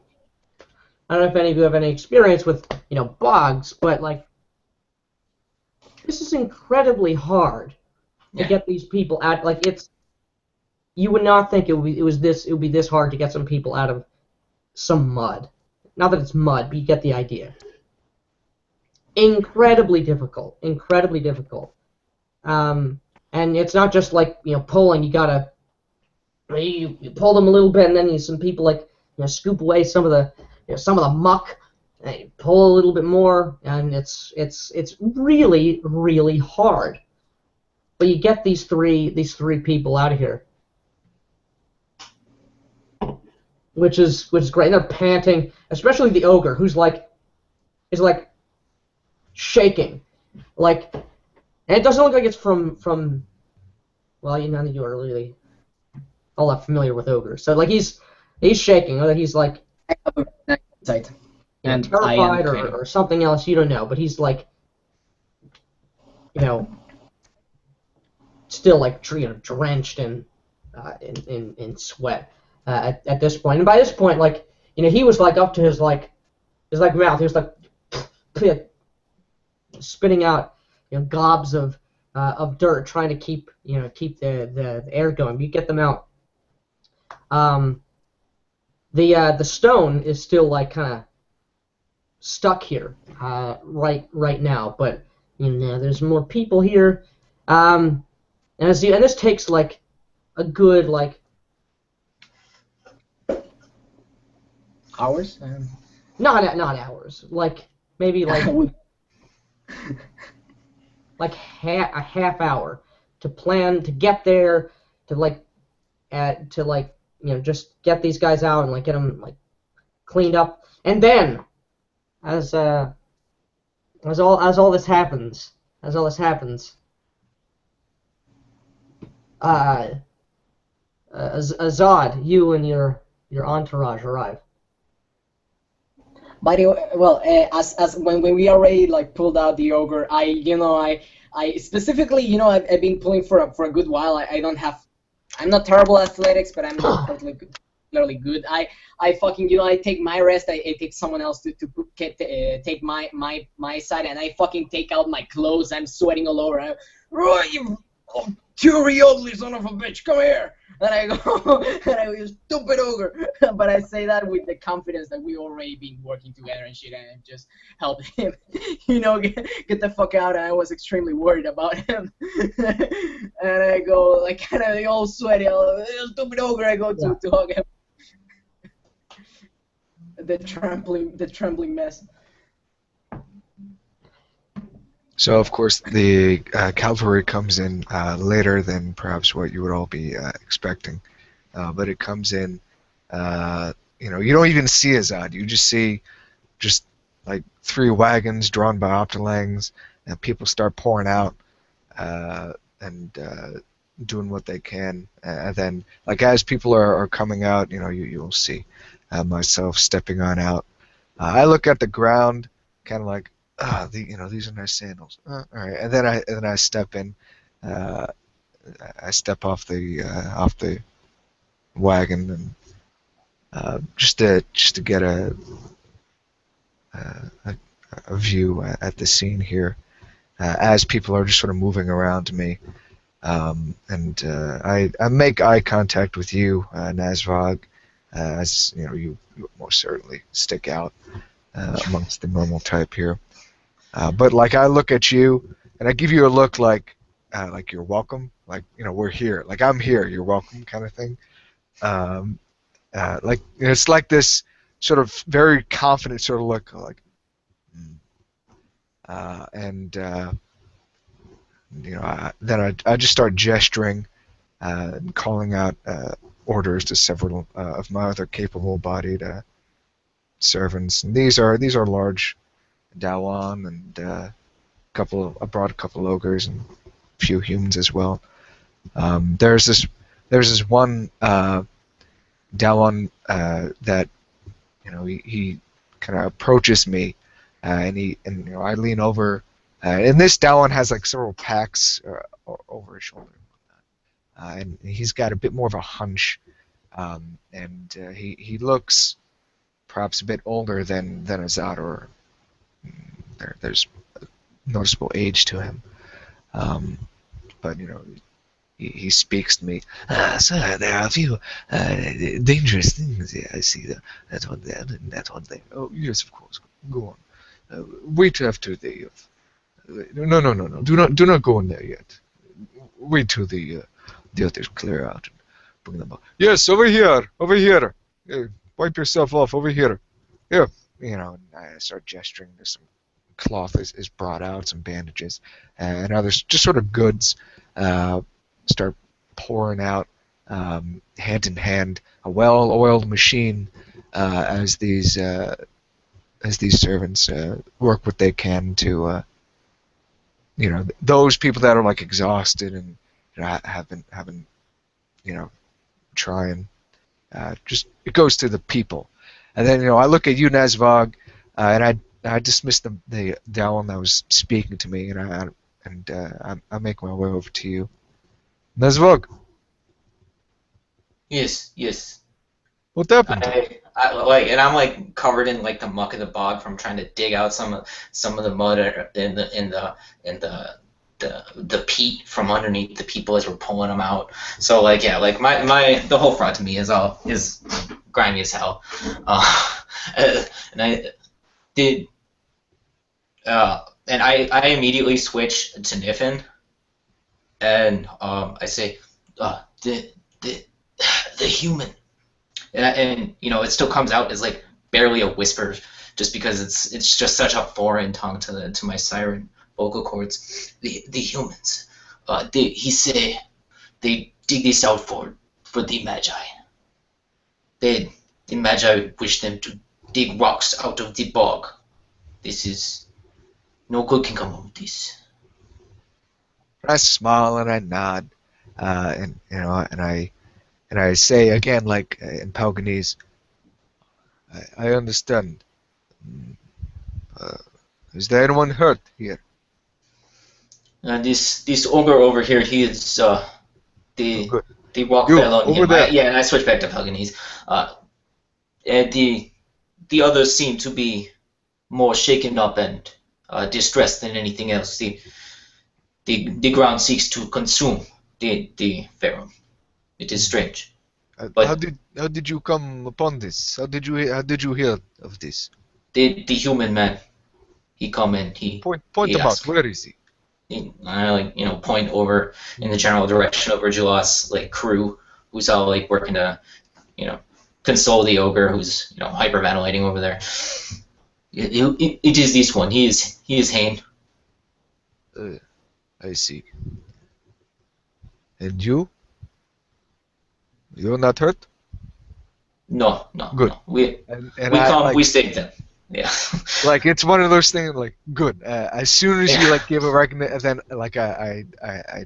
I don't know if any of you have any experience with, bogs, but, like, this is incredibly hard to get these people out. Like, you would not think it would be this hard to get some people out of some mud. Not that it's mud, but you get the idea. incredibly difficult. Incredibly difficult. And it's not just like pulling. You gotta you pull them a little bit, and then some people scoop away some of the muck. And you pull a little bit more, and it's really really hard. But you get these three people out of here, which is great. And they're panting, especially the ogre, who's is shaking, and it doesn't look like it's from. Well, none of you are really all that familiar with ogres, so he's shaking, or he's Insight. And terrified or something else, you don't know, but he's still drenched in sweat at this point. And by this point, he was up to his mouth. He was spitting out gobs of dirt, trying to keep the air going. But you get them out. The stone is still kind of stuck here right now, but there's more people here, and this takes a good hours. Not hours, maybe a half hour to plan to get there, to just get these guys out and get them cleaned up, and then as all this happens, Azad, you and your entourage arrive. By the way, well, as when we already pulled out the ogre, I specifically, I've been pulling for a good while. I'm not terrible at athletics, but I'm not particularly good. I fucking, I take my rest. I take someone else to take my side, and I fucking take out my clothes. I'm sweating all over. Roy, you fury ugly son of a bitch, come here! And I go, you stupid ogre. But I say that with the confidence that we already been working together and shit, and I just helped him, get the fuck out. And I was extremely worried about him. And I go, kind of all sweaty, stupid ogre. I go to hug him. The trembling mess. So, of course, the cavalry comes in later than perhaps what you would all be expecting. But it comes in, you don't even see Azad. You just see 3 wagons drawn by Optilangs, and people start pouring out and doing what they can. And then, as people are coming out, you'll see myself stepping on out. I look at the ground, kind of these are nice sandals. All right, and then I step in. I step off the wagon and just to get a view at the scene here, as people are just sort of moving around me, and I make eye contact with you, Nazvog, as you most certainly stick out amongst the normal type here. But I look at you and I give you a look like you're welcome, we're here, I'm here, you're welcome, kind of thing. It's this sort of very confident sort of look, then I just start gesturing and calling out orders to several of my other capable-bodied servants, and these are large Dawan and I brought a couple ogres and a few humans as well. There's this one Dawan that he kind of approaches me, and I lean over, and this Dawan has several packs over his shoulder, and he's got a bit more of a hunch, and he looks perhaps a bit older than Azad, or there's a noticeable age to him, but he speaks to me. Sir, there are a few dangerous things here. I see that one there and that one there. Oh yes, of course. Go on. Wait after the. No. Do not go in there yet. Wait till the others clear out and bring them up. Yes, over here. Wipe yourself off over here. Here. And I start gesturing. There's some cloth is brought out, some bandages, and others just sort of goods start pouring out hand in hand, a well-oiled machine as these servants work what they can to those people that are like exhausted and haven't trying just it goes to the people. And then I look at you, Nazvog, and I dismiss the Dallin that was speaking to me, and I make my way over to you, Nazvog. Yes. What happened? And I'm like covered in like the muck of the bog from trying to dig out some of the mud in the peat from underneath the people as we're pulling them out. So like the whole front to me is grimy as hell. And I immediately switch to Niffin, and I say the human. And it still comes out as like barely a whisper, just because it's just such a foreign tongue to my siren vocal cords. The humans, he say they dig this out for the Magi. The Magi wish them to dig rocks out of the bog. This is no good can come of this. I smile and I nod, and I say again, like in Pelganese, I understand. Is there anyone hurt here? This ogre over here, he is the rock You, fell on over him. there. And I switch back to Pelganese. And the others seem to be more shaken up and distressed than anything else. The ground seeks to consume the pharaoh. It is strange. But how did you come upon this? How did you hear of this? the human man, he come and he Point he him out. asked. Where is he? I point over in the general direction over Julas crew, who's all working to console the ogre who's hyperventilating over there. It is this one. He is Hain. I see. And you? You're not hurt? No. Good. No. We I, we saved them. Yeah. Like it's one of those things. Like good. As soon as you give a recognition, then I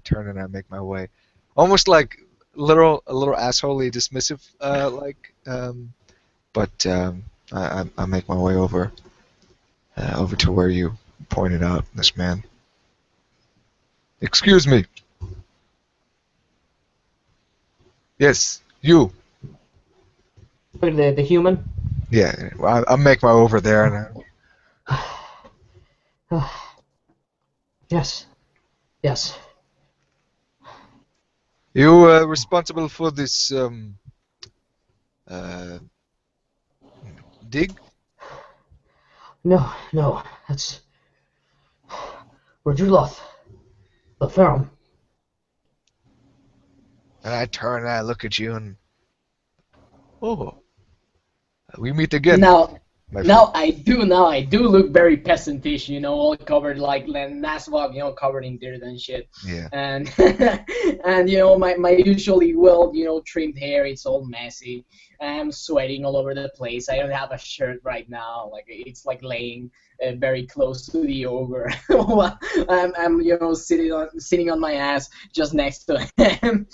turn and I make my way, almost like a little assholey dismissive, but I make my way over to where you pointed out this man. Excuse me. Yes, you. The human? Yeah, I'll make my way over there and Yes. You responsible for this dig? No. That's Rajuloth, the Pharaoh. And I turn and I look at you and we meet again. Now my friend. I do look very peasantish, all covered like Nasvog, covered in dirt and shit. Yeah. And and my usually well, trimmed hair, it's all messy. I'm sweating all over the place. I don't have a shirt right now. It's laying very close to the ogre. I'm sitting on my ass just next to him.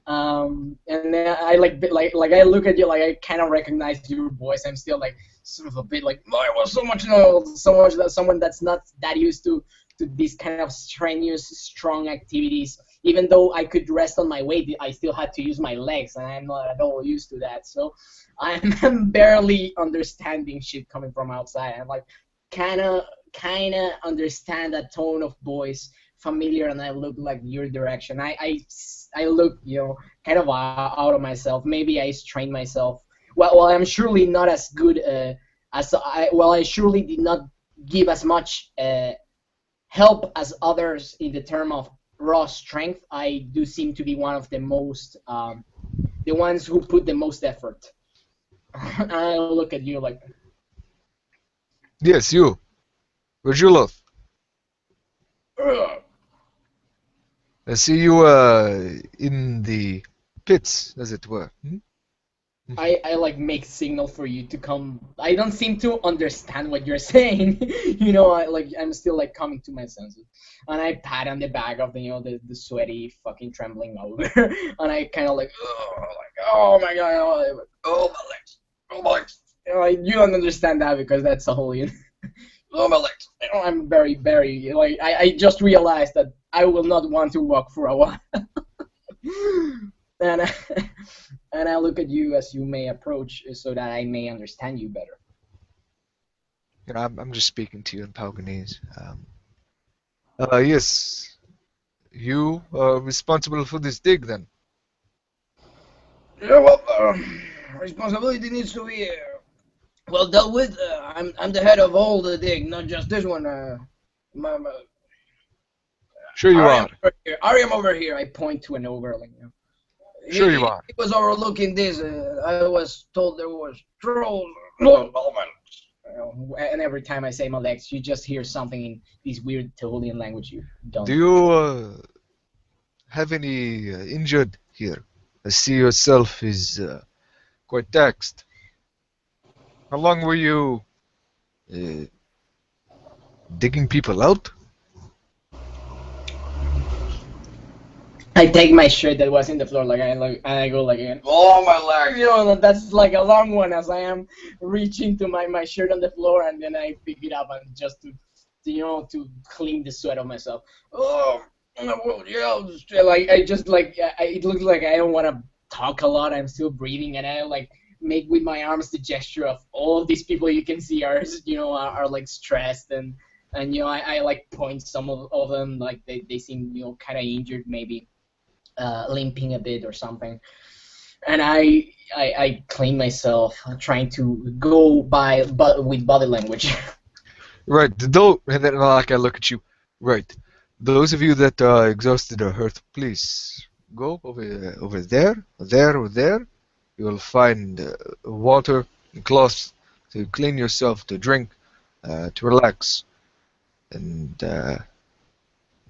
And then I I look at you, I kind of recognize your voice. I'm still sort of a bit I was so much that someone that's not that used to these kind of strenuous, strong activities. Even though I could rest on my weight, I still had to use my legs, and I'm not at all used to that. So I'm barely understanding shit coming from outside. I'm kind of understand that tone of voice, familiar, and I look your direction. I look, kind of out of myself. Maybe I strained myself. Well, I'm surely not as good as I surely did not give as much help as others in the term of raw strength, I do seem to be one of the most, the ones who put the most effort. I look at you like, Yes, you. Rajulov. "Ugh." I see you in the pits, as it were. Hmm? I like make signal for you to come. I don't seem to understand what you're saying. I'm still like coming to my senses, and I pat on the back of the sweaty fucking trembling over, and I kind of like, oh my god, oh my legs, oh my legs. You don't understand that because that's a whole. Oh my legs. I'm very like I just realized that I will not want to walk for a while. and and I look at you as you may approach so that I may understand you better. You know, I'm just speaking to you in Pauganese. Yes. You are responsible for this dig, then? Yeah, well, responsibility needs to be well dealt with. I'm the head of all the dig, not just this one. Sure you are. Ariam over here. I point to an overling. Sure you are. He was overlooking this. I was told there was trolls. And every time I say my legs, you just hear something in this weird Tehulian language you don't. Do you have any injured here? I see yourself is quite taxed. How long were you digging people out? I take my shirt that was in the floor, and I go like, oh my leg, that's like a long one as I am reaching to my shirt on the floor, and then I pick it up and just to clean the sweat of myself. Oh, well, yeah, like it looks like I don't want to talk a lot. I'm still breathing, and I like make with my arms the gesture of all of these people you can see are like stressed and I like point some of them like they seem kind of injured maybe. Limping a bit or something, and I clean myself, trying to go with body language. Right. And then like I look at you. Right. Those of you that are exhausted or hurt, please go over there, or there. You will find water and cloths to clean yourself, to drink, to relax, and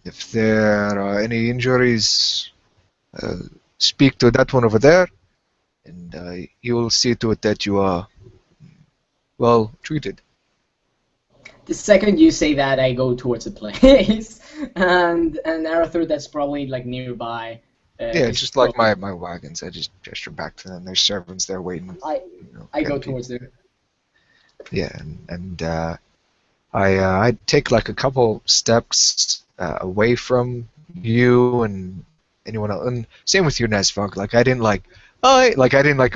if there are any injuries. Speak to that one over there, and he will see to it that you are well treated. The second you say that, I go towards the place, and Arthur, that's probably like nearby. Yeah, it's just like my wagons. I just gesture back to them. There's servants there waiting. I go towards there. Yeah, and I take like a couple steps away from you and anyone else. And same with you, Nesvog. Like I didn't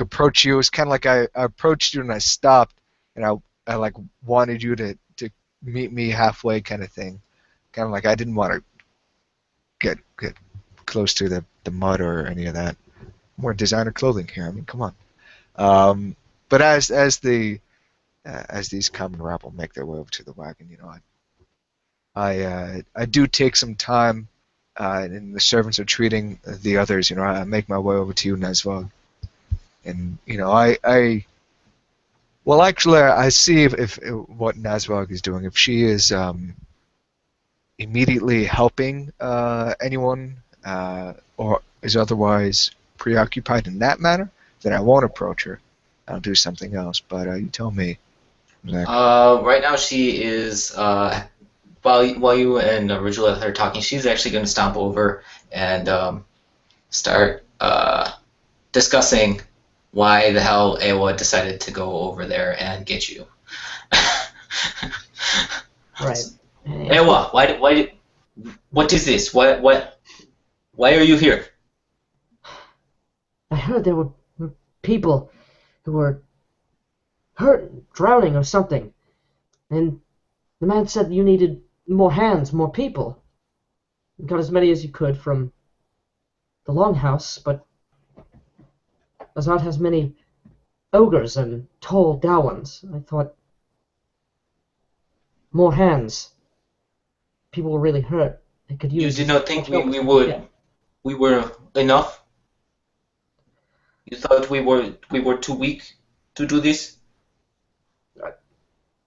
approach you. It's kind of like I approached you and I stopped, and I like wanted you to meet me halfway, kind of thing. Kind of like I didn't want to get close to the mud or any of that. More designer clothing here. I mean, come on. But as these come and rabble make their way over to the wagon, I do take some time. And the servants are treating the others. I make my way over to you, Nesvog, and I see if what Nesvog is doing. If she is immediately helping anyone or is otherwise preoccupied in that manner, then I won't approach her. I'll do something else. But you tell me. Zach. Right now she is. While you and Ridgewell are talking, she's actually going to stomp over and start discussing why the hell Awa decided to go over there and get you. Right. Awa, what is this? Why are you here? I heard there were people who were hurt, drowning or something, and the man said you needed more hands, more people. You got as many as you could from the Longhouse, but Azad has many ogres and tall Dawans. I thought more hands. People were really hurt. They could You use. did not think help. we were enough? You thought we were too weak to do this?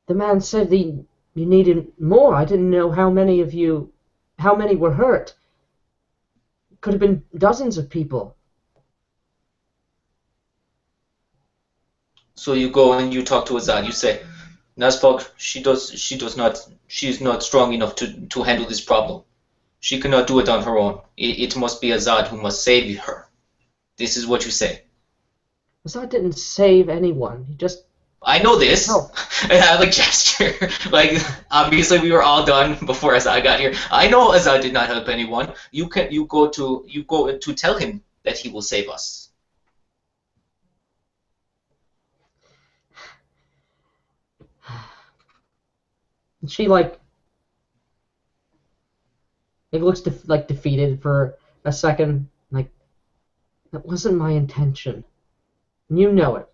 The man said you needed more. I didn't know how many were hurt. Could have been dozens of people. So you go and you talk to Azad. You say, Nazbog, she is not strong enough to handle this problem. She cannot do it on her own. It must be Azad who must save her. This is what you say. Azad didn't save anyone. He just. I know this. No. And I like gesture. Like obviously we were all done before Azad got here. I know Azad did not help anyone. You go to tell him that he will save us. She like. It looks defeated for a second. Like that wasn't my intention. You know it.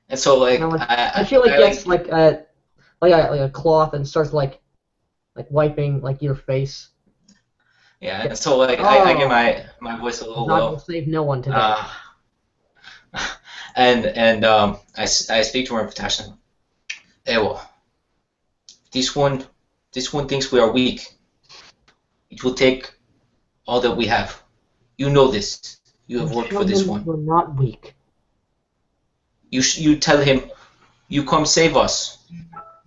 And so like she gets like a cloth and starts like wiping like your face. Yeah, and so like I get my voice a little Not low. gonna save no one today. And I speak to her in Patashtan. Ewo, this one thinks we are weak. It will take all that we have. You know this. You have worked for this one. We're not weak. You tell him, you come save us.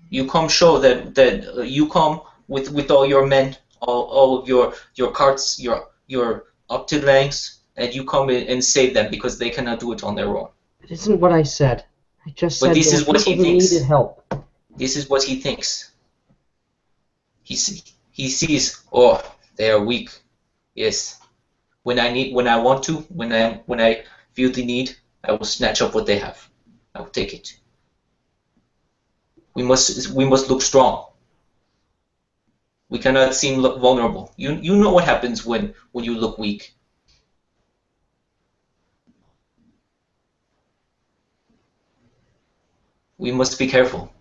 You come show that you come with all your men, all of your carts, your up to lengths, and you come in and save them because they cannot do it on their own. It isn't what I said. I just said this there is were what he people who thinks. needed help. This is what he thinks. He sees, oh, they are weak. Yes. When I want to, when I feel the need, I will snatch up what they have. I will take it. We must look strong. We cannot seem vulnerable. You know what happens when you look weak. We must be careful.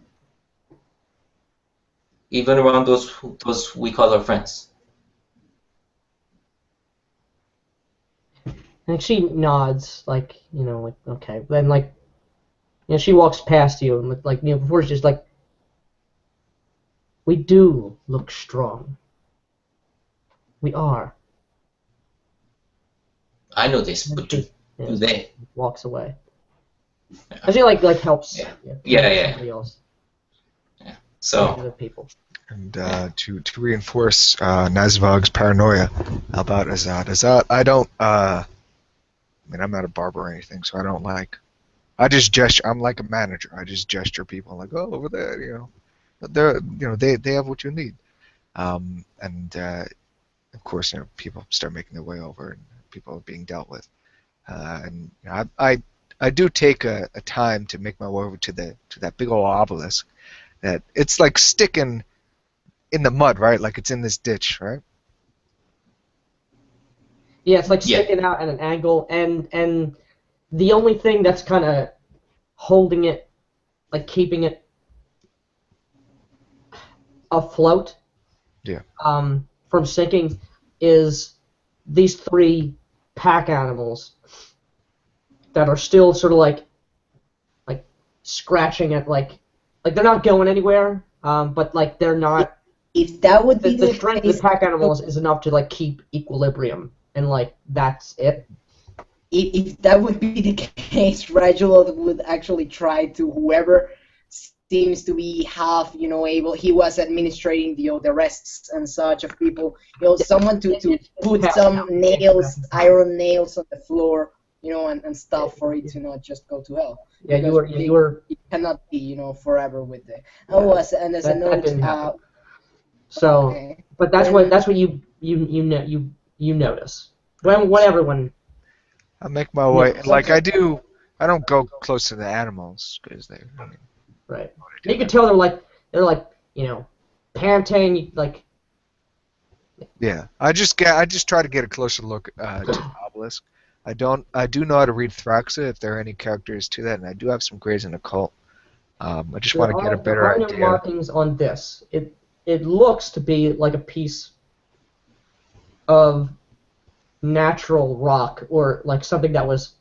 Even around those we call our friends. And she nods, like, okay. Then, like, she walks past you, and, like, before she's just like, we do look strong. We are. I know this, but do they? Walks away. And she, like helps. Yeah. Somebody else. Yeah. So. Other people. And to reinforce Nazvog's paranoia about Azad, I don't. I mean, I'm not a barber or anything, so I don't like. I just gesture. I'm like a manager. I just gesture people like, oh, over there, But they're, they have what you need. And of course, people start making their way over, and people are being dealt with. And I do take a time to make my way over to that big old obelisk. That it's like sticking in the mud, right? Like it's in this ditch, right? Yeah, it's like sticking out at an angle, and the only thing that's kind of holding it, like keeping it afloat, from sinking, is these 3 pack animals that are still sort of like scratching at like they're not going anywhere, but like they're not. If that would be the strength of the pack animals is enough to like keep equilibrium, and like that's it. If that would be the case, Reginald would actually try to whoever seems to be half, able. He was administrating the arrests and such of people. Someone to put some nails, iron nails on the floor, and stuff for it to not just go to hell. Yeah, you were. It cannot be, forever with the. And as a note. So, okay. But that's what you notice when everyone. I make my way, like I do. I don't go close to the animals because they. Right. You can tell they're like panting like. Yeah, I just try to get a closer look to the obelisk. I do know how to read Thraxa if there are any characters to that, and I do have some grades in occult. I just want to get a There better are no idea. markings on this. It looks to be like a piece of natural rock, or like something that was,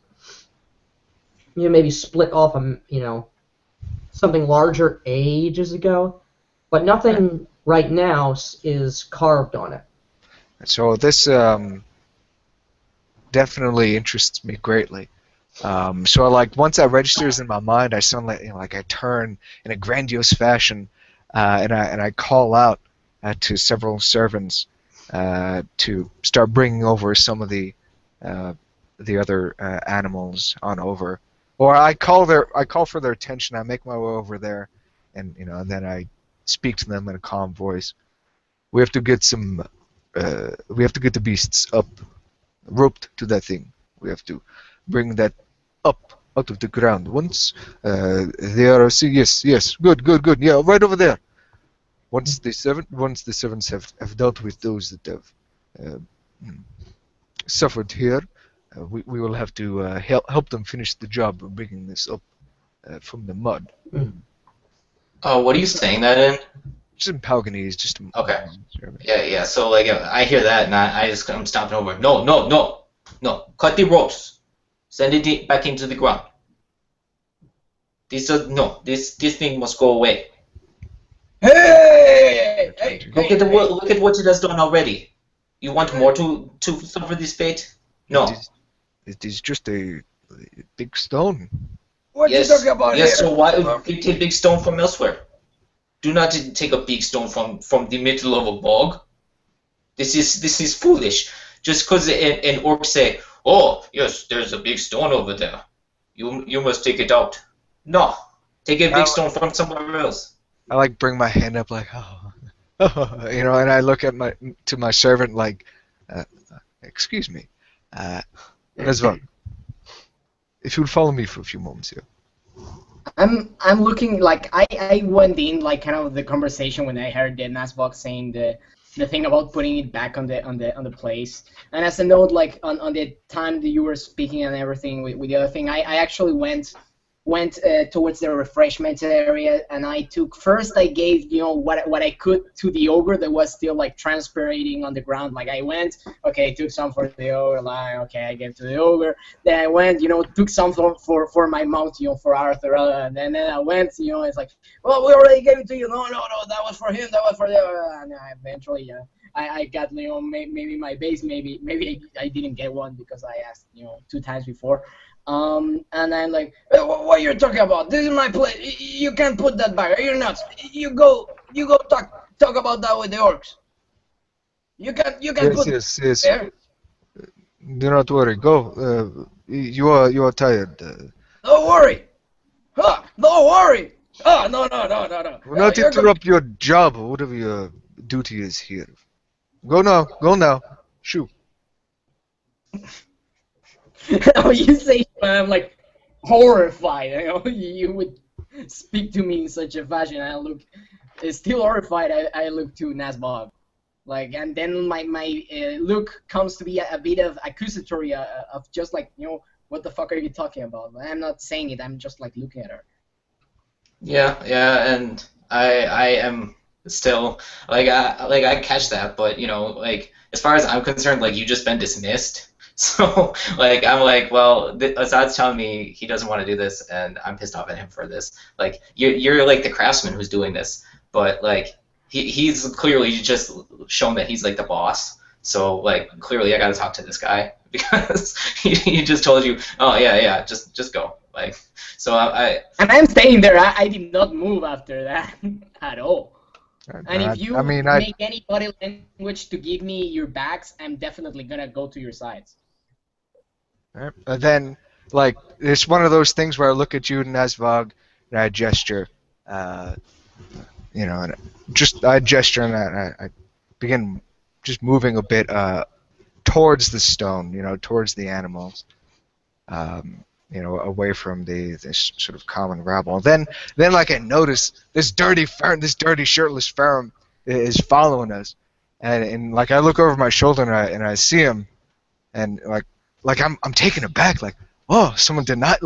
maybe split off something larger ages ago, but nothing right now is carved on it. So this definitely interests me greatly. So like once that registers in my mind, I suddenly I turn in a grandiose fashion, and I call out to several servants to start bringing over some of the other animals on over, or I call for their attention. I make my way over there, and and then I speak to them in a calm voice. We have to get the beasts up, roped to that thing. We have to bring that up out of the ground. Once they are, yes, good, yeah, right over there. Once the servants have dealt with those that have suffered here, we will have to help them finish the job of bringing this up from the mud. Oh, what are you saying that in? Just in Palganese, just Okay. Yeah. So like, I hear that, and I'm stomping over. No. Cut the ropes. Send it back into the ground. This thing must go away. Hey! Look at what it has done already. You want more to suffer this fate? No. It is just a big stone. What you talking about Yes. here? So why get a big stone from elsewhere? Do not take a big stone from the middle of a bog. This is foolish. Just because an orc say, "Oh yes, there's a big stone over there. You must take it out." No, take a big stone from somewhere else. I like bring my hand up like and I look at my servant like, excuse me, Nesvag, if you would follow me for a few moments here. I'm looking like I went in like kind of the conversation when I heard the Nasbok saying the thing about putting it back on the place. And as a note, like on the time that you were speaking and everything with the other thing, I actually went towards the refreshments area, and I gave what I could to the ogre that was still like transpirating on the ground. Like I went, okay, took some for the ogre, like okay, I gave to the ogre. Then I went, took some for my mount, for Arthur, and then I went, it's like, well, we already gave it to you. No, that was for him, that was for the other. And eventually, I got maybe my base, maybe I didn't get one because I asked 2 times before. And I'm like, what are you talking about? This is my place. You can't put that back. You're nuts. You go talk about that with the orcs. You can put yes. there. Do not worry. Go. You are tired. Don't worry. Don't worry. Oh, no. Will not interrupt your job or whatever your duty is here. Go now. Shoo. You say I'm like horrified. You would speak to me in such a fashion. I look still horrified. I look to Nasbog, and then my look comes to be a bit of accusatory of just like what the fuck are you talking about? I'm not saying it. I'm just like looking at her. Yeah, and I am still I catch that, but as far as I'm concerned, you've just been dismissed. So I'm like, well, Azad's telling me he doesn't want to do this, and I'm pissed off at him for this. You're like the craftsman who's doing this, but he's clearly just shown that he's like the boss. So clearly I got to talk to this guy because he just told you, oh yeah, just go. So And I'm staying there. I did not move after that at all. And if you make any body language to give me your backs, I'm definitely gonna go to your sides. Then, it's one of those things where I look at you, Nasvog, and I gesture, and I gesture and I begin just moving a bit towards the stone, towards the animals, away from this sort of common rabble. Then I notice this dirty shirtless Ferrum is following us, and I look over my shoulder and I see him, and I'm taken aback, oh, someone denied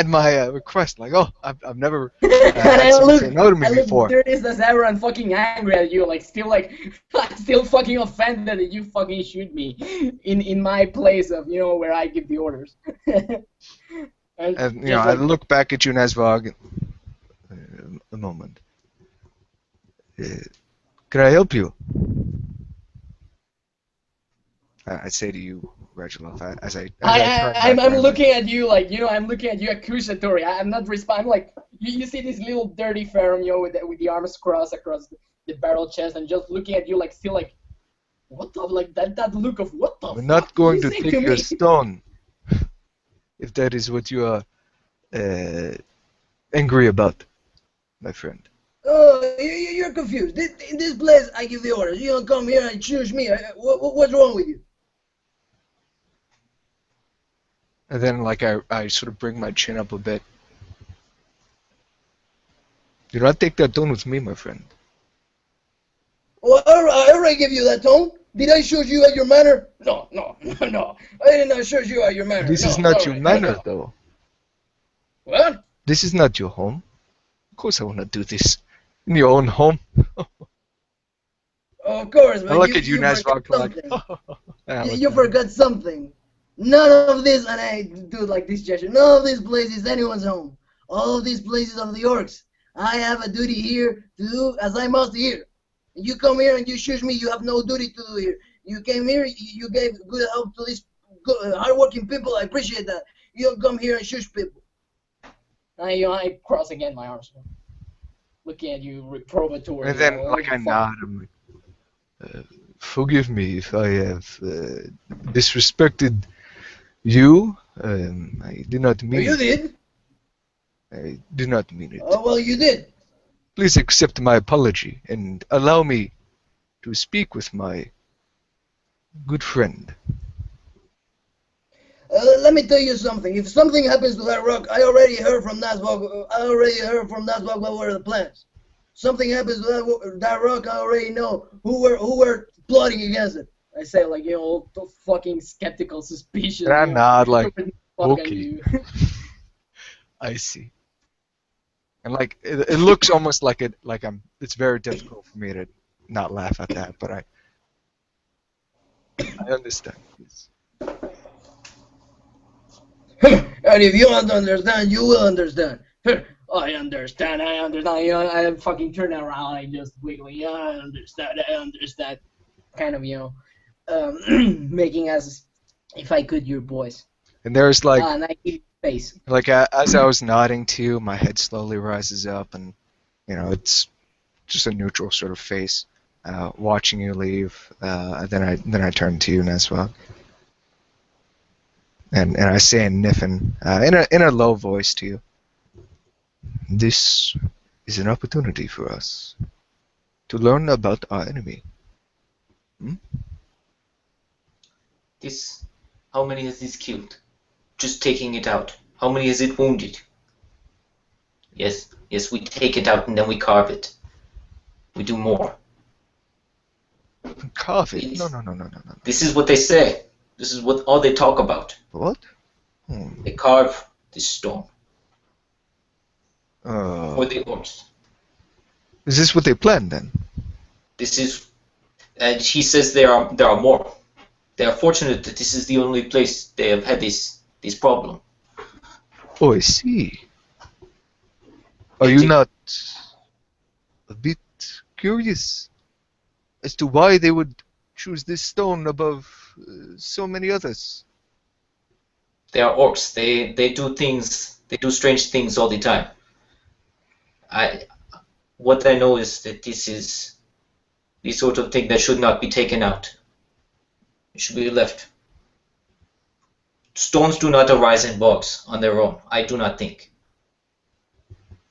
my request. Like, oh, I've never And had I someone look, say no to me I look before. dirty as ever and fucking angry at you, still fucking offended that you fucking shoot me in my place of, where I give the orders. And And just I look back at you, Nazvog. A moment. Can I help you? I say to you, Reginald, as I turn I'm back around. looking at you I'm looking at you accusatory. I'm not responding. Like you see this little dirty Ferrum, with the arms crossed across the barrel chest, and just looking at you still what the that look of what the We're fuck not going did to you say take your me? stone. If that is what you are angry about, my friend. Oh, you're confused. In this place, I give the orders. You don't come here and choose me. What's wrong with you? And then, I sort of bring my chin up a bit. Do not take that tone with me, my friend. Well, I already give you that tone. Did I show you at your manner? No. I did not show you at your manner. This No, is not sorry. your manner, though. What? This is not your home. Of course I will not do this. In your own home. Of course, but I look at you, forgot Nazvog, something. You forgot something. None of this, and I do this gesture. None of this place is anyone's home. All of these places are the orcs. I have a duty here to do as I must here. You come here and you shoot me. You have no duty to do here. You came here. You gave good help to these hardworking people. I appreciate that. You don't come here and shoot people. I cross again my arms, looking at you reprobatory. And then, I nod. I'm like, forgive me if I have disrespected you. I do not mean You it. did. I do not mean it. Oh well, you did. Please accept my apology and allow me to speak with my good friend. Let me tell you something. If something happens to that rock, I already heard from Nazvog. What were the plans. Something happens to that rock, I already know who were plotting against it. I say all fucking skeptical, suspicious. And I nod fuck on okay. you. I see. And it looks almost like it's very difficult for me to not laugh at that, but I understand. Please. And if you don't understand, you will understand. I understand. I fucking turn around. I just wiggling. I understand. Kind of, making as if I could your voice. And there's and I give you space. As I was nodding to you, my head slowly rises up, and it's just a neutral sort of face, watching you leave. Then I turn to you, Nazvog. And I say in Niffin, in a low voice to you, this is an opportunity for us to learn about our enemy. How many has this killed? Just taking it out. How many has it wounded? Yes, we take it out and then we carve it. We do more. Carve it? No. This is what they say. This is what all they talk about. What? They carve this stone for the orcs. Is this what they planned then? This is, and he says there are more. They are fortunate that this is the only place they have had this problem. Oh, I see. Are you not a bit curious as to why they would choose this stone above so many others? They are orcs. They do things. They do strange things all the time. What I know is that this is the sort of thing that should not be taken out. It should be left. Stones do not arise in bogs on their own. I do not think.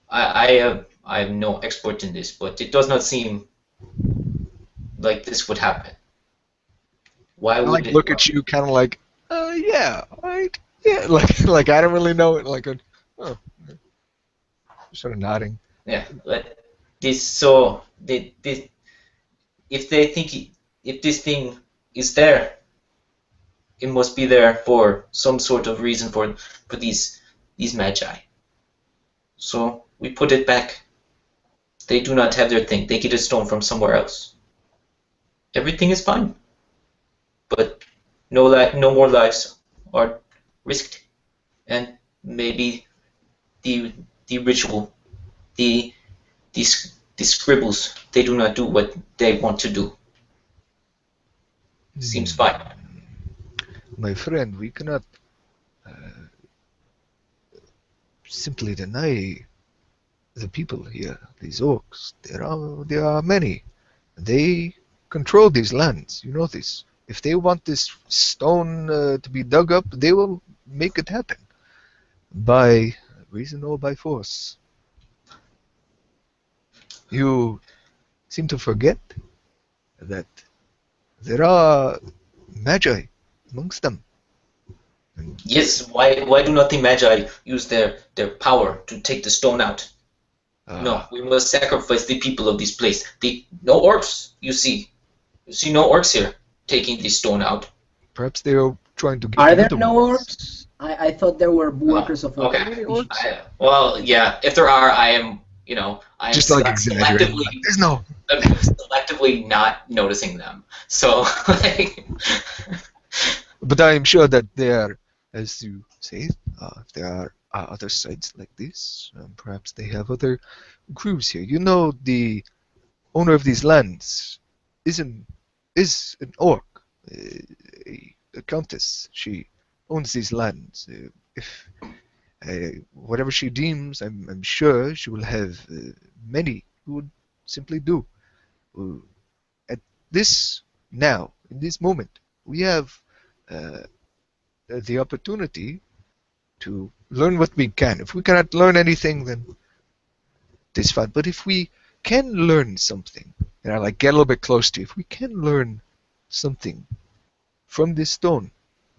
I am no expert in this, but it does not seem like this would happen. Why would it? Look at you, kind of yeah, right, yeah, like I don't really know it, sort of nodding. Yeah, but if they think if this thing is there, it must be there for some sort of reason for these magi. So we put it back. They do not have their thing. They get a stone from somewhere else. Everything is fine. But no more lives are risked. And maybe the ritual, the scribbles, they do not do what they want to do. Seems fine. My friend, we cannot simply deny the people here, these orcs. There are many. They control these lands. You know this. If they want this stone to be dug up, they will make it happen. By reason or by force. You seem to forget that there are magi amongst them. Yes, why do not the magi use their power to take the stone out? No, we must sacrifice the people of this place. No orcs, you see. You see no orcs here taking this stone out. Perhaps they are trying to get Are the there other no ones. orcs? I thought there were workers of orcs. Okay. Well, yeah, if there are, I am Just like exaggerating. selectively, There's no. selectively not noticing them. So, like, But I am sure that there, as you say, if there are other sites like this, perhaps they have other crews here. You know, the owner of these lands is an orc, a countess. She owns these lands. If whatever she deems, I'm sure she will have many who would simply do. At this now, in this moment, we have the opportunity to learn what we can. If we cannot learn anything, then it is fine. But if we can learn something, and I like get a little bit close to you, if we can learn something from this stone,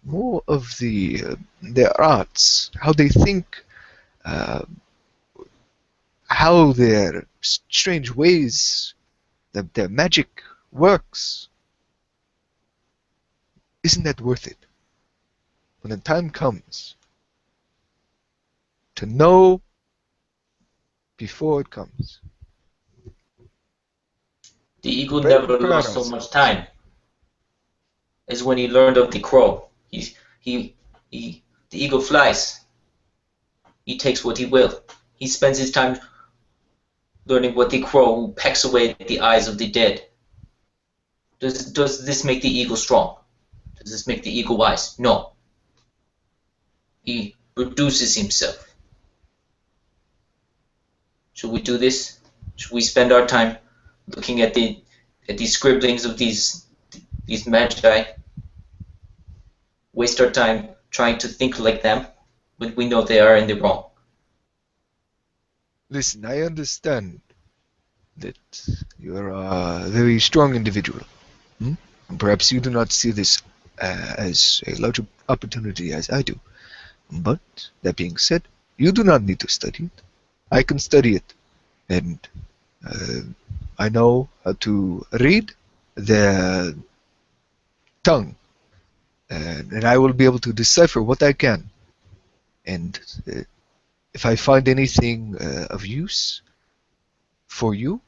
more of their arts, how they think, how their strange ways, their magic works, isn't that worth it? When the time comes, to know before it comes. the eagle Better never prepare lost so ourselves. much time as when he learned of the crow. The eagle flies. He takes what he will. He spends his time learning what the crow pecks away at the eyes of the dead. Does this make the eagle strong? Does this make the eagle wise? No. He reduces himself. Should we do this? Should we spend our time looking at the scribblings of these magi? Waste our time trying to think like them when we know they are in the wrong? Listen, I understand that you're a very strong individual. And perhaps you do not see this as a large opportunity as I do. But, that being said, you do not need to study it. I can study it. And I know how to read their tongue. And I will be able to decipher what I can. And if I find anything of use for you,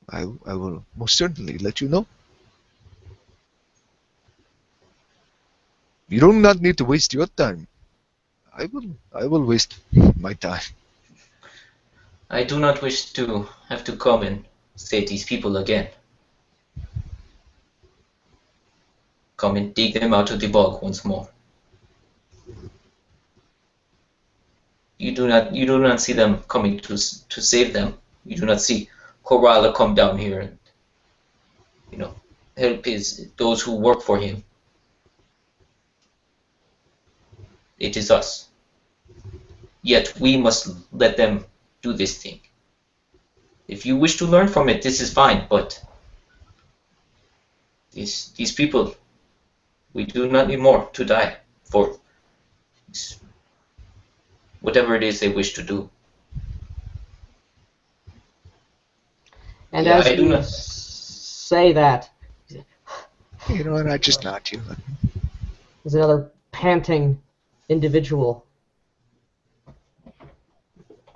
I will most certainly let you know. You do not need to waste your time. I will waste my time. I do not wish to have to come and save these people again. Come and dig them out of the bog once more. You do not see them coming to save them. You do not see Coralla come down here and help those who work for him. It is us. Yet we must let them do this thing. If you wish to learn from it, this is fine, but these people, we do not need more to die for whatever it is they wish to do. And Yeah, as I do you not- say that, You know, and I just nod you. There's another panting individual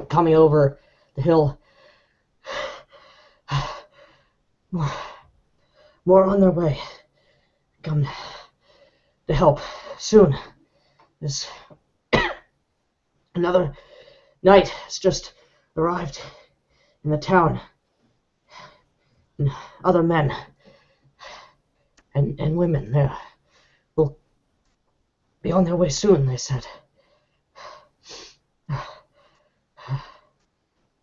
coming over the hill. More on their way. Come to help soon. This another knight has just arrived in the town. And other men and women there will be on their way soon, they said.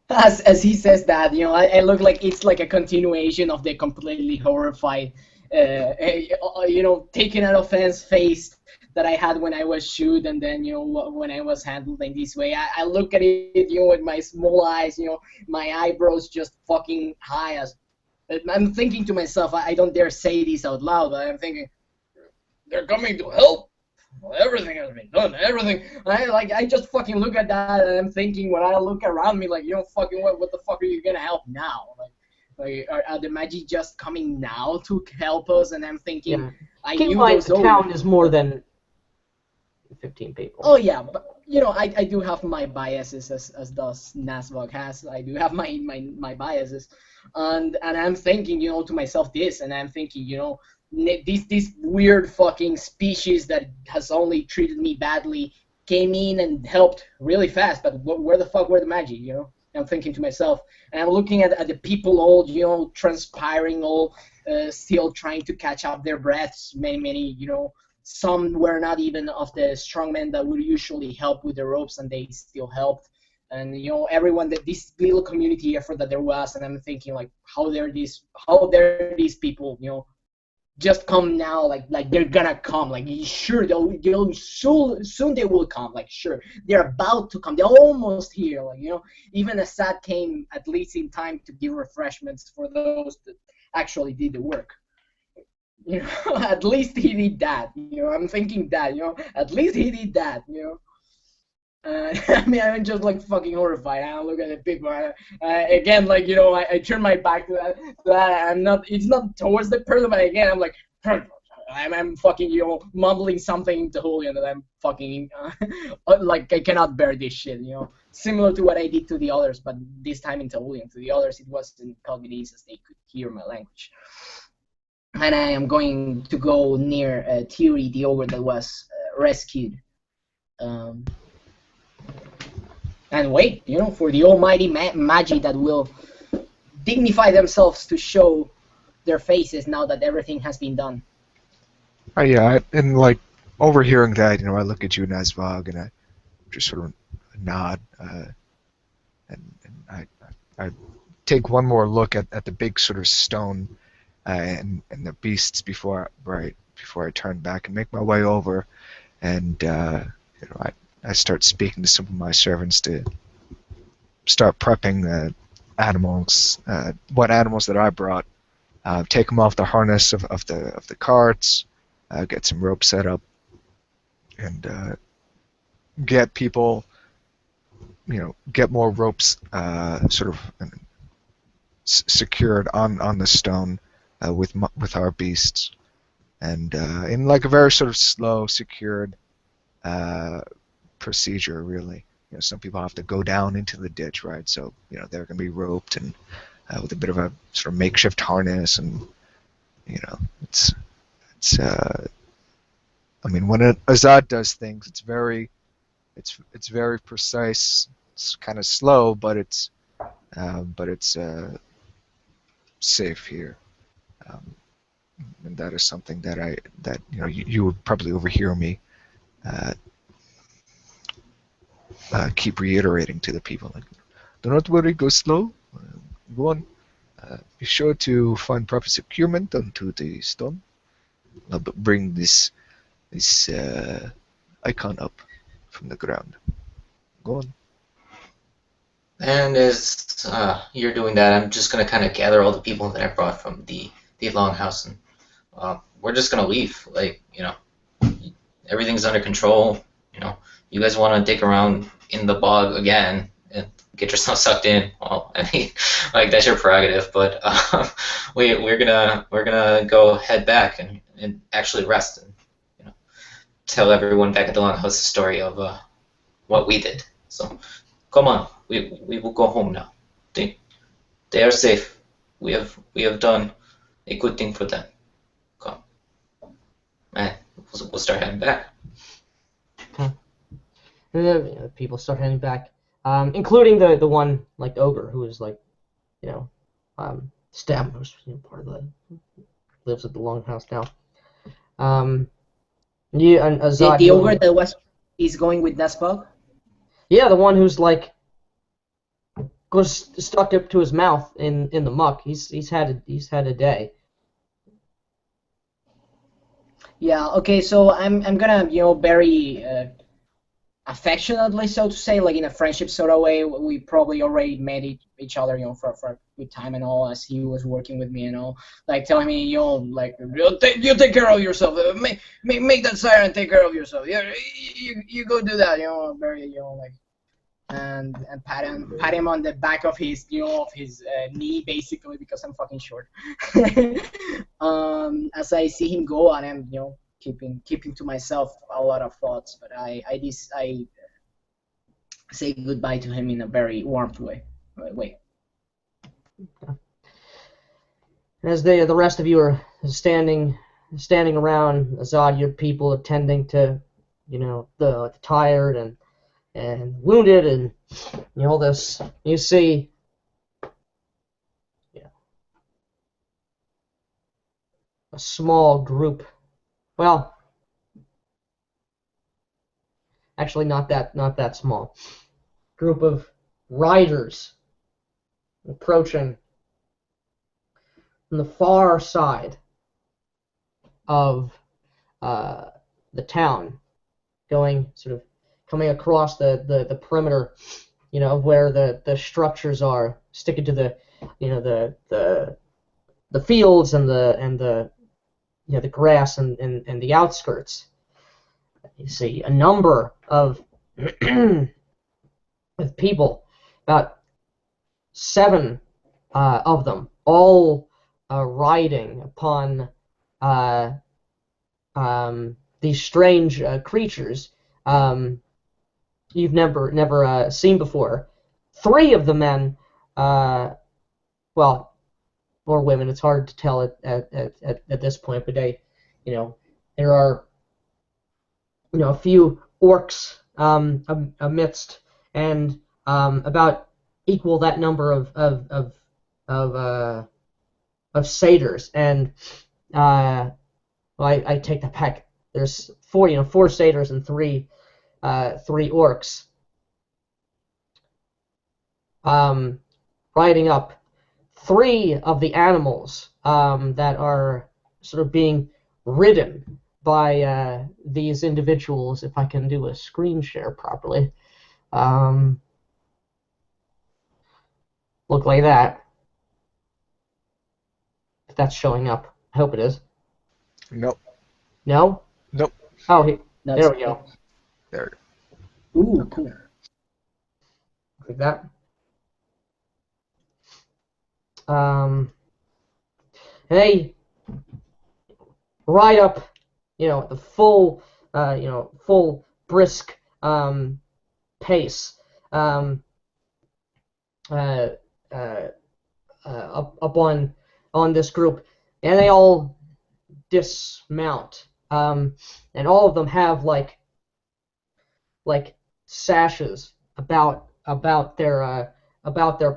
As he says that, I look like it's like a continuation of the completely horrified, taking an offense face that I had when I was shoot, and then when I was handled in this way. I look at it, with my small eyes, my eyebrows just fucking high as. I'm thinking to myself, I don't dare say this out loud, but I'm thinking, they're coming to help. Well, everything has been done. Everything. I just fucking look at that and I'm thinking when I look around me, like, fucking what the fuck are you gonna help now? Like are the Magi just coming now to help us? And I'm thinking, Yeah. I Keep in knew mind, those the old. town is more than 15 people. Oh yeah, but I do have my biases as does Nasvog has. I do have my biases, and I'm thinking to myself this, and I'm thinking this weird fucking species that has only treated me badly came in and helped really fast, but where the fuck were the Magi? I'm thinking to myself, and I'm looking at the people all transpiring, all still trying to catch up their breaths. Many some were not even of the strongmen that would usually help with the ropes, and they still helped. And everyone, that this little community effort that there was, and I'm thinking like, how dare these people, just come now, like they're gonna come, like sure they'll soon they will come, like sure they're about to come, they're almost here, like even Assad came at least in time to give refreshments for those that actually did the work. At least he did that. I'm thinking that. At least he did that. I mean, I'm just like fucking horrified. I look at the people. Again, like I turn my back to that. I'm not. It's not towards the person, but again, I'm like, I'm fucking mumbling something to Julian that I'm fucking like I cannot bear this shit. Similar to what I did to the others, but this time in Tehulian. To the others, it was in Calvinese as they could hear my language. And I am going to go near Theory, the ogre that was rescued. And wait, for the almighty Magi that will dignify themselves to show their faces now that everything has been done. Oh yeah, and like overhearing that, I look at you, Nasvog, and I just sort of nod, and I take one more look at the big sort of stone. And the beasts before I turn back and make my way over, and I start speaking to some of my servants to start prepping the animals, what animals that I brought, take them off the harness of the carts, get some rope set up, and get people, get more ropes sort of secured on the stone. With our beasts, and in like a very sort of slow, secured procedure, really. Some people have to go down into the ditch, right? So they're going to be roped and with a bit of a sort of makeshift harness, and it's. I mean, when Azad does things, it's very precise. It's kind of slow, but it's safe here. And that is something that you would probably overhear me keep reiterating to the people. Like, do not worry, go slow. Go on. Be sure to find proper securement onto the stone. I'll bring this icon up from the ground. Go on. And as you're doing that, I'm just gonna kind of gather all the people that I brought from the longhouse, and we're just gonna leave. Like, everything's under control. You guys want to dig around in the bog again and get yourself sucked in. Well, I mean, like, that's your prerogative. But we're gonna go head back and actually rest and tell everyone back at the Longhouse the story of what we did. So, come on, we will go home now. They are safe. We have done a good thing for them. Come, man, we'll start heading back. And the people start heading back, including the one like ogre who is like, Stem, who's part of lives at the Longhouse now. You and Azad. The ogre that is going with Nespog? Yeah, the one who's like goes stuck up to his mouth in the muck. He's had a day. Yeah. Okay. So I'm gonna very affectionately, so to say, like in a friendship sort of way. We probably already met each other, for a good time and all, as he was working with me and all, like telling me, like you take care of yourself. Make that siren take care of yourself. Yeah, you go do that. Very like. And pat him on the back of his knee, basically, because I'm fucking short. As I see him go, and I'm keeping to myself a lot of thoughts, but I say goodbye to him in a very warm way. As the rest of you are standing around, Azad, your people attending to the tired and wounded and all this, you see a small group, well, actually not that small, group of riders approaching from the far side of the town, coming across the perimeter, of where the structures are, sticking to the fields and the grass and the outskirts. You see a number of people, about 7 of them, all riding upon these strange creatures you've never seen before. 3 of the men, or women, it's hard to tell at this point, but there are a few orcs amidst, and about equal that number of satyrs, and I take that back. There's 4 satyrs and 3 orcs riding up. 3 of the animals that are sort of being ridden by these individuals, if I can do a screen share properly, look like that. If that's showing up. I hope it is. Nope. No? Nope. Oh, there we go. There. Ooh, cool. Like that. They ride up, at the full brisk pace, up on this group, and they all dismount, and all of them have like sashes about their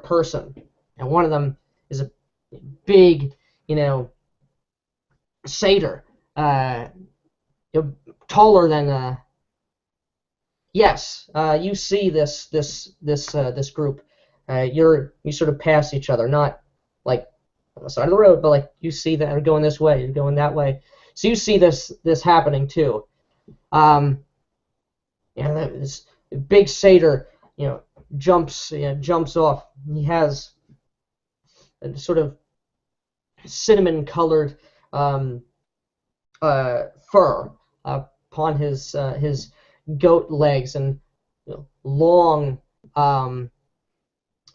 person, and one of them is a big, satyr, taller than. Yes, you see this group. You sort of pass each other, not like on the side of the road, but like you see that they're going this way, you're going that way. So you see this happening too. This big satyr, jumps off. He has a sort of cinnamon-colored fur upon his goat legs, and long,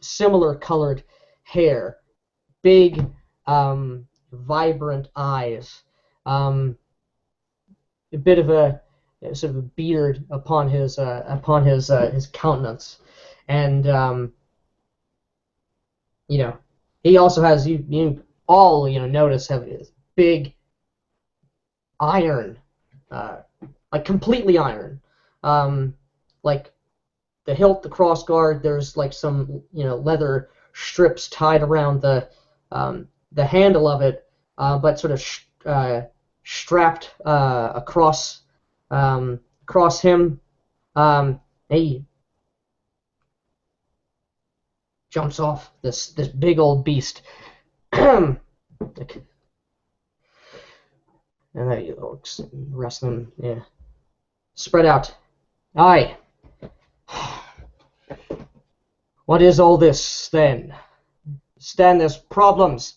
similar-colored hair, big, vibrant eyes, a bit of sort of a beard upon his countenance, and he also has you all notice have this big iron, like completely iron, like the hilt, the crossguard. There's like some leather strips tied around the handle of it, but sort of strapped across him. He jumps off this big old beast. And there you go. Rest of them, yeah. Spread out. Aye. What is all this then? Stan, there's problems.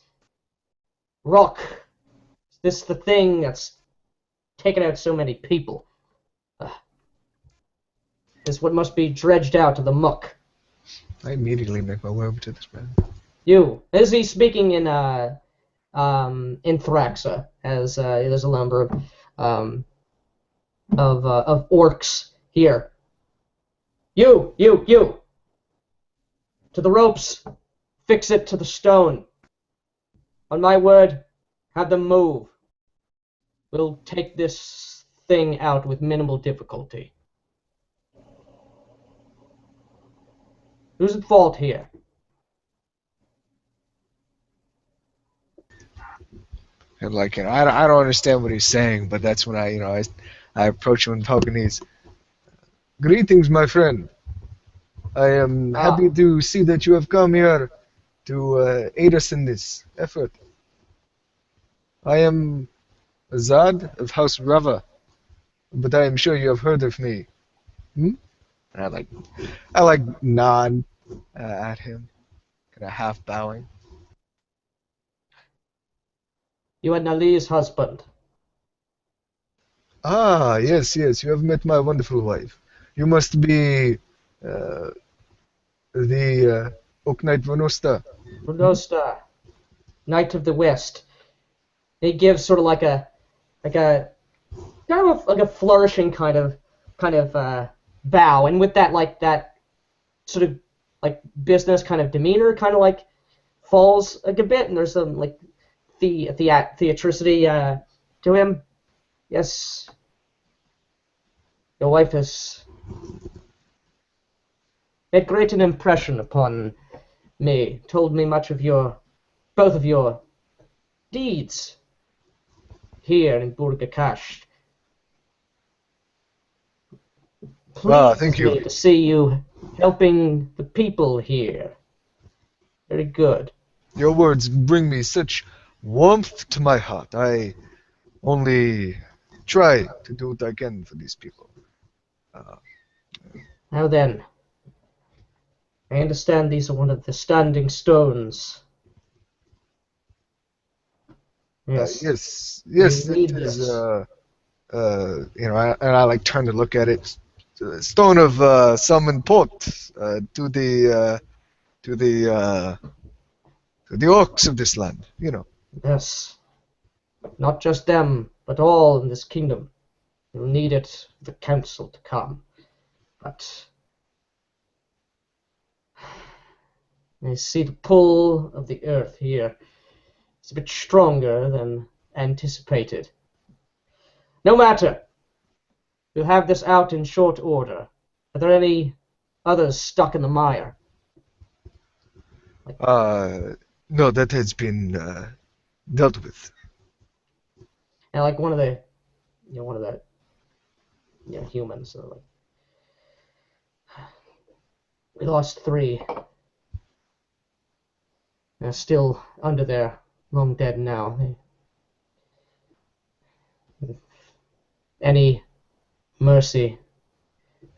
Rock. Is this the thing that's taken out so many people? This is what must be dredged out of the muck. I immediately make my way over to this man. You. Is he speaking in Thraxa, as there's a number of orcs here. You! To the ropes! Fix it to the stone. On my word, have them move. We'll take this thing out with minimal difficulty. Who's at fault here? And I don't understand what he's saying, but that's when I approach him in Pocahontas. Greetings, my friend. I am happy to see that you have come here to aid us in this effort. I am Azad of House Rava, but I am sure you have heard of me. And I nod at him, kind of half bowing. You are Nali's husband. Ah, yes, you have met my wonderful wife. You must be the Oak Knight Vonosta. Vonosta, Knight of the West. He gives sort of like a flourishing kind of bow, and with that sort of like business kind of demeanor, kind of like falls like a bit, and there's some like theatricity to him. Yes, your wife has made great an impression upon me. Told me much of both of your deeds here in Burgakash. Thank you. Pleased to see you helping the people here. Very good. Your words bring me such warmth to my heart. I only try to do what I can for these people. Now then, I understand these are one of the standing stones. Yes. Yes. You need It is, this. I turn to look at it. Stone of some import to the orcs of this land. Yes. Not just them, but all in this kingdom. You'll need it for the council to come. But I see the pull of the earth here. It's a bit stronger than anticipated. No matter. We'll have this out in short order. Are there any others stuck in the mire? No, that has been dealt with. And like one of the humans. So like, we lost 3. They're still under there, long dead now. Any mercy,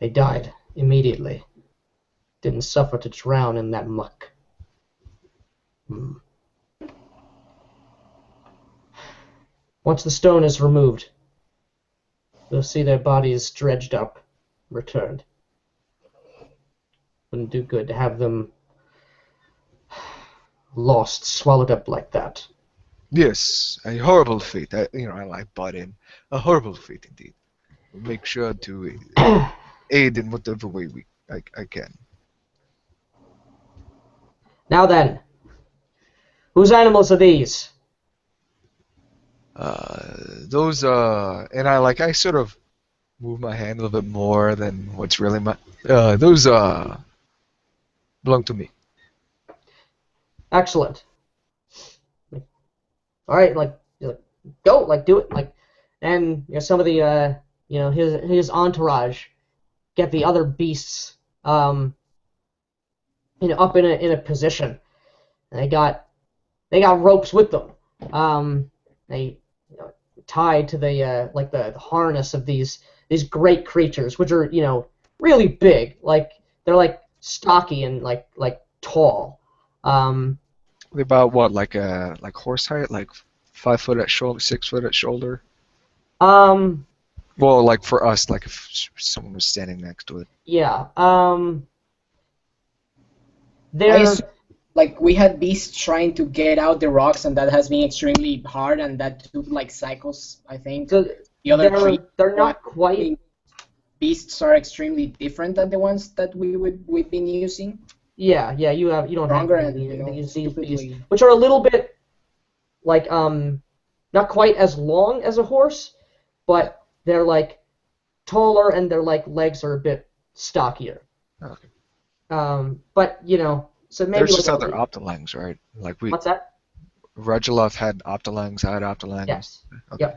they died immediately. Didn't suffer to drown in that muck. Once the stone is removed, we'll see their bodies dredged up, returned. Wouldn't do good to have them lost, swallowed up like that. Yes, a horrible fate. I butt in. A horrible fate indeed. make sure to aid in whatever way I can. Now then, whose animals are these? Those and I sort of move my hand a little bit more than what's really my. Those belong to me. Excellent. All right, go, do it, and some of the his entourage get the other beasts up in a position. And they got ropes with them. They tied to the the harness of these great creatures, which are really big. They're stocky and tall. They're about what, like horse height, like 5 foot at shoulder, 6 foot at shoulder. Well, like for us, like if someone was standing next to it. Yeah. They're we had beasts trying to get out the rocks, and that has been extremely hard, and that took cycles, I think. So the other they're not quite. Beasts are extremely different than the ones that we've been using. Yeah, you don't stronger have these beasts, which are a little bit not quite as long as a horse, but they're taller and their legs are a bit stockier. Okay. But so maybe there's just other Optalangs, right? What's that? Regilov had Optalangs, I had Optalangs. Yes. Okay.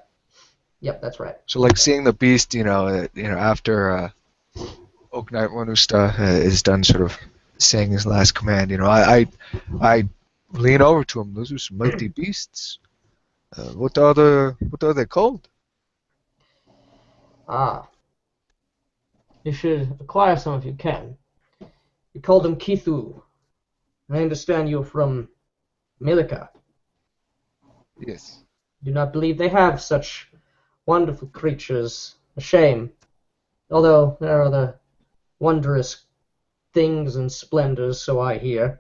Yep, that's right. So seeing the beast, after Oak Knight Wanusta is done sort of saying his last command, I lean over to him. Those are some mighty beasts. What are they called? You should acquire some if you can. You call them Kithu. I understand you're from Milika. Yes. Do not believe they have such wonderful creatures. A shame. Although there are the wondrous things and splendors, so I hear.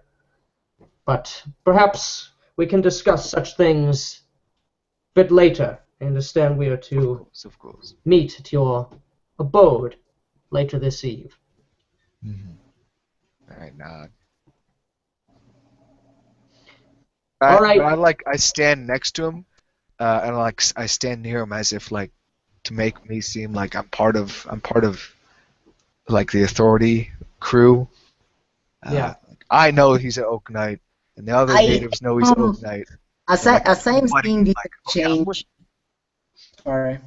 But perhaps we can discuss such things a bit later. I understand we are to of course. meet at your abode later this eve. Mm-hmm. All right, now. All right. I stand next to him, and I stand near him as if to make me seem like I'm part of the authority crew. Yeah. I know he's an Oak Knight, and the other natives know he's an Oak Knight. As I'm seeing this change. Sorry.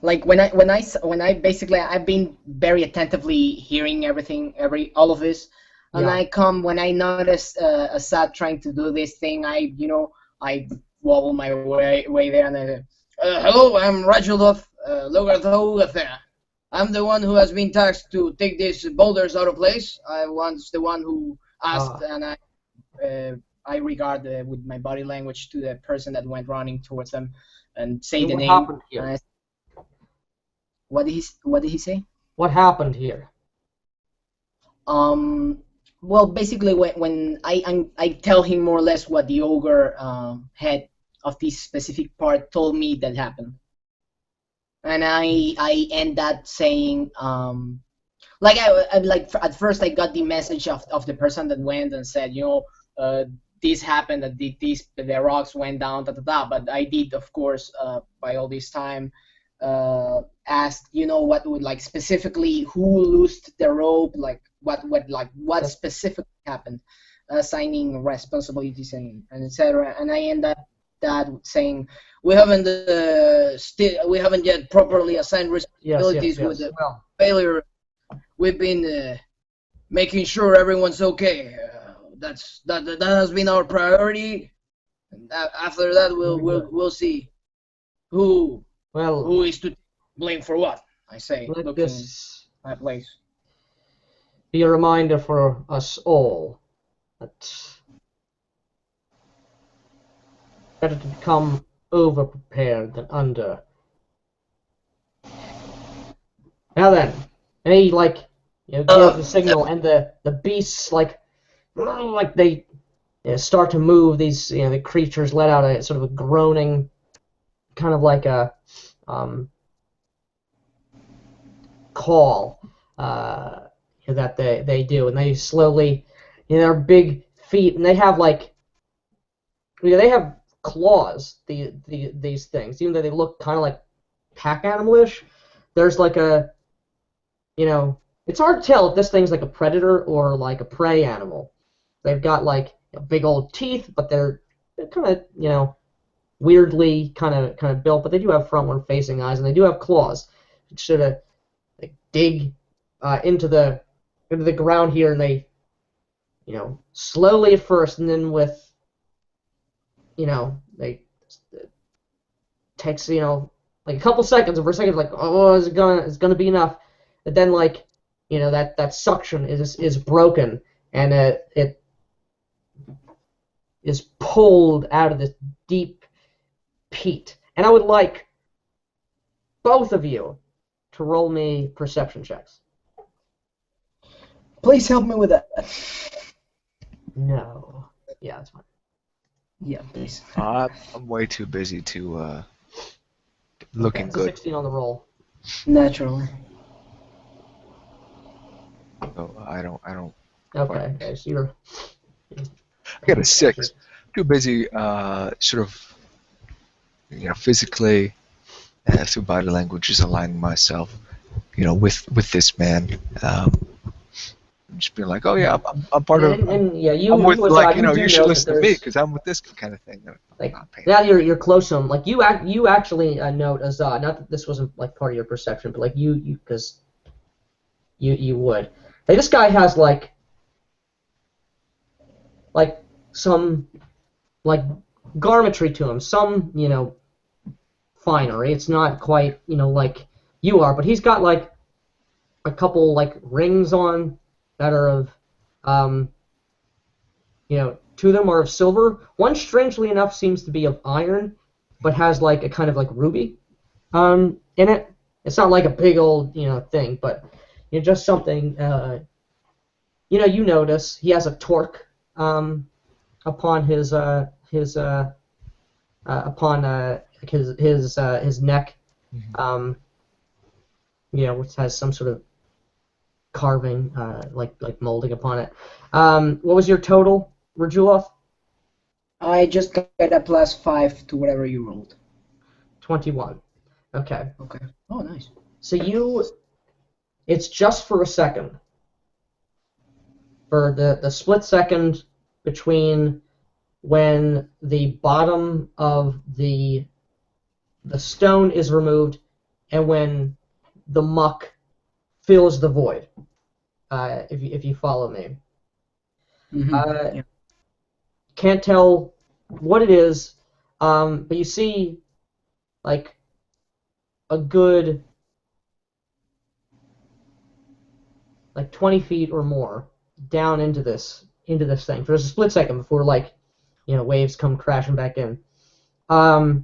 When I basically I've been very attentively hearing everything, all of this. And when I notice Assad trying to do this thing, I wobble my way there and I say, hello, I'm Rajulov Logartho. I'm the one who has been tasked to take these boulders out of place. I was the one who asked, and I regard with my body language to the person that went running towards them and say the name. What happened here? What did he say? What happened here? Well, basically, when I tell him more or less what the ogre head of this specific part told me that happened, and I end that saying at first I got the message of the person that went and said this happened, that the rocks went down, but I did, of course, by all this time ask what would specifically who loosed the rope, what specifically happened, assigning responsibilities and etc. And I end up that saying we haven't yet properly assigned responsibilities with the failure. We've been making sure everyone's okay. That has been our priority. And after that, we'll see who is to blame for what. I say, let looking this at place. Be a reminder for us all that better to become over-prepared than under. Now then, and he give the signal, and the beasts they start to move. These the creatures let out a sort of a groaning, kind of like a call that they do, and they slowly, they're big feet, and they have like, they have claws. These things, even though they look kind of like pack animalish, there's like a, it's hard to tell if this thing's like a predator or like a prey animal. They've got like big old teeth, but they're kind of, weirdly kind of built, but they do have frontward facing eyes, and they do have claws, which sort of like dig into the ground here, and they, slowly at first, and then with, they takes, like a couple seconds, or for a second, like, oh, it's gonna be enough, and then like, that suction is broken, and it is pulled out of this deep peat. And I would like both of you to roll me perception checks. Please help me with that. No. Yeah, that's fine. Yeah, please. I'm way too busy to looking It's good. 16 on the roll. Naturally. So I don't. Okay, so you're... I got a 6. Too busy, sort of, physically, through body language, just aligning myself, with this man. Just being like, oh yeah, I'm part of. And yeah, I'm with, like, do you should know listen that to me there's- because I'm with this kind of thing. Like, I'm not paying now you're close to him. Like, you actually note Azad. Not that this wasn't like part of your perception, but like you because you would. Like, this guy has like some like garmentry to him, some finery. It's not quite like you are, but he's got like a couple like rings on that are of two of them are of silver. One, strangely enough, seems to be of iron, but has like a kind of like ruby in it. It's not like a big old thing, but just something. You notice he has a torque upon his neck, which has some sort of carving, like molding upon it. What was your total, Radulov? I just got a +5 to whatever you rolled. 21. Okay. Okay. Oh, nice. So it's just for a second. For the split second between when the bottom of the stone is removed and when the muck fills the void. If you follow me. Mm-hmm. Yeah. Can't tell what it is, but you see like a good like 20 feet or more down into this thing. For a split second before waves come crashing back in. The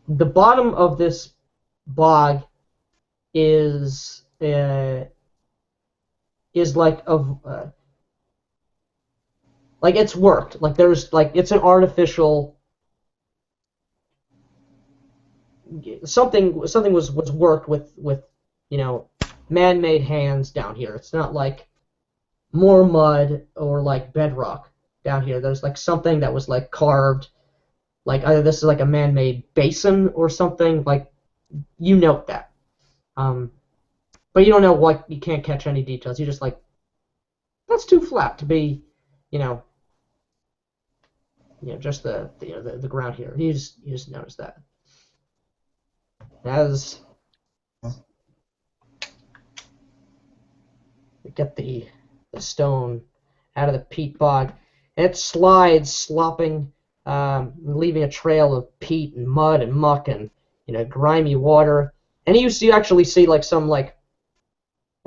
bottom of this bog is like like it's worked. Like there's like it's an artificial something was worked with man-made hands down here. It's not like more mud or like bedrock down here. There's like something that was like carved, like either this is like a man-made basin or something. Like you note that, but you don't know what. You can't catch any details. You're just like, that's too flat to be, just the ground here. You just notice that. As we get the stone out of the peat bog, and it slides, slopping, leaving a trail of peat and mud and muck and grimy water. And you actually see like some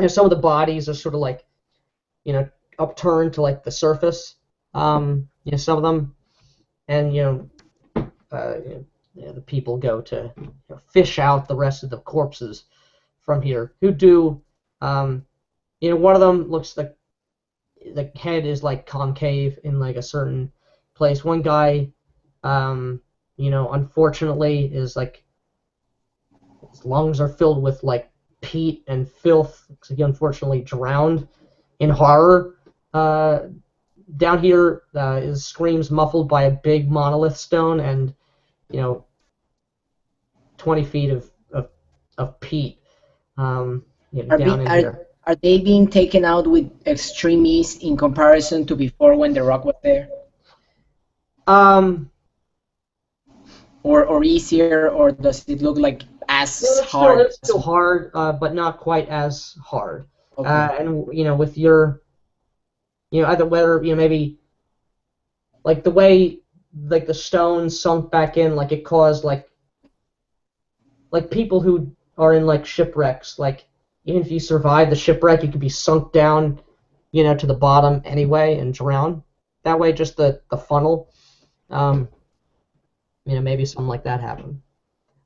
some of the bodies are sort of like upturned to like the surface. Some of them, and the people go to fish out the rest of the corpses from here. Who do one of them looks like the head is like concave in like a certain place. One guy, unfortunately, is like His lungs are filled with like peat and filth. Because he unfortunately drowned in horror. Down here is screams muffled by a big monolith stone and 20 feet of peat. Down in here. Are they being taken out with extreme ease in comparison to before when the rock was there? Or easier, or does it look like as hard? It's still hard, but not quite as hard. Okay. And with your, either whether maybe, like the way like the stone sunk back in, like it caused like people who are in like shipwrecks, like even if you survive the shipwreck, you could be sunk down, to the bottom anyway and drown. That way, just the funnel. Maybe something like that happened.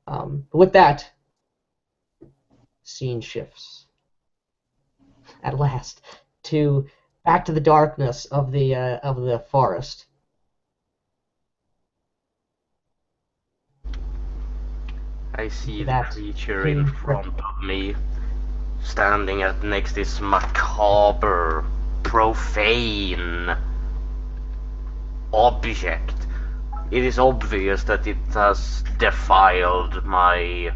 But with that, scene shifts at last back to the darkness of the forest. I see the That creature in front of me, standing next this macabre, profane object. It is obvious that it has defiled my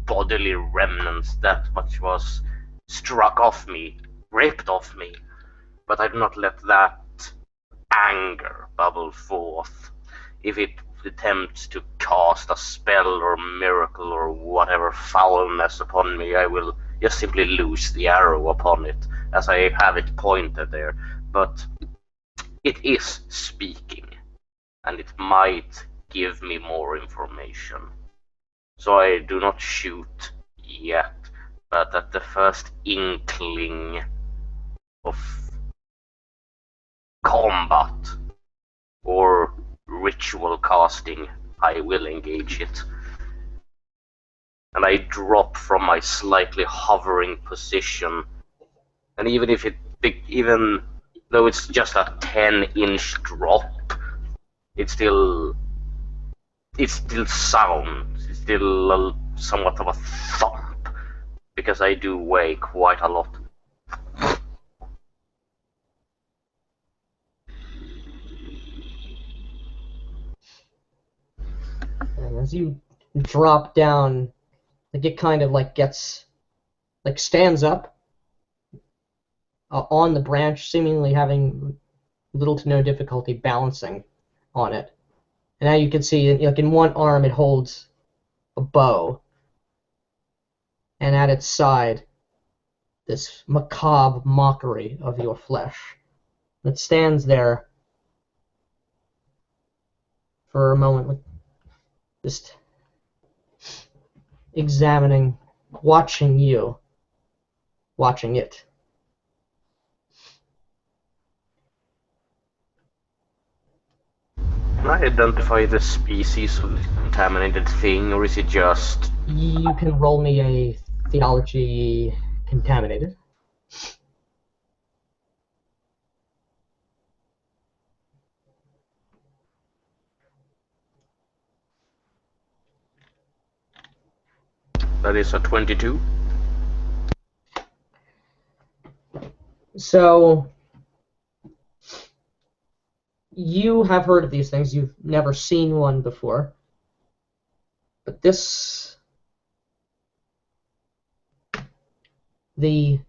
bodily remnants. That much was struck off me, ripped off me, but I do not let that anger bubble forth. If it attempts to cast a spell or miracle or whatever foulness upon me, I will just simply loose the arrow upon it, as I have it pointed there. But it is speaking, and it might give me more information. So I do not shoot yet, but at the first inkling of combat or ritual casting, I will engage it. And I drop from my slightly hovering position, and even though it's just a 10-inch drop, it still sounds. It's still somewhat of a thump, because I do weigh quite a lot. And as you drop down, like it kind of like stands up on the branch, seemingly having little to no difficulty balancing on it. And now you can see, like in one arm, it holds a bow, and at its side, this macabre mockery of your flesh. It stands there for a moment, like, just examining, watching you, watching it. Can I identify the species of this contaminated thing, or is it just... You can roll me a theology contaminated. That is a 22. So, you have heard of these things. You've never seen one before. But the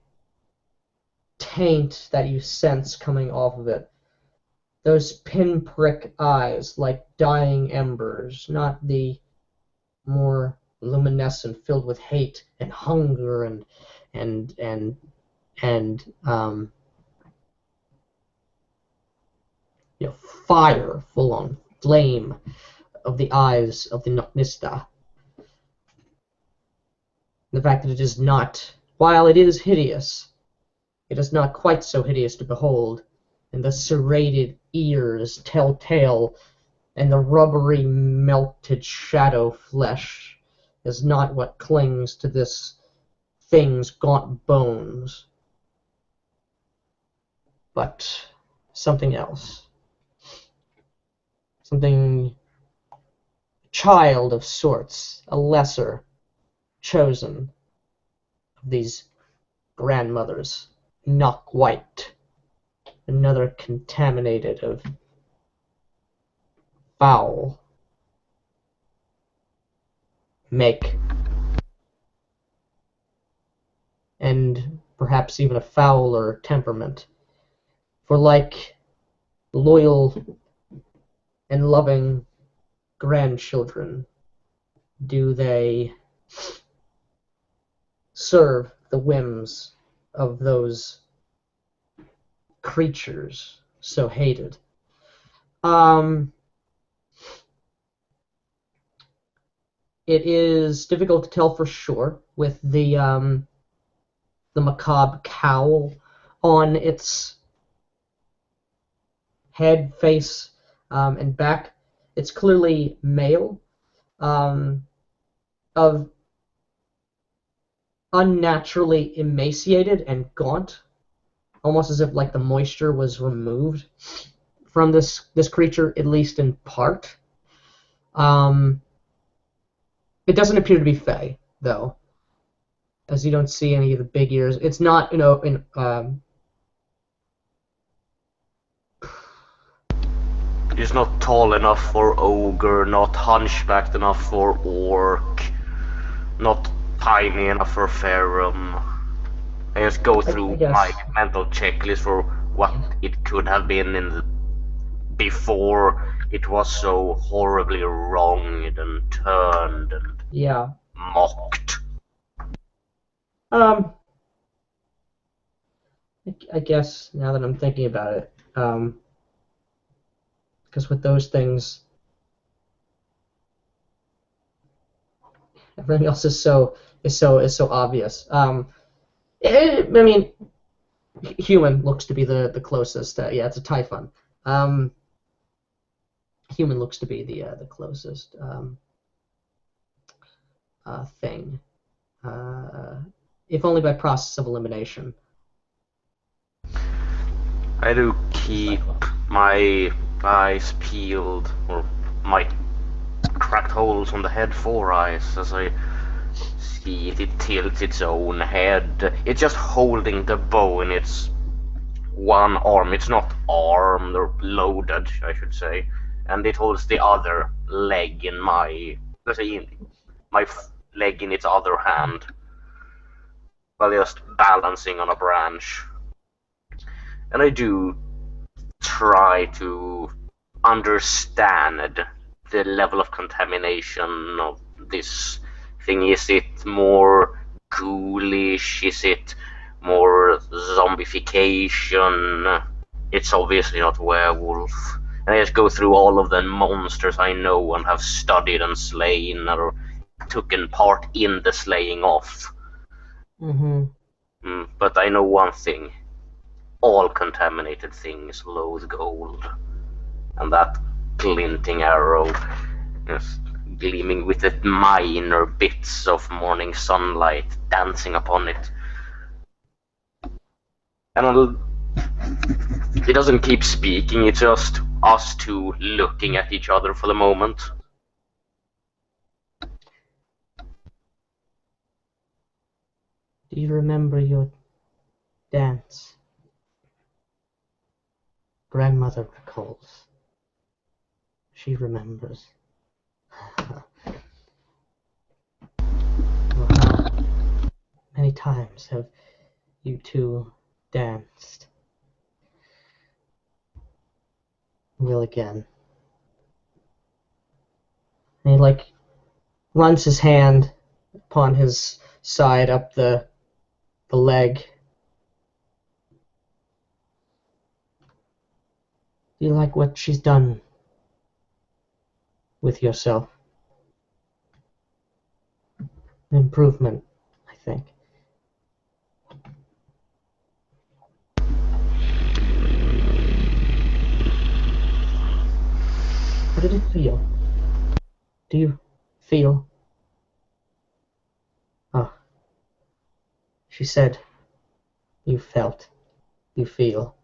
taint that you sense coming off of it, those pinprick eyes like dying embers, not the more luminescent, filled with hate and hunger and fire, full-on flame of the eyes of the Nocnista. The fact that it is not, while it is hideous, it is not quite so hideous to behold, and the serrated ears tell tale, and the rubbery melted shadow flesh is not what clings to this thing's gaunt bones, but something else. Something, a child of sorts, a lesser chosen of these grandmothers, Knock White, another contaminated of foul, make, and perhaps even a fouler temperament. For like loyal and loving grandchildren, do they serve the whims of those creatures so hated. It is difficult to tell for sure with the macabre cowl on its head, face, and back. It's clearly male, of unnaturally emaciated and gaunt, almost as if like the moisture was removed from this creature, at least in part. It doesn't appear to be Fey, though, as you don't see any of the big ears. It's not, It's not tall enough for ogre, not hunchbacked enough for orc, not tiny enough for Farum. I just go through my mental checklist for what it could have been before it was so horribly wronged and turned and mocked. I guess now that I'm thinking about it, because with those things, everything else is so obvious. I mean, human looks to be the closest. Yeah, it's a Typhon. Human looks to be the closest thing, if only by process of elimination. I do keep my eyes peeled, or my cracked holes on the head 4 eyes, as I see it tilts its own head. It's just holding the bow in its one arm. It's not armed or loaded, I should say. And it holds the other leg in my leg in its other hand, while just balancing on a branch. And I do try to understand the level of contamination of this thing. Is it more ghoulish? Is it more zombification? It's obviously not werewolf. And I just go through all of the monsters I know and have studied and slain or taken part in the slaying of. But I know one thing. All contaminated things loathe gold. And that glinting arrow, just gleaming with the minor bits of morning sunlight dancing upon it. And it doesn't keep speaking, it's just us two looking at each other for the moment. Do you remember your dance? Grandmother recalls. She remembers. Well, how many times have you two danced? Will again. And he runs his hand upon his side up the leg. Do you like what she's done with yourself? An improvement, I think. How did it feel? Do you feel? Oh. She said, you felt, you feel.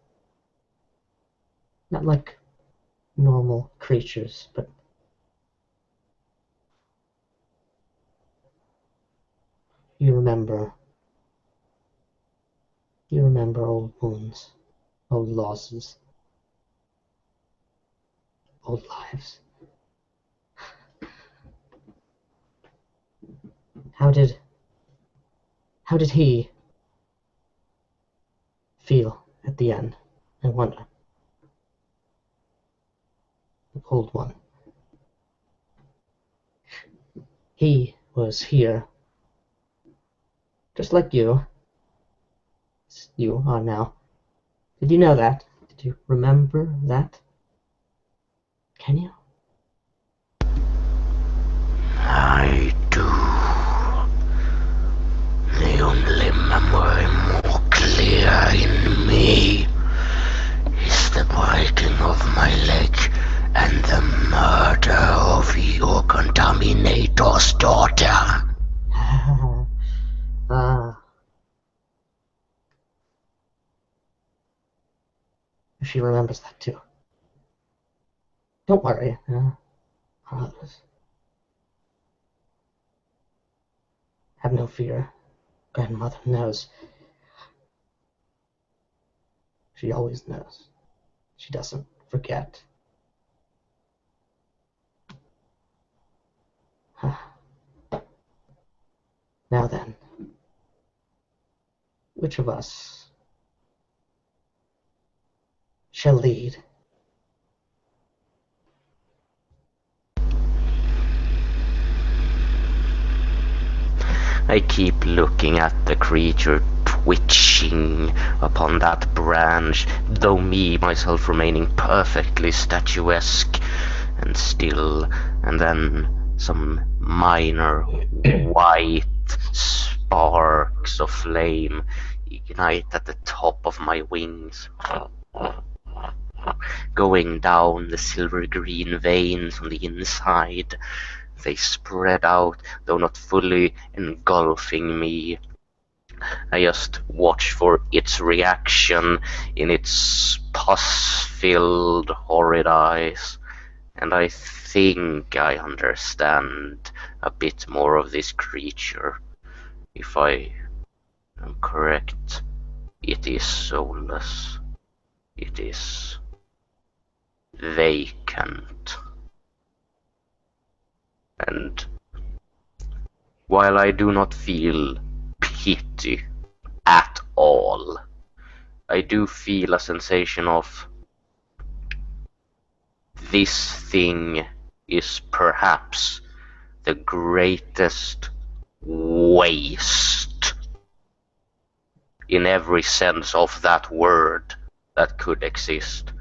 Not like normal creatures, but You remember old wounds, old losses, old lives. How did he feel at the end? I wonder. The old one. He was here, just like you. You are now. Did you know that? Did you remember that? Can you? I do. The only memory more clear in me is the breaking of my leg and the murder of your contaminator's daughter. She remembers that too. Don't worry. Others. Have no fear. Grandmother knows. She always knows. She doesn't forget. Now then, which of us shall lead? I keep looking at the creature twitching upon that branch, though me, myself, remaining perfectly statuesque and still, and then some minor white sparks of flame ignite at the top of my wings, going down the silver-green veins on the inside. They spread out, though not fully engulfing me. I just watch for its reaction in its pus-filled, horrid eyes, and I think I understand a bit more of this creature. If I am correct, it is soulless. It is vacant. And while I do not feel pity at all, I do feel a sensation of this thing is perhaps the greatest waste in every sense of that word that could exist.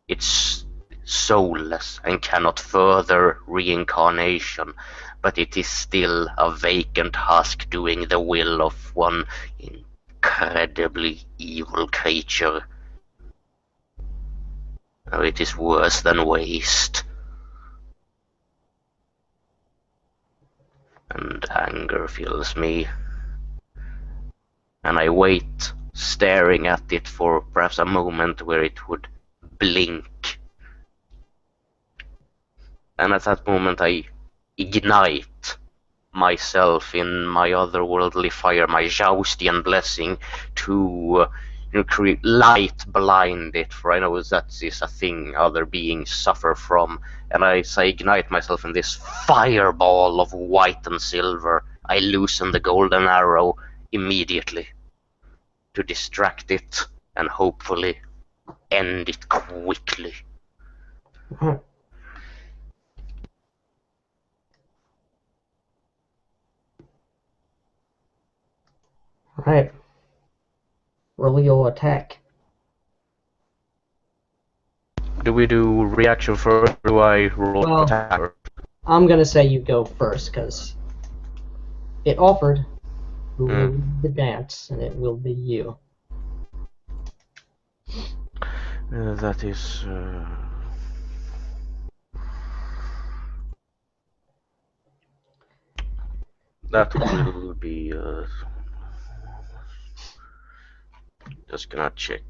It's soulless and cannot further reincarnation, but it is still a vacant husk doing the will of one incredibly evil creature. Oh, it is worse than waste. And anger fills me. And I wait, staring at it for perhaps a moment where it would blink. And at that moment I ignite myself in my otherworldly fire, my Joustian blessing, to create light blind it, for I know that is a thing other beings suffer from. And as I ignite myself in this fireball of white and silver, I loosen the golden arrow immediately to distract it and hopefully end it quickly. Alright. Roll your attack. Do we do reaction first, or do I roll Well, attack first? I'm gonna say you go first, because it offered who will lead the dance, and it will be you. That is... that will be... just gonna check.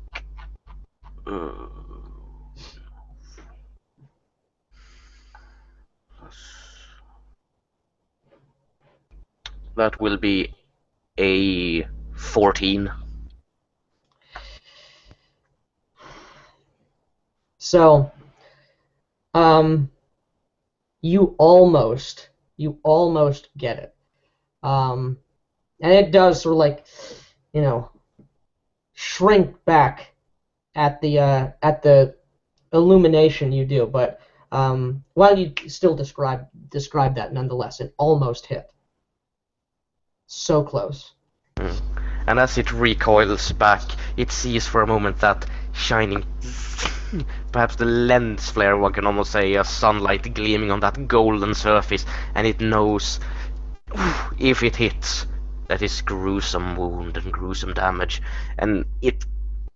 That will be a 14. So, you almost get it. And it does sort of like, shrink back at the illumination you do. But why don't you still describe that nonetheless? It almost hit. So close. And as it recoils back, it sees for a moment that shining, perhaps the lens flare, one can almost say, a sunlight gleaming on that golden surface, and it knows, if it hits, that is gruesome wound and gruesome damage, and it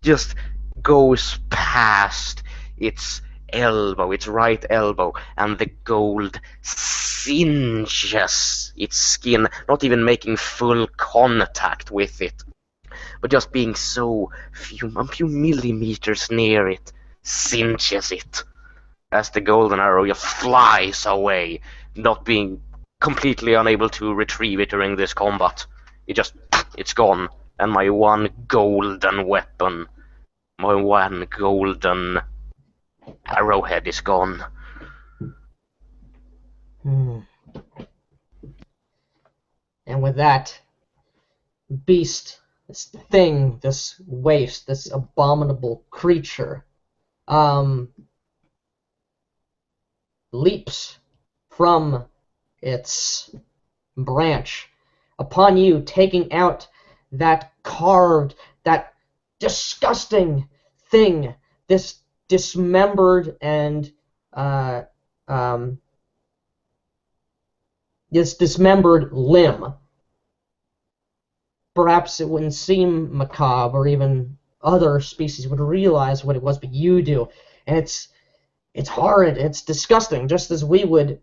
just goes past its elbow, its right elbow, and the gold singes its skin, not even making full contact with it, but just being so a few millimeters near it, singes it, as the golden arrow just flies away, not being completely unable to retrieve it during this combat. It's gone, and my one golden weapon, my one golden arrowhead is gone. And with that, beast, this thing, this waste, this abominable creature, leaps from its branch upon you, taking out that carved, that disgusting thing, this dismembered and this dismembered limb. Perhaps it wouldn't seem macabre, or even other species would realize what it was, but you do, and it's horrid, it's disgusting, just as we would,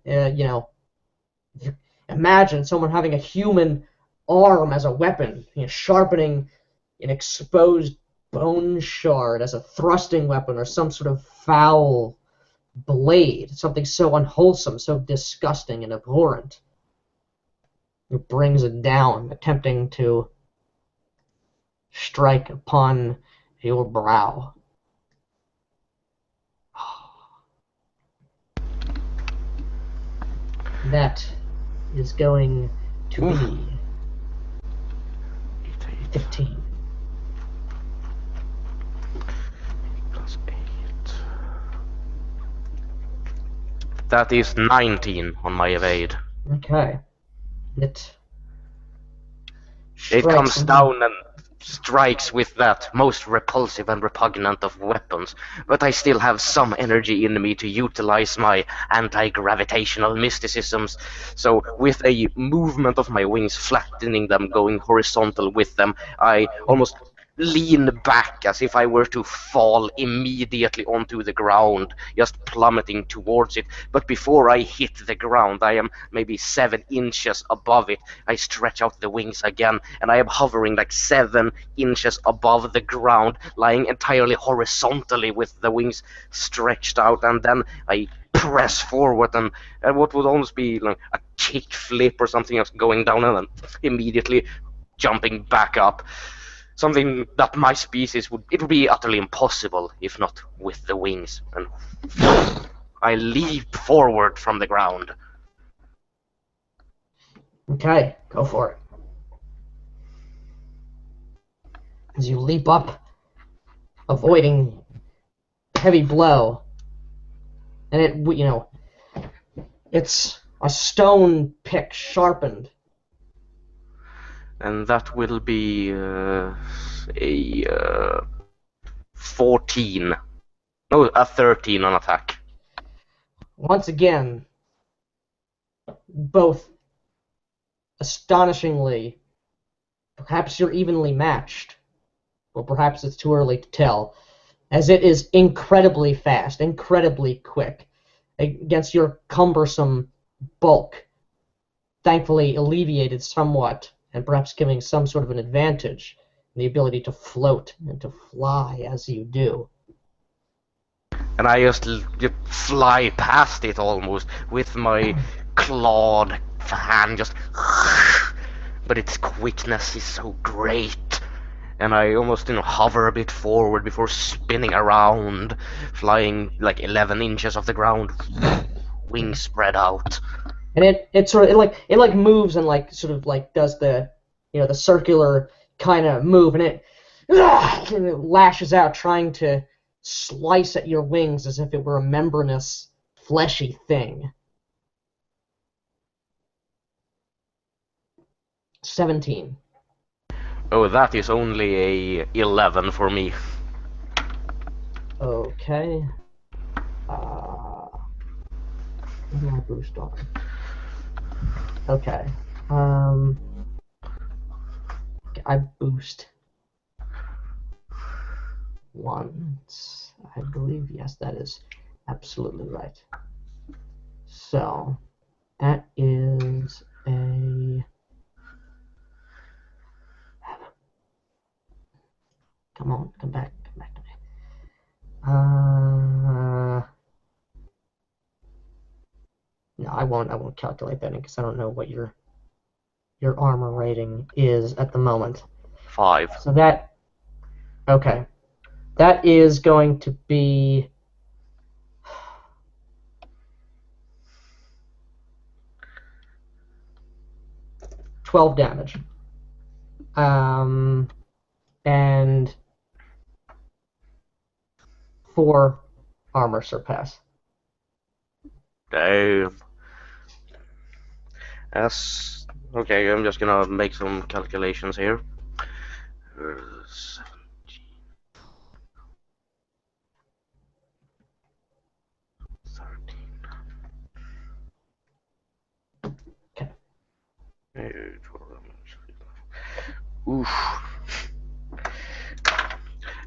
imagine someone having a human arm as a weapon, sharpening an exposed bone shard as a thrusting weapon, or some sort of foul blade, something so unwholesome, so disgusting and abhorrent. It brings it down, attempting to strike upon your brow. That is going to be 15. Plus 8. That is 19 on my evade. Okay. It comes down and strikes with that most repulsive and repugnant of weapons, but I still have some energy in me to utilize my anti-gravitational mysticisms. So with a movement of my wings, flattening them, going horizontal with them, I almost lean back as if I were to fall immediately onto the ground, just plummeting towards it. But before I hit the ground, I am maybe 7 inches above it. I stretch out the wings again, and I am hovering like 7 inches above the ground, lying entirely horizontally with the wings stretched out, and then I press forward, and what would almost be like a kick flip or something else, going down and then immediately jumping back up. Something that my species would be utterly impossible if not with the wings. And I leap forward from the ground. Okay, go for it. As you leap up, avoiding heavy blow, and it's a stone pick sharpened. And that will be a 14. No, a 13 on attack. Once again, both astonishingly, perhaps you're evenly matched, or perhaps it's too early to tell, as it is incredibly fast, incredibly quick, against your cumbersome bulk, thankfully alleviated somewhat, and perhaps giving some sort of an advantage in the ability to float and to fly as you do. And I just fly past it almost with my clawed hand, just but its quickness is so great. And I almost, hover a bit forward before spinning around, flying like 11 inches off the ground, wings spread out. And it moves and sort of does the the circular kind of move, and it lashes out, trying to slice at your wings as if it were a membranous, fleshy thing. 17. Oh, that is only a 11 for me. Okay. Where's my boost on? Okay. I boost once. I believe, yes, that is absolutely right. So that is a. Come on, come back to me. No, I won't calculate that because I don't know what your armor rating is at the moment. 5. So that, okay, that is going to be 12 damage. And 4 armor surpass. Damn. Okay, I'm just gonna make some calculations here. 17. Okay. Oof.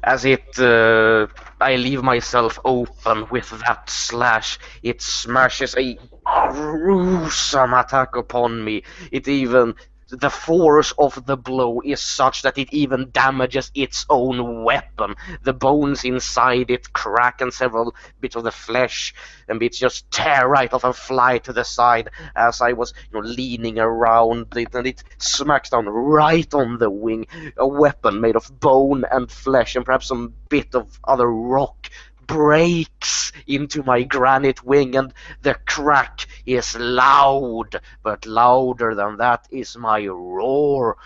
As I leave myself open with that slash, it smashes a gruesome attack upon me. The force of the blow is such that it even damages its own weapon. The bones inside it crack and several bits of the flesh and bits just tear right off and fly to the side as I was leaning around it, and it smacks down right on the wing. A weapon made of bone and flesh and perhaps some bit of other rock breaks into my granite wing, and the crack is loud, but louder than that is my roar,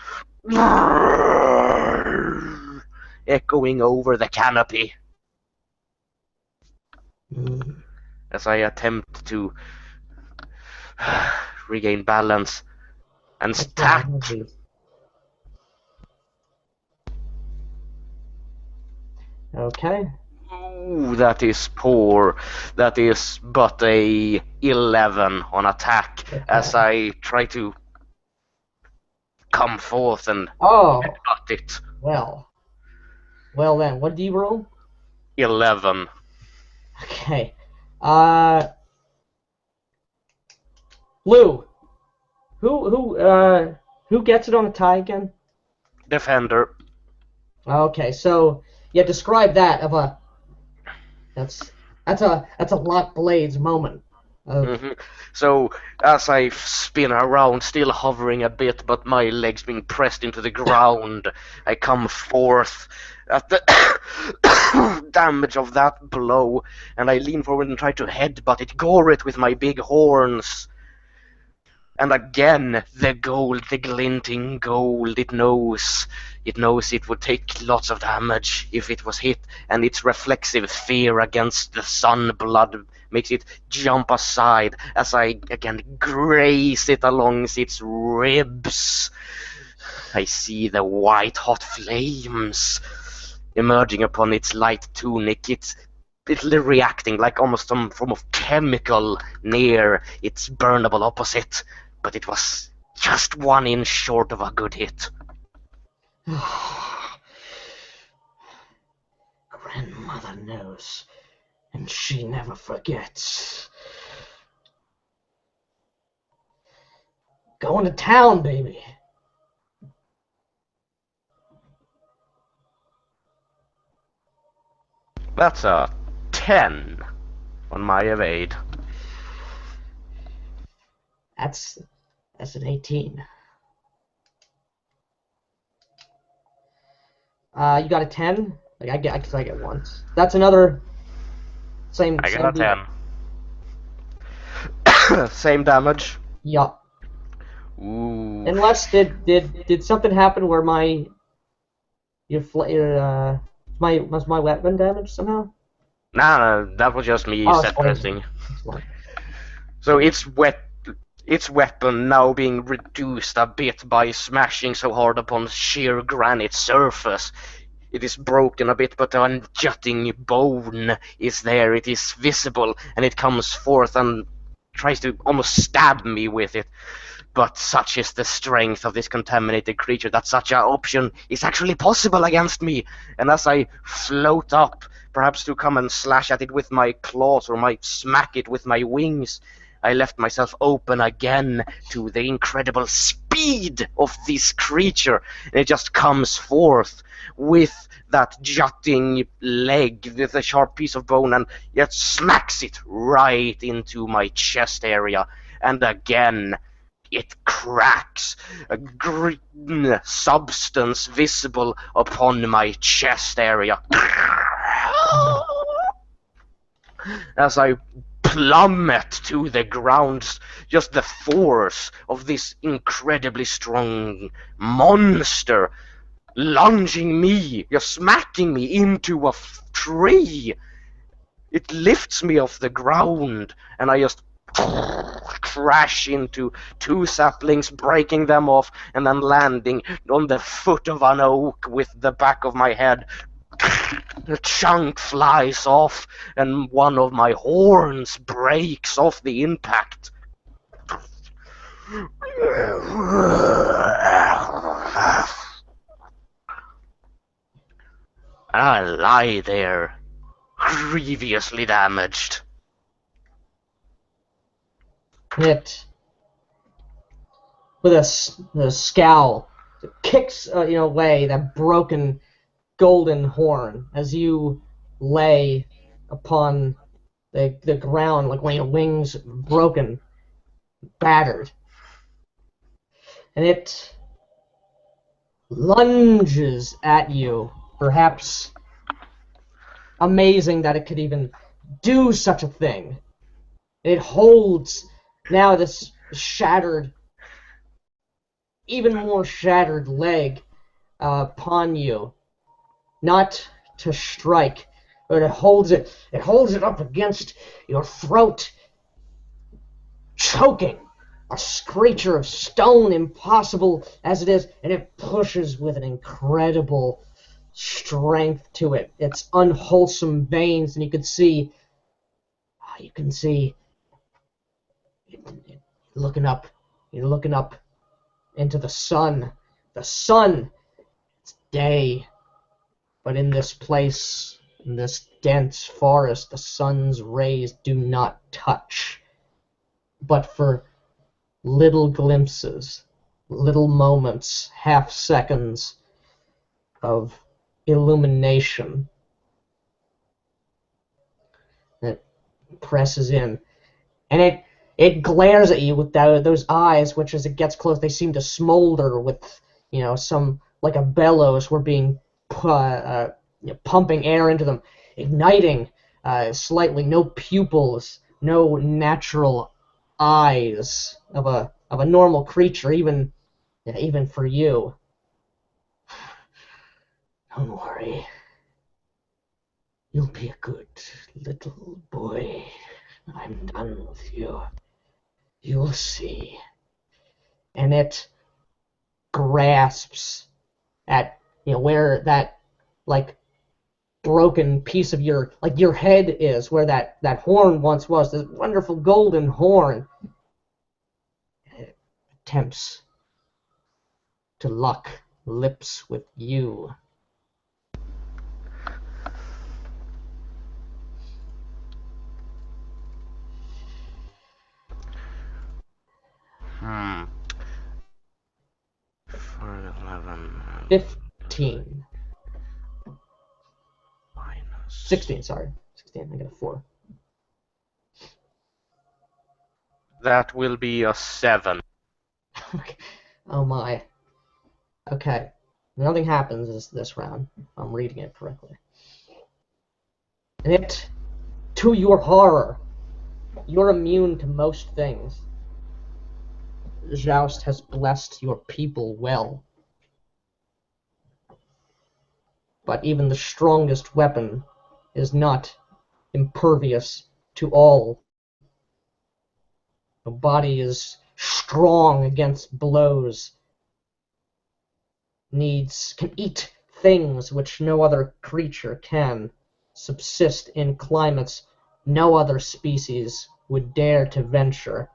echoing over the canopy as I attempt to regain balance and stack. Okay. Ooh, that is poor. That is but a 11 on attack, Okay. as I try to come forth and cut it. Well then, what do you roll? 11. Okay. Lou, who gets it on a tie again? Defender. Okay, so yeah, describe that of a. That's a lock blades moment. So as I spin around, still hovering a bit, but my legs being pressed into the ground, I come forth at the damage of that blow, and I lean forward and try to headbutt it, gore it with my big horns. And again, the glinting gold, it knows it would take lots of damage if it was hit, and its reflexive fear against the sun blood makes it jump aside as I again graze it along its ribs. I see the white hot flames emerging upon its light tunic. It's reacting like almost some form of chemical near its burnable opposite, but it was just 1 inch short of a good hit. Grandmother knows, and she never forgets. Going to town, baby. That's a 10 on my evade. That's an 18. You got a 10? Like I get once. That's another same. I same got deal. a 10. Same damage. Yeah. Ooh. Unless did something happen where my was my weapon damaged somehow? Nah, that was just me Oh, set pressing. It's fine. So its weapon now being reduced a bit by smashing so hard upon sheer granite surface. It is broken a bit, but a jutting bone is there. It is visible, and it comes forth and tries to almost stab me with it. But such is the strength of this contaminated creature that such an option is actually possible against me. And as I float up, perhaps to come and slash at it with my claws or might smack it with my wings, I left myself open again to the incredible speed of this creature. And it just comes forth with that jutting leg with a sharp piece of bone and yet smacks it right into my chest area. And again, it cracks, a green substance visible upon my chest area. As I plummet to the ground, just the force of this incredibly strong monster lunging me, just smacking me into a tree. It lifts me off the ground, and I just crash into two saplings, breaking them off, and then landing on the foot of an oak with the back of my head. A chunk flies off, and one of my horns breaks off the impact. I lie there, grievously damaged. It with a scowl kicks away that broken golden horn as you lay upon the ground like when your wings broken, battered, and it lunges at you, perhaps amazing that it could even do such a thing. It holds now this shattered, even more shattered leg upon you, not to strike, but it holds it up against your throat, choking, a creature of stone, impossible as it is, and it pushes with an incredible strength to it. Its unwholesome veins, and you can see looking up. You're looking up into the sun. The sun, it's day. But in this place, in this dense forest, the sun's rays do not touch. But for little glimpses, little moments, half seconds of illumination, it presses in. And it glares at you with those eyes, which as it gets close, they seem to smolder with, some, like a bellows were being pumping air into them, igniting slightly. No pupils, no natural eyes of a normal creature, even for you. Don't worry. You'll be a good little boy. I'm done with you. You'll see. And it grasps at where that broken piece of your head is, where that horn once was, this wonderful golden horn. It attempts to lock lips with you. For 11. 15. Minus 16, sorry. 16, I got a 4. That will be a 7. Oh my. Okay. Nothing happens this round, if I'm reading it correctly. And it, to your horror, you're immune to most things. Joust has blessed your people well. But even the strongest weapon is not impervious to all. The body is strong against blows, can eat things which no other creature can, subsist in climates no other species would dare to venture.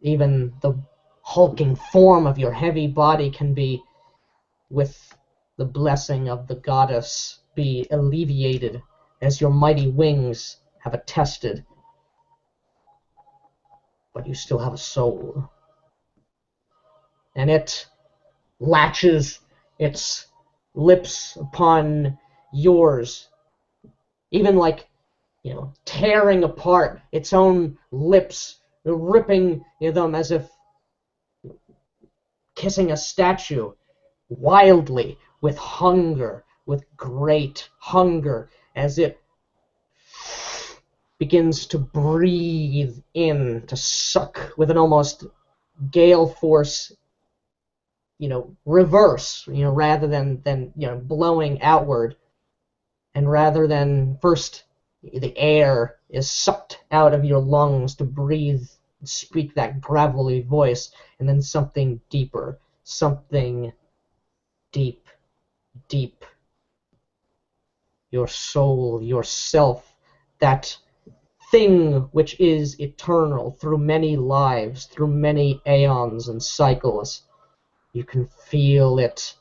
Even the hulking form of your heavy body can be, with the blessing of the goddess, be alleviated, as your mighty wings have attested. But you still have a soul. And it latches its lips upon yours, even like, tearing apart its own lips, ripping them as if kissing a statue, wildly, with hunger, with great hunger, as it begins to breathe in, to suck with an almost gale force, reverse, rather than blowing outward, and rather than first the air is sucked out of your lungs to breathe, speak that gravelly voice, and then something deeper, something deep, deep. Your soul, yourself, that thing which is eternal through many lives, through many aeons and cycles. You can feel it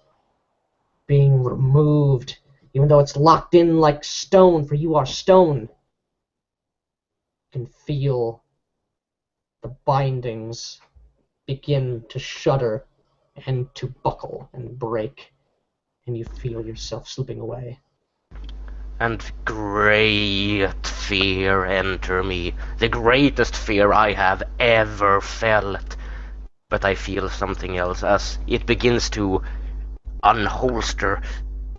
being removed, even though it's locked in like stone, for you are stone. You can feel the bindings begin to shudder and to buckle and break, and you feel yourself slipping away. And great fear enter me, the greatest fear I have ever felt. But I feel something else as it begins to unholster,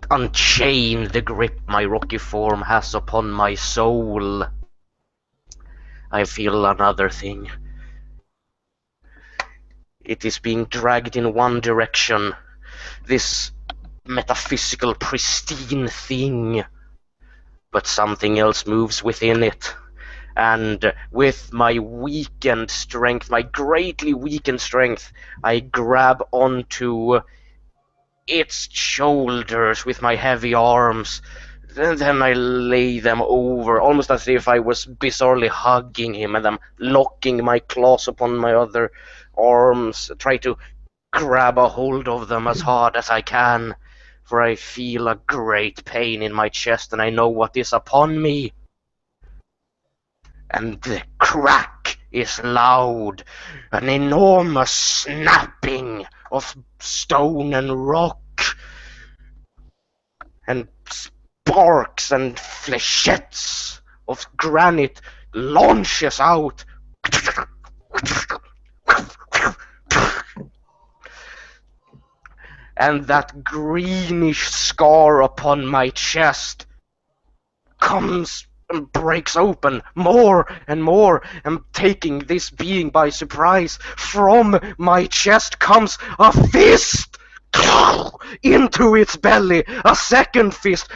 unchain the grip my rocky form has upon my soul. I feel another thing. It is being dragged in one direction, this metaphysical, pristine thing. But something else moves within it. And with my weakened strength, my greatly weakened strength, I grab onto its shoulders with my heavy arms. And then I lay them over, almost as if I was bizarrely hugging him, and I'm locking my claws upon my other arms, try to grab a hold of them as hard as I can, for I feel a great pain in my chest, and I know what is upon me. And the crack is loud, an enormous snapping of stone and rock, and sparks and flechettes of granite launches out. And that greenish scar upon my chest comes and breaks open more and more, and taking this being by surprise. From my chest comes a fist into its belly, a second fist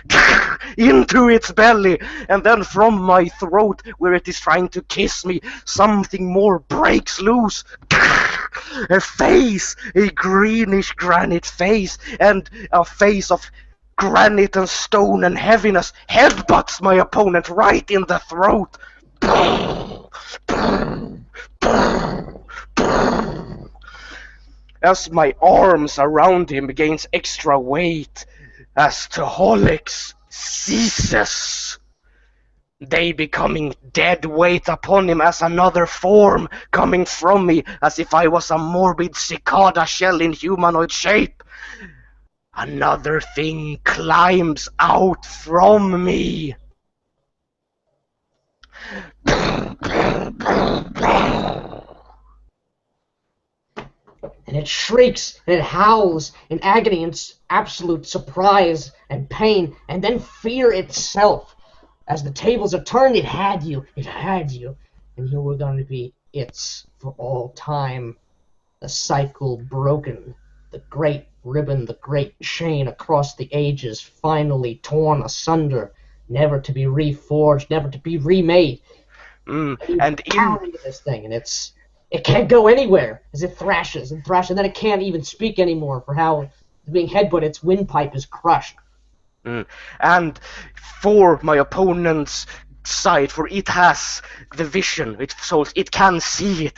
into its belly, and then from my throat, where it is trying to kiss me, something more breaks loose. A face, a greenish granite face, and a face of granite and stone and heaviness, headbutts my opponent right in the throat. As my arms around him gains extra weight, as Teholix ceases, they becoming dead weight upon him, as another form coming from me, as if I was a morbid cicada shell in humanoid shape. Another thing climbs out from me. and it shrieks, and it howls in agony and absolute surprise and pain, and then fear itself. As the tables are turned, it had you, and you were going to be its for all time. The cycle broken, the great ribbon, the great chain across the ages finally torn asunder, never to be reforged, never to be remade. And Pound into this thing, and it can't go anywhere as it thrashes and thrashes, and then it can't even speak anymore for how it's being headbutt. Its windpipe is crushed. And for my opponent's side, for it has the vision, its souls, it can see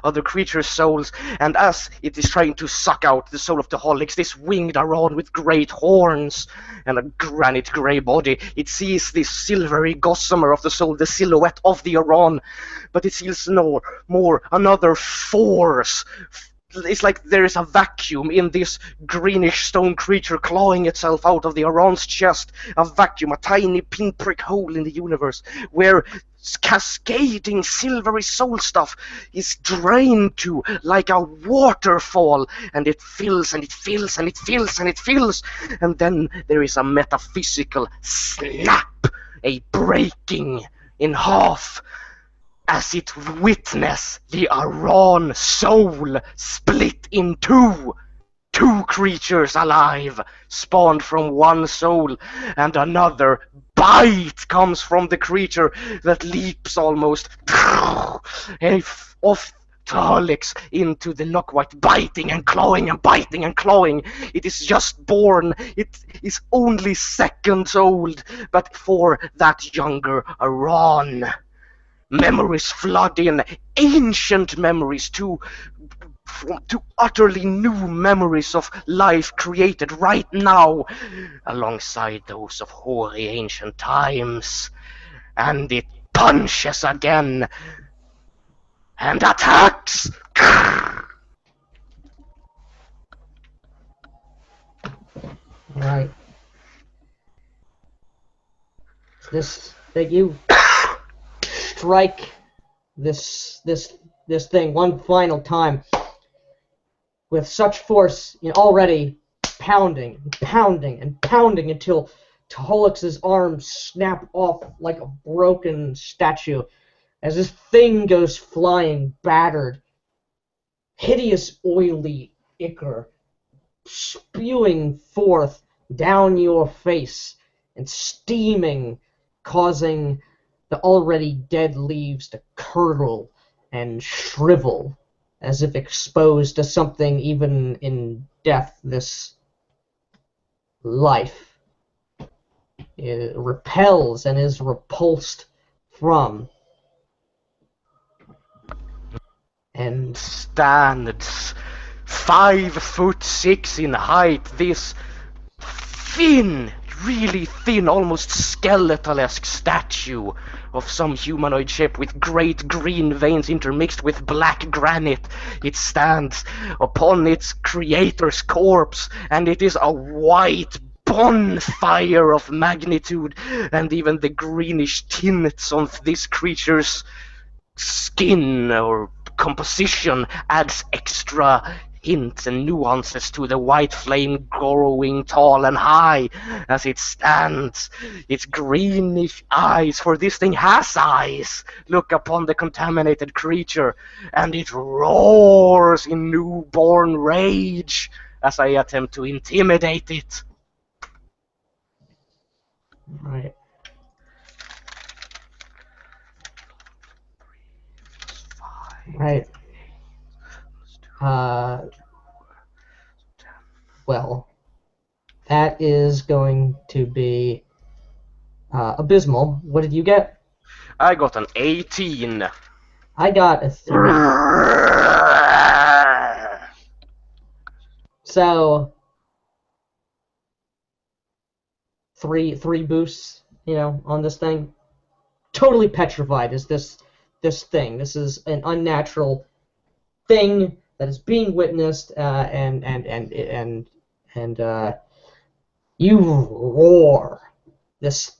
other creatures' souls, and as it is trying to suck out the soul of the Holics, this winged Aran with great horns and a granite grey body, it sees this silvery gossamer of the soul, the silhouette of the Aran, but it feels no more another force. It's like there is a vacuum in this greenish stone creature clawing itself out of the Aran's chest. A vacuum, a tiny pinprick hole in the universe where cascading silvery soul stuff is drained to like a waterfall, and it fills and it fills and it fills and it fills, and then there is a metaphysical snap, a breaking in half, as it witness the Aran soul split in two. Two creatures alive, spawned from one soul, and another bite comes from the creature that leaps almost off the Holics into the Knockwhite, biting and clawing and biting and clawing. It is just born. It is only seconds old, but for that younger Aran, memories flood in, ancient memories to utterly new memories of life created right now, alongside those of hoary ancient times. And it punches again and attacks. Right. This that you strike this thing one final time with such force, already pounding and pounding and pounding until Tolix's arms snap off like a broken statue as this thing goes flying, battered, hideous, oily ichor spewing forth down your face and steaming, causing the already dead leaves to curdle and shrivel as if exposed to something even in death. This life repels and is repulsed from. And stands 5'6" in height, this thin, really thin, almost skeletal-esque statue of some humanoid shape with great green veins intermixed with black granite. It stands upon its creator's corpse, and it is a white bonfire of magnitude, and even the greenish tints on this creature's skin or composition adds extra hints and nuances to the white flame growing tall and high as it stands. Its greenish eyes, for this thing has eyes, look upon the contaminated creature, and it roars in newborn rage as I attempt to intimidate it. right. Right. Well, that is going to be abysmal. What did you get? I got an 18. I got a 3. So three boosts, on this thing. Totally petrified is this thing. This is an unnatural thing that is being witnessed, and you roar. This.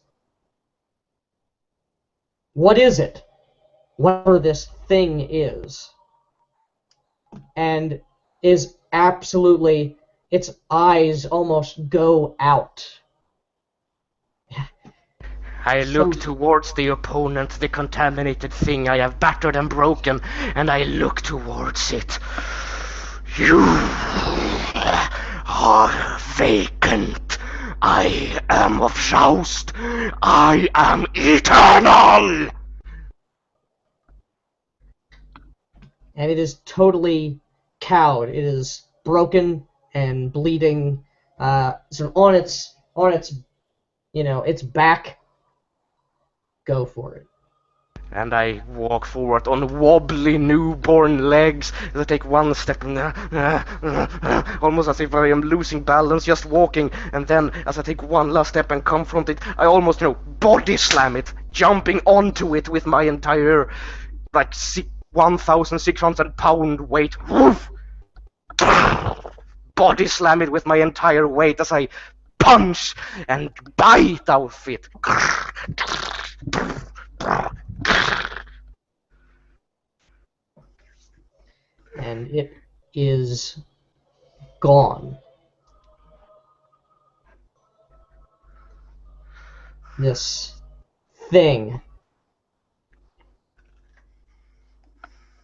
What is it? Whatever this thing is. And is absolutely, its eyes almost go out. I So- look towards the opponent, the contaminated thing I have battered and broken, and I look towards it. You are vacant. I am of Joust. I am eternal. And it is totally cowed. It is broken and bleeding, sort of on its its back. Go for it. And I walk forward on wobbly newborn legs as I take one step, almost as if I am losing balance just walking. And then, as I take one last step and confront it, I almost, body slam it, jumping onto it with my entire, 1,600 pound weight. Woof! Body slam it with my entire weight as I punch and bite off it. And it is gone. This thing,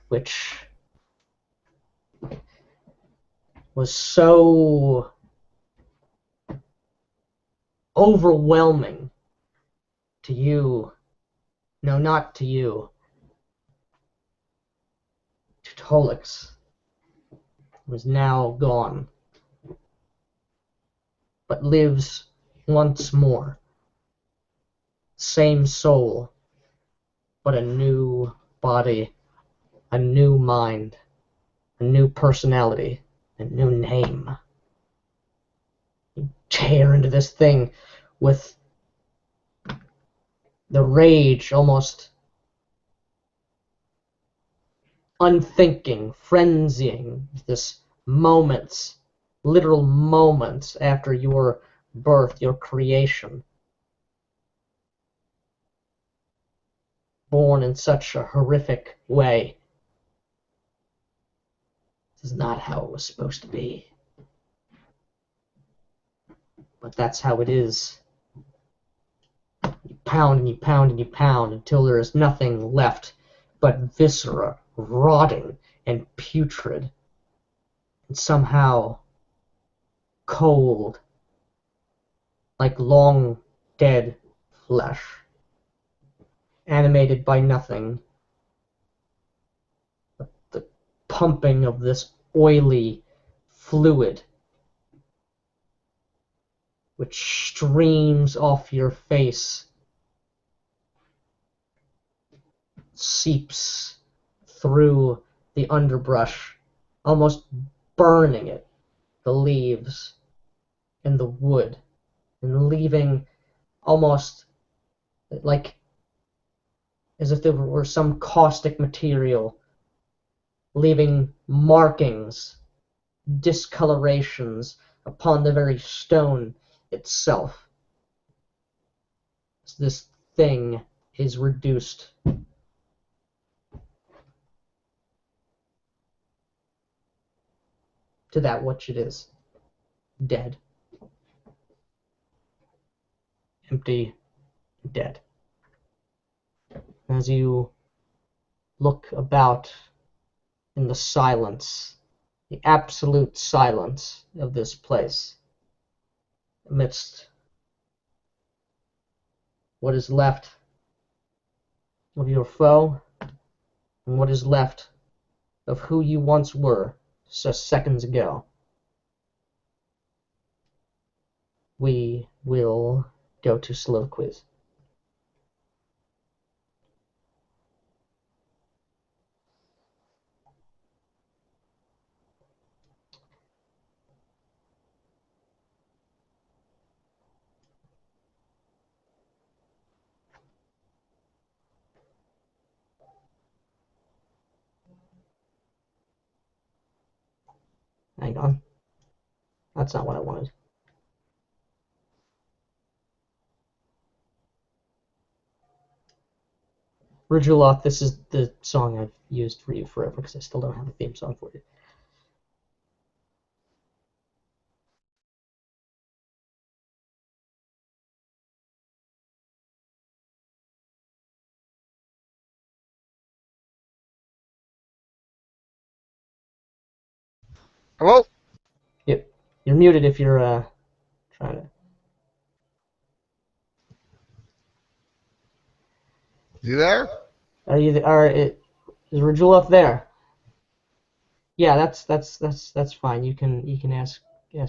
which was so overwhelming to you, no, not to you, to Tolix, was now gone, but lives once more. Same soul, but a new body, a new mind, a new personality, a new name. You tear into this thing with the rage, almost unthinking, frenzying, this moments, literal moments after your birth, your creation. Born in such a horrific way. This is not how it was supposed to be. But that's how it is. You pound and you pound and you pound until there is nothing left but viscera, rotting and putrid, and somehow cold, like long dead flesh, animated by nothing but the pumping of this oily fluid which streams off your face, seeps through the underbrush, almost burning it, the leaves and the wood, and leaving almost like as if there were some caustic material, leaving markings, discolorations upon the very stone itself. This thing is reduced to that which it is. Dead. Empty. Dead. As you look about in the silence, the absolute silence of this place, amidst what is left of your foe and what is left of who you once were just seconds ago, we will go to soliloquies. Hang on. That's not what I wanted. Rujuloth, this is the song I've used for you forever because I still don't have a theme song for you. Hello? Yep. You're muted if you're trying to. You there? Are you? Is Rajul up there? Yeah, that's fine. You can ask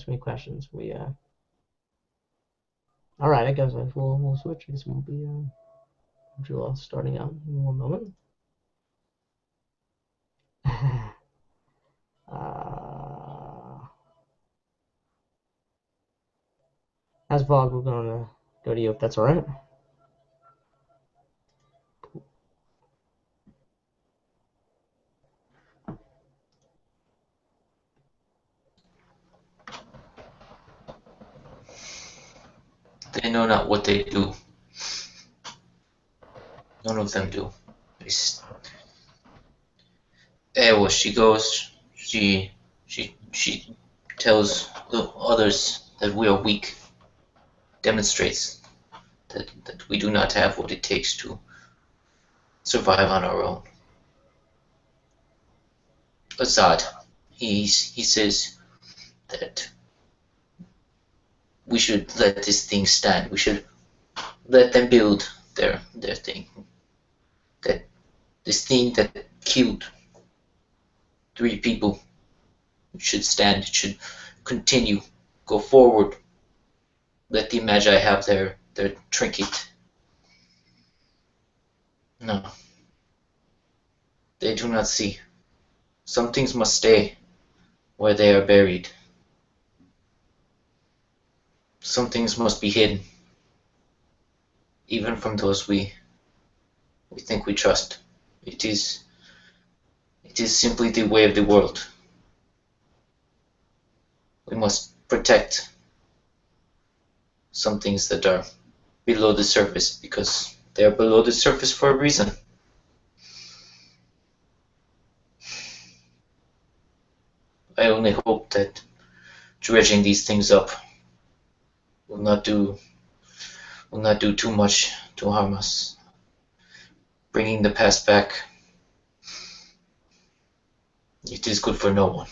me questions. All right. I guess we'll switch. This won't be Rajul starting out in one moment. Asvog, we're gonna go to you if that's all right. They know not what they do. None of them do. Where she goes, she tells the others that we are weak. Demonstrates that we do not have what it takes to survive on our own. Azad, he says that we should let this thing stand. We should let them build their thing. That this thing that killed 3 people should stand. It should continue, go forward. Let the Magi have their trinket. No, they do not see. Some things must stay where they are buried. Some things must be hidden, even from those we think we trust. It is simply the way of the world. We must protect some things that are below the surface, because they are below the surface for a reason. I only hope that dredging these things up will not do too much to harm us. Bringing the past back, it is good for no one.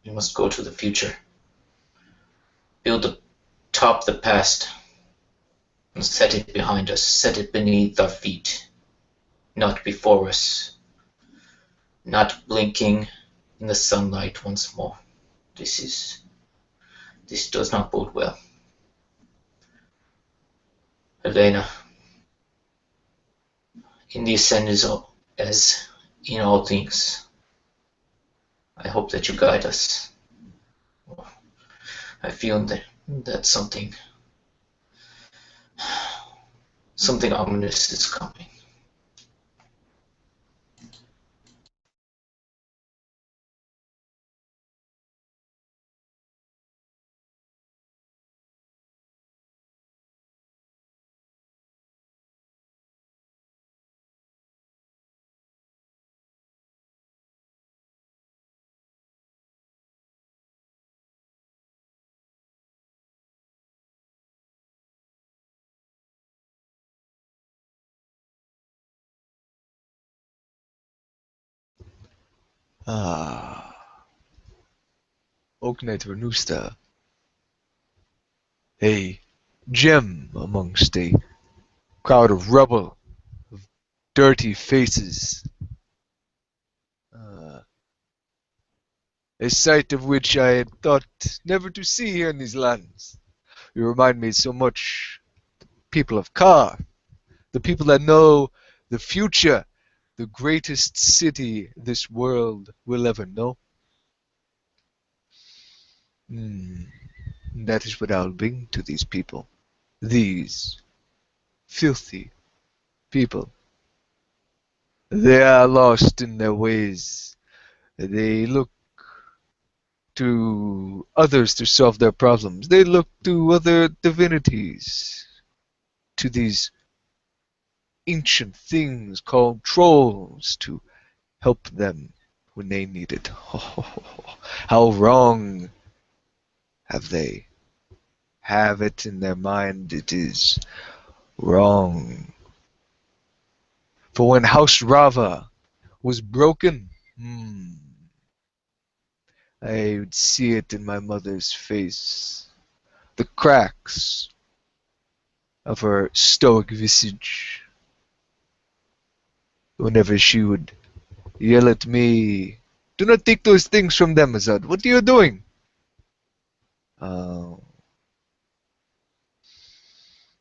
We must go to the future. Build atop the past and set it behind us, set it beneath our feet, not before us, not blinking in the sunlight once more. This does not bode well. Helena, in the ascent as in all things, I hope that you guide us. I feel that something ominous is coming. Ah, Ognet Venusta, a gem amongst a crowd of rubble, of dirty faces. A sight of which I had thought never to see here in these lands. You remind me so much of the people of Kar, the people that know the future, the greatest city this world will ever know. That is what I'll bring to these people. These filthy people. They are lost in their ways. They look to others to solve their problems. They look to other divinities, to these ancient things called trolls to help them when they need it. How wrong have they? Have it in their mind it is wrong. For when House Rava was broken, I would see it in my mother's face. The cracks of her stoic visage. Whenever she would yell at me, "Do not take those things from them, Azad. What are you doing?"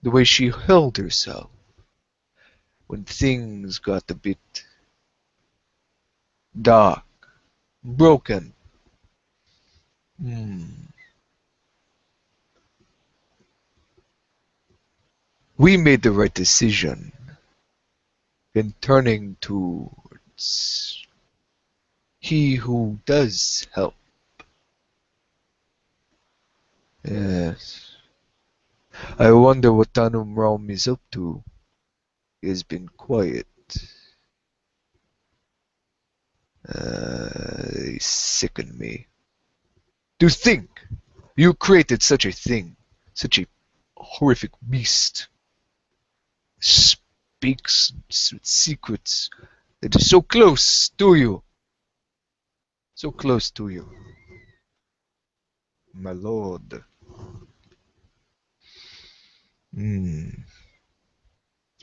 The way she held herself when things got a bit dark, broken. We made the right decision in turning towards he who does help. Yes. I wonder what Tanum Realm is up to. He has been quiet. They sicken me. To think you created such a thing, such a horrific beast. Speaks with secrets that is so close to you. So close to you. My lord.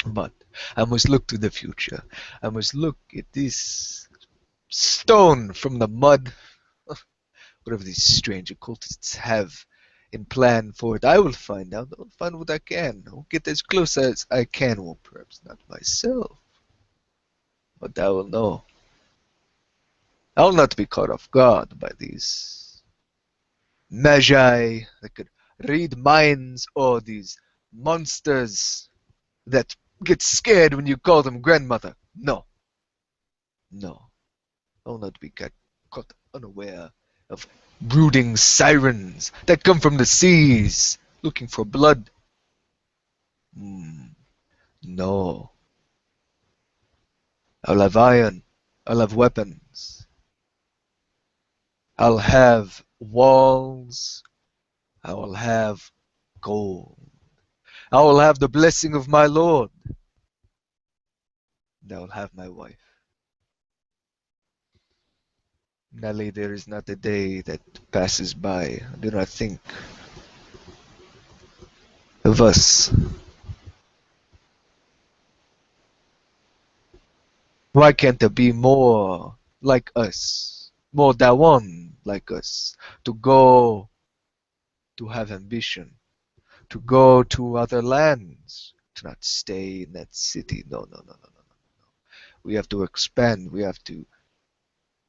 But I must look to the future. I must look at this stone from the mud. Whatever these strange occultists have in plan for it, I will find out. I'll find what I can. I'll get as close as I can. Well, perhaps not myself, but I will know. I will not be caught off guard by these magi that could read minds, or these monsters that get scared when you call them grandmother. No. No. I will not be caught unaware of brooding sirens that come from the seas looking for blood. No. I'll have iron. I'll have weapons. I'll have walls. I will have gold. I will have the blessing of my Lord. And I will have my wife. Nelly, there is not a day that passes by. I do not think of us. Why can't there be more like us? More Dawan like us? To go, to have ambition, to go to other lands, to not stay in that city. No. We have to expand. We have to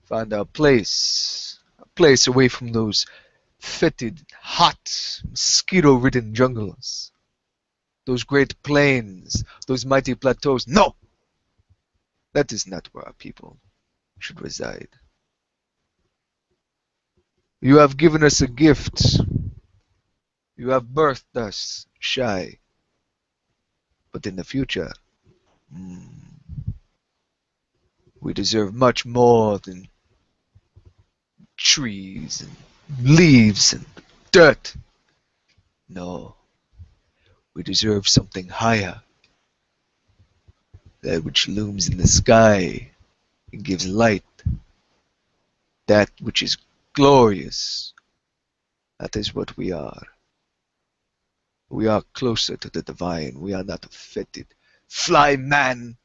find our place. A place away from those fetid, hot, mosquito-ridden jungles. Those great plains, those mighty plateaus. No! That is not where our people should reside. You have given us a gift. You have birthed us shy. But in the future, we deserve much more than trees and leaves and dirt. No. We deserve something higher. That which looms in the sky and gives light. That which is glorious. That is what we are. We are closer to the divine. We are not a fetid fly man.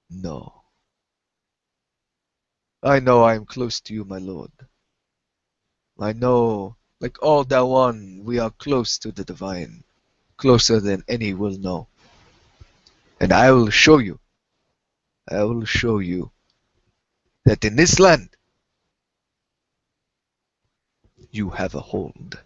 No. I know I am close to you, my lord. I know, like all Dawan, we are close to the divine. Closer than any will know. And I will show you that in this land, you have a hold.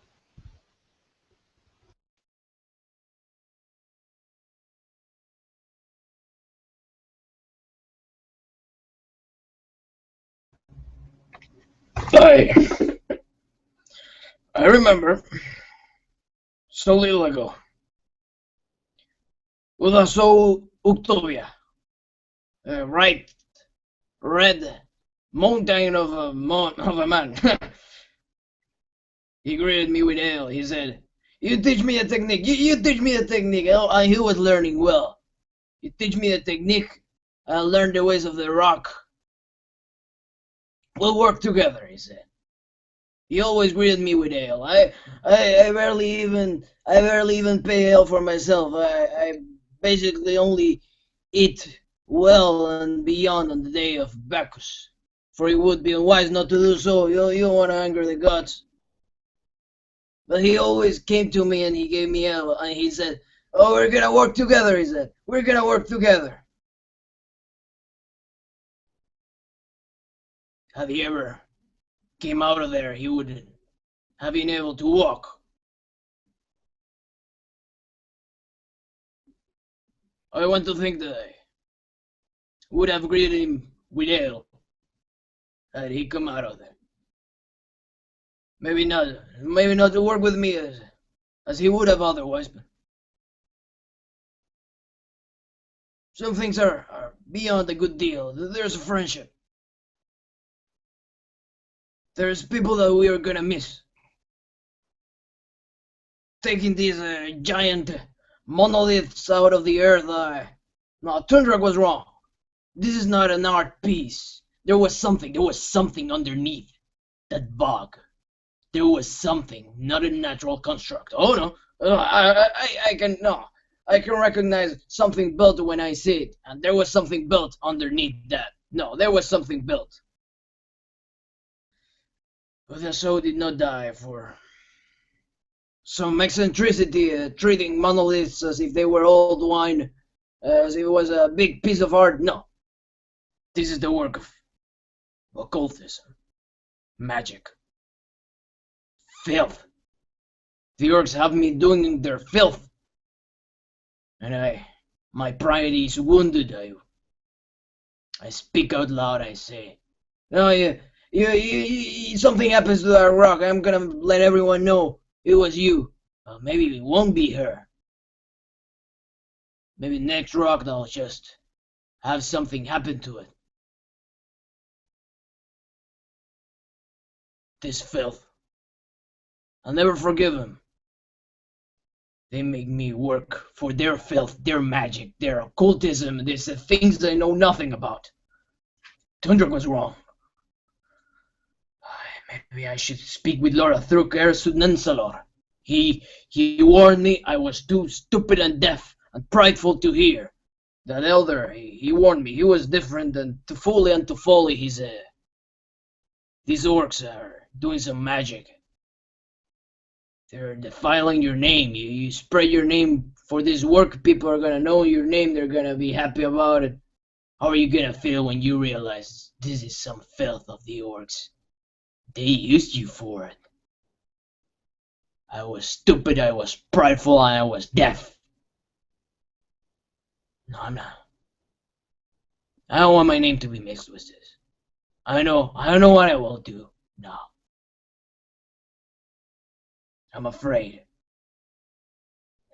I remember so little ago. With a soul Uktopia, a right red mountain of a man. He greeted me with ale. He said, "You teach me a technique. You teach me a technique." He was learning well. You teach me a technique. I'll learn the ways of the rock. We'll work together, he said. He always greeted me with ale. I barely even pay ale for myself. I basically only eat well and beyond on the day of Bacchus, for it would be unwise not to do so. You don't want to anger the gods. But he always came to me and he gave me ale, and he said, "Oh, we're gonna work together." He said, "We're gonna work together." Have you ever came out of there? He wouldn't have been able to walk. I want to think that I would have greeted him with ale had he come out of there. Maybe not to work with me as he would have otherwise, but some things are beyond a good deal. There's a friendship. There's people that we are gonna miss. Taking these giant monoliths out of the earth, no, Tundrak was wrong. This is not an art piece. There was something underneath that bog. There was something, not a natural construct. Oh no, I can recognize something built when I see it, and there was something built underneath that. No, there was something built. But the soul did not die for some eccentricity, treating monoliths as if they were old wine, as if it was a big piece of art. No, this is the work of occultism, magic, filth. The orcs have me doing their filth, and my pride is wounded. I speak out loud. I say, "No, something happens to that rock. I'm gonna let everyone know it was you. Maybe it won't be her. Maybe next rock they'll just have something happen to it. This filth. I'll never forgive them. They make me work for their filth, their magic, their occultism, these things I know nothing about. Tundrak was wrong. Maybe I should speak with Lord Thruk Ersudnensalor. He warned me I was too stupid and deaf and prideful to hear. That elder, he warned me. He was different than Tufuli and Tufoli. These orcs are doing some magic. They're defiling your name. You spread your name for this work. People are gonna know your name. They're gonna be happy about it. How are you gonna feel when you realize this is some filth of the orcs? They used you for it. I was stupid, I was prideful, and I was deaf. No, I'm not. I don't want my name to be mixed with this. I know what I will do. No. I'm afraid.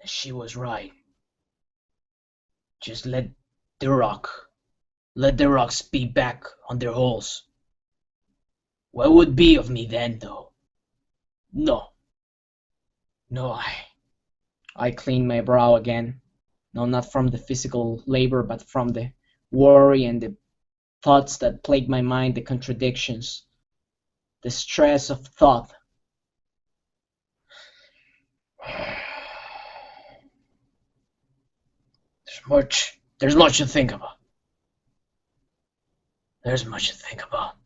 She was right. Just let the rocks be back on their holes. What would be of me then, though? No. No, I clean my brow again. No, not from the physical labor, but from the worry and the thoughts that plague my mind, the contradictions, the stress of thought. There's much to think about. There's much to think about.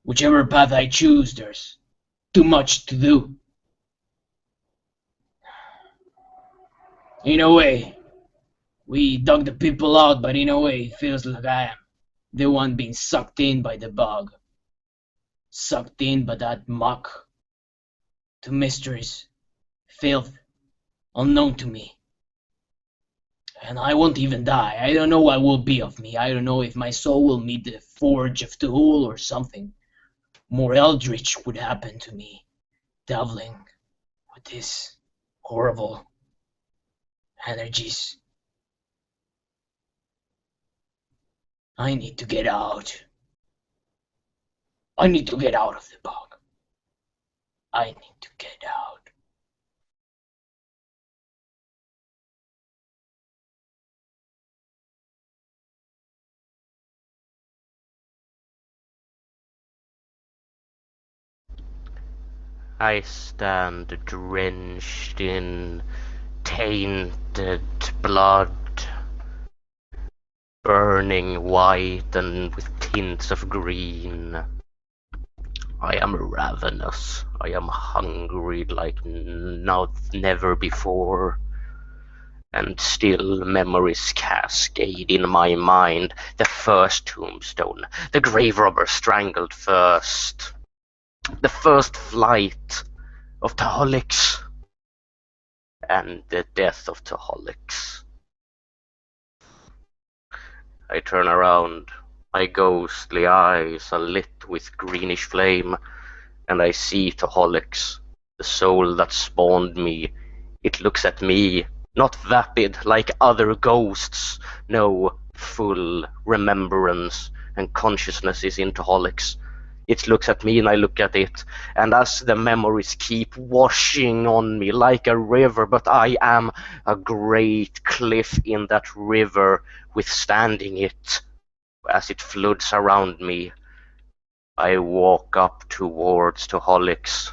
Whichever path I choose, there's too much to do. In a way, we dug the people out, but in a way, it feels like I am the one being sucked in by the bog. Sucked in by that muck. To mysteries, filth, unknown to me. And I won't even die. I don't know what will be of me. I don't know if my soul will meet the forge of Tuhul or something more eldritch would happen to me, dabbling with these horrible energies. I need to get out. I need to get out of the bog. I need to get out. I stand drenched in tainted blood, burning white and with tints of green. I am ravenous. I am hungry like never before. And still memories cascade in my mind. The first tombstone, the grave robber strangled first, the first flight of Taholix, and the death of Taholix. I turn around, my ghostly eyes are lit with greenish flame, and I see Taholix, the soul that spawned me. It looks at me, not vapid like other ghosts. No, full remembrance and consciousness is in Taholix. It looks at me and I look at it, and as the memories keep washing on me like a river, but I am a great cliff in that river, withstanding it as it floods around me. I walk up towards Taholix.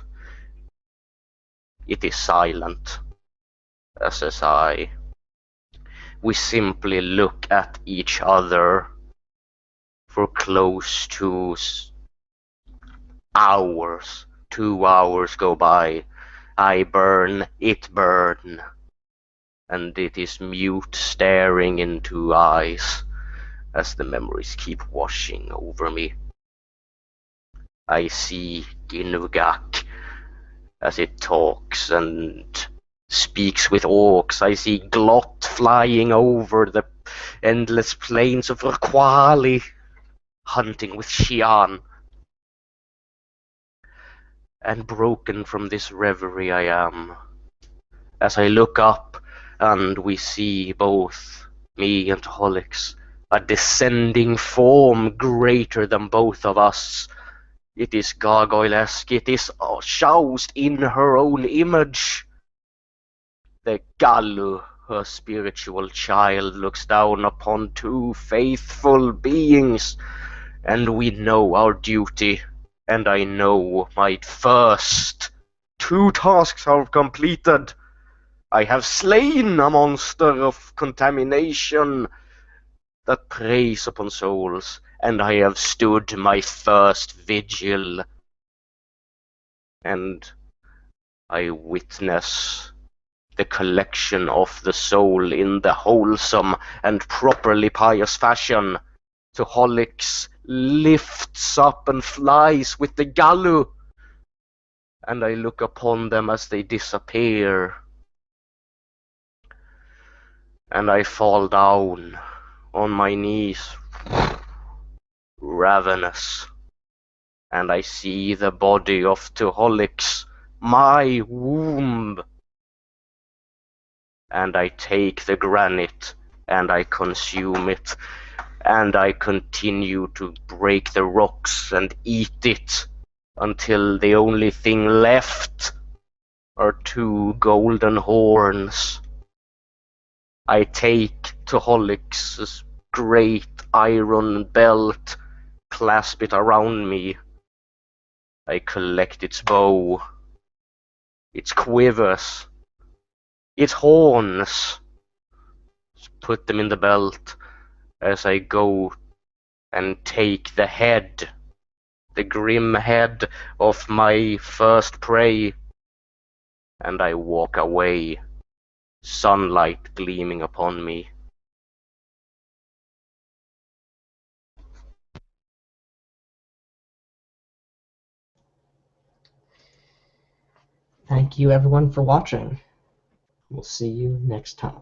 It is silent, as I. We simply look at each other for close to hours. 2 hours go by. I burn, it burn, and it is mute staring into eyes as the memories keep washing over me. I see Ginugak as it talks and speaks with orcs. I see Glot flying over the endless plains of Raquali, hunting with Xian. And broken from this reverie I am, as I look up and we see both me and Taholix, a descending form greater than both of us. It is gargoyle-esque, it is housed in her own image. The Galu, her spiritual child, looks down upon 2 faithful beings, and we know our duty, and I know my first 2 tasks are completed. I have slain a monster of contamination that preys upon souls, and I have stood my first vigil, and I witness the collection of the soul in the wholesome and properly pious fashion. Taholix lifts up and flies with the Galu, and I look upon them as they disappear, and I fall down on my knees, ravenous, and I see the body of Taholix, my womb, and I take the granite and I consume it, and I continue to break the rocks and eat it until the only thing left are 2 golden horns. I take Taholix's great iron belt, clasp it around me. I collect its bow, its quivers, its horns, put them in the belt as I go and take the head, the grim head of my first prey, and I walk away, sunlight gleaming upon me. Thank you everyone for watching. We'll see you next time.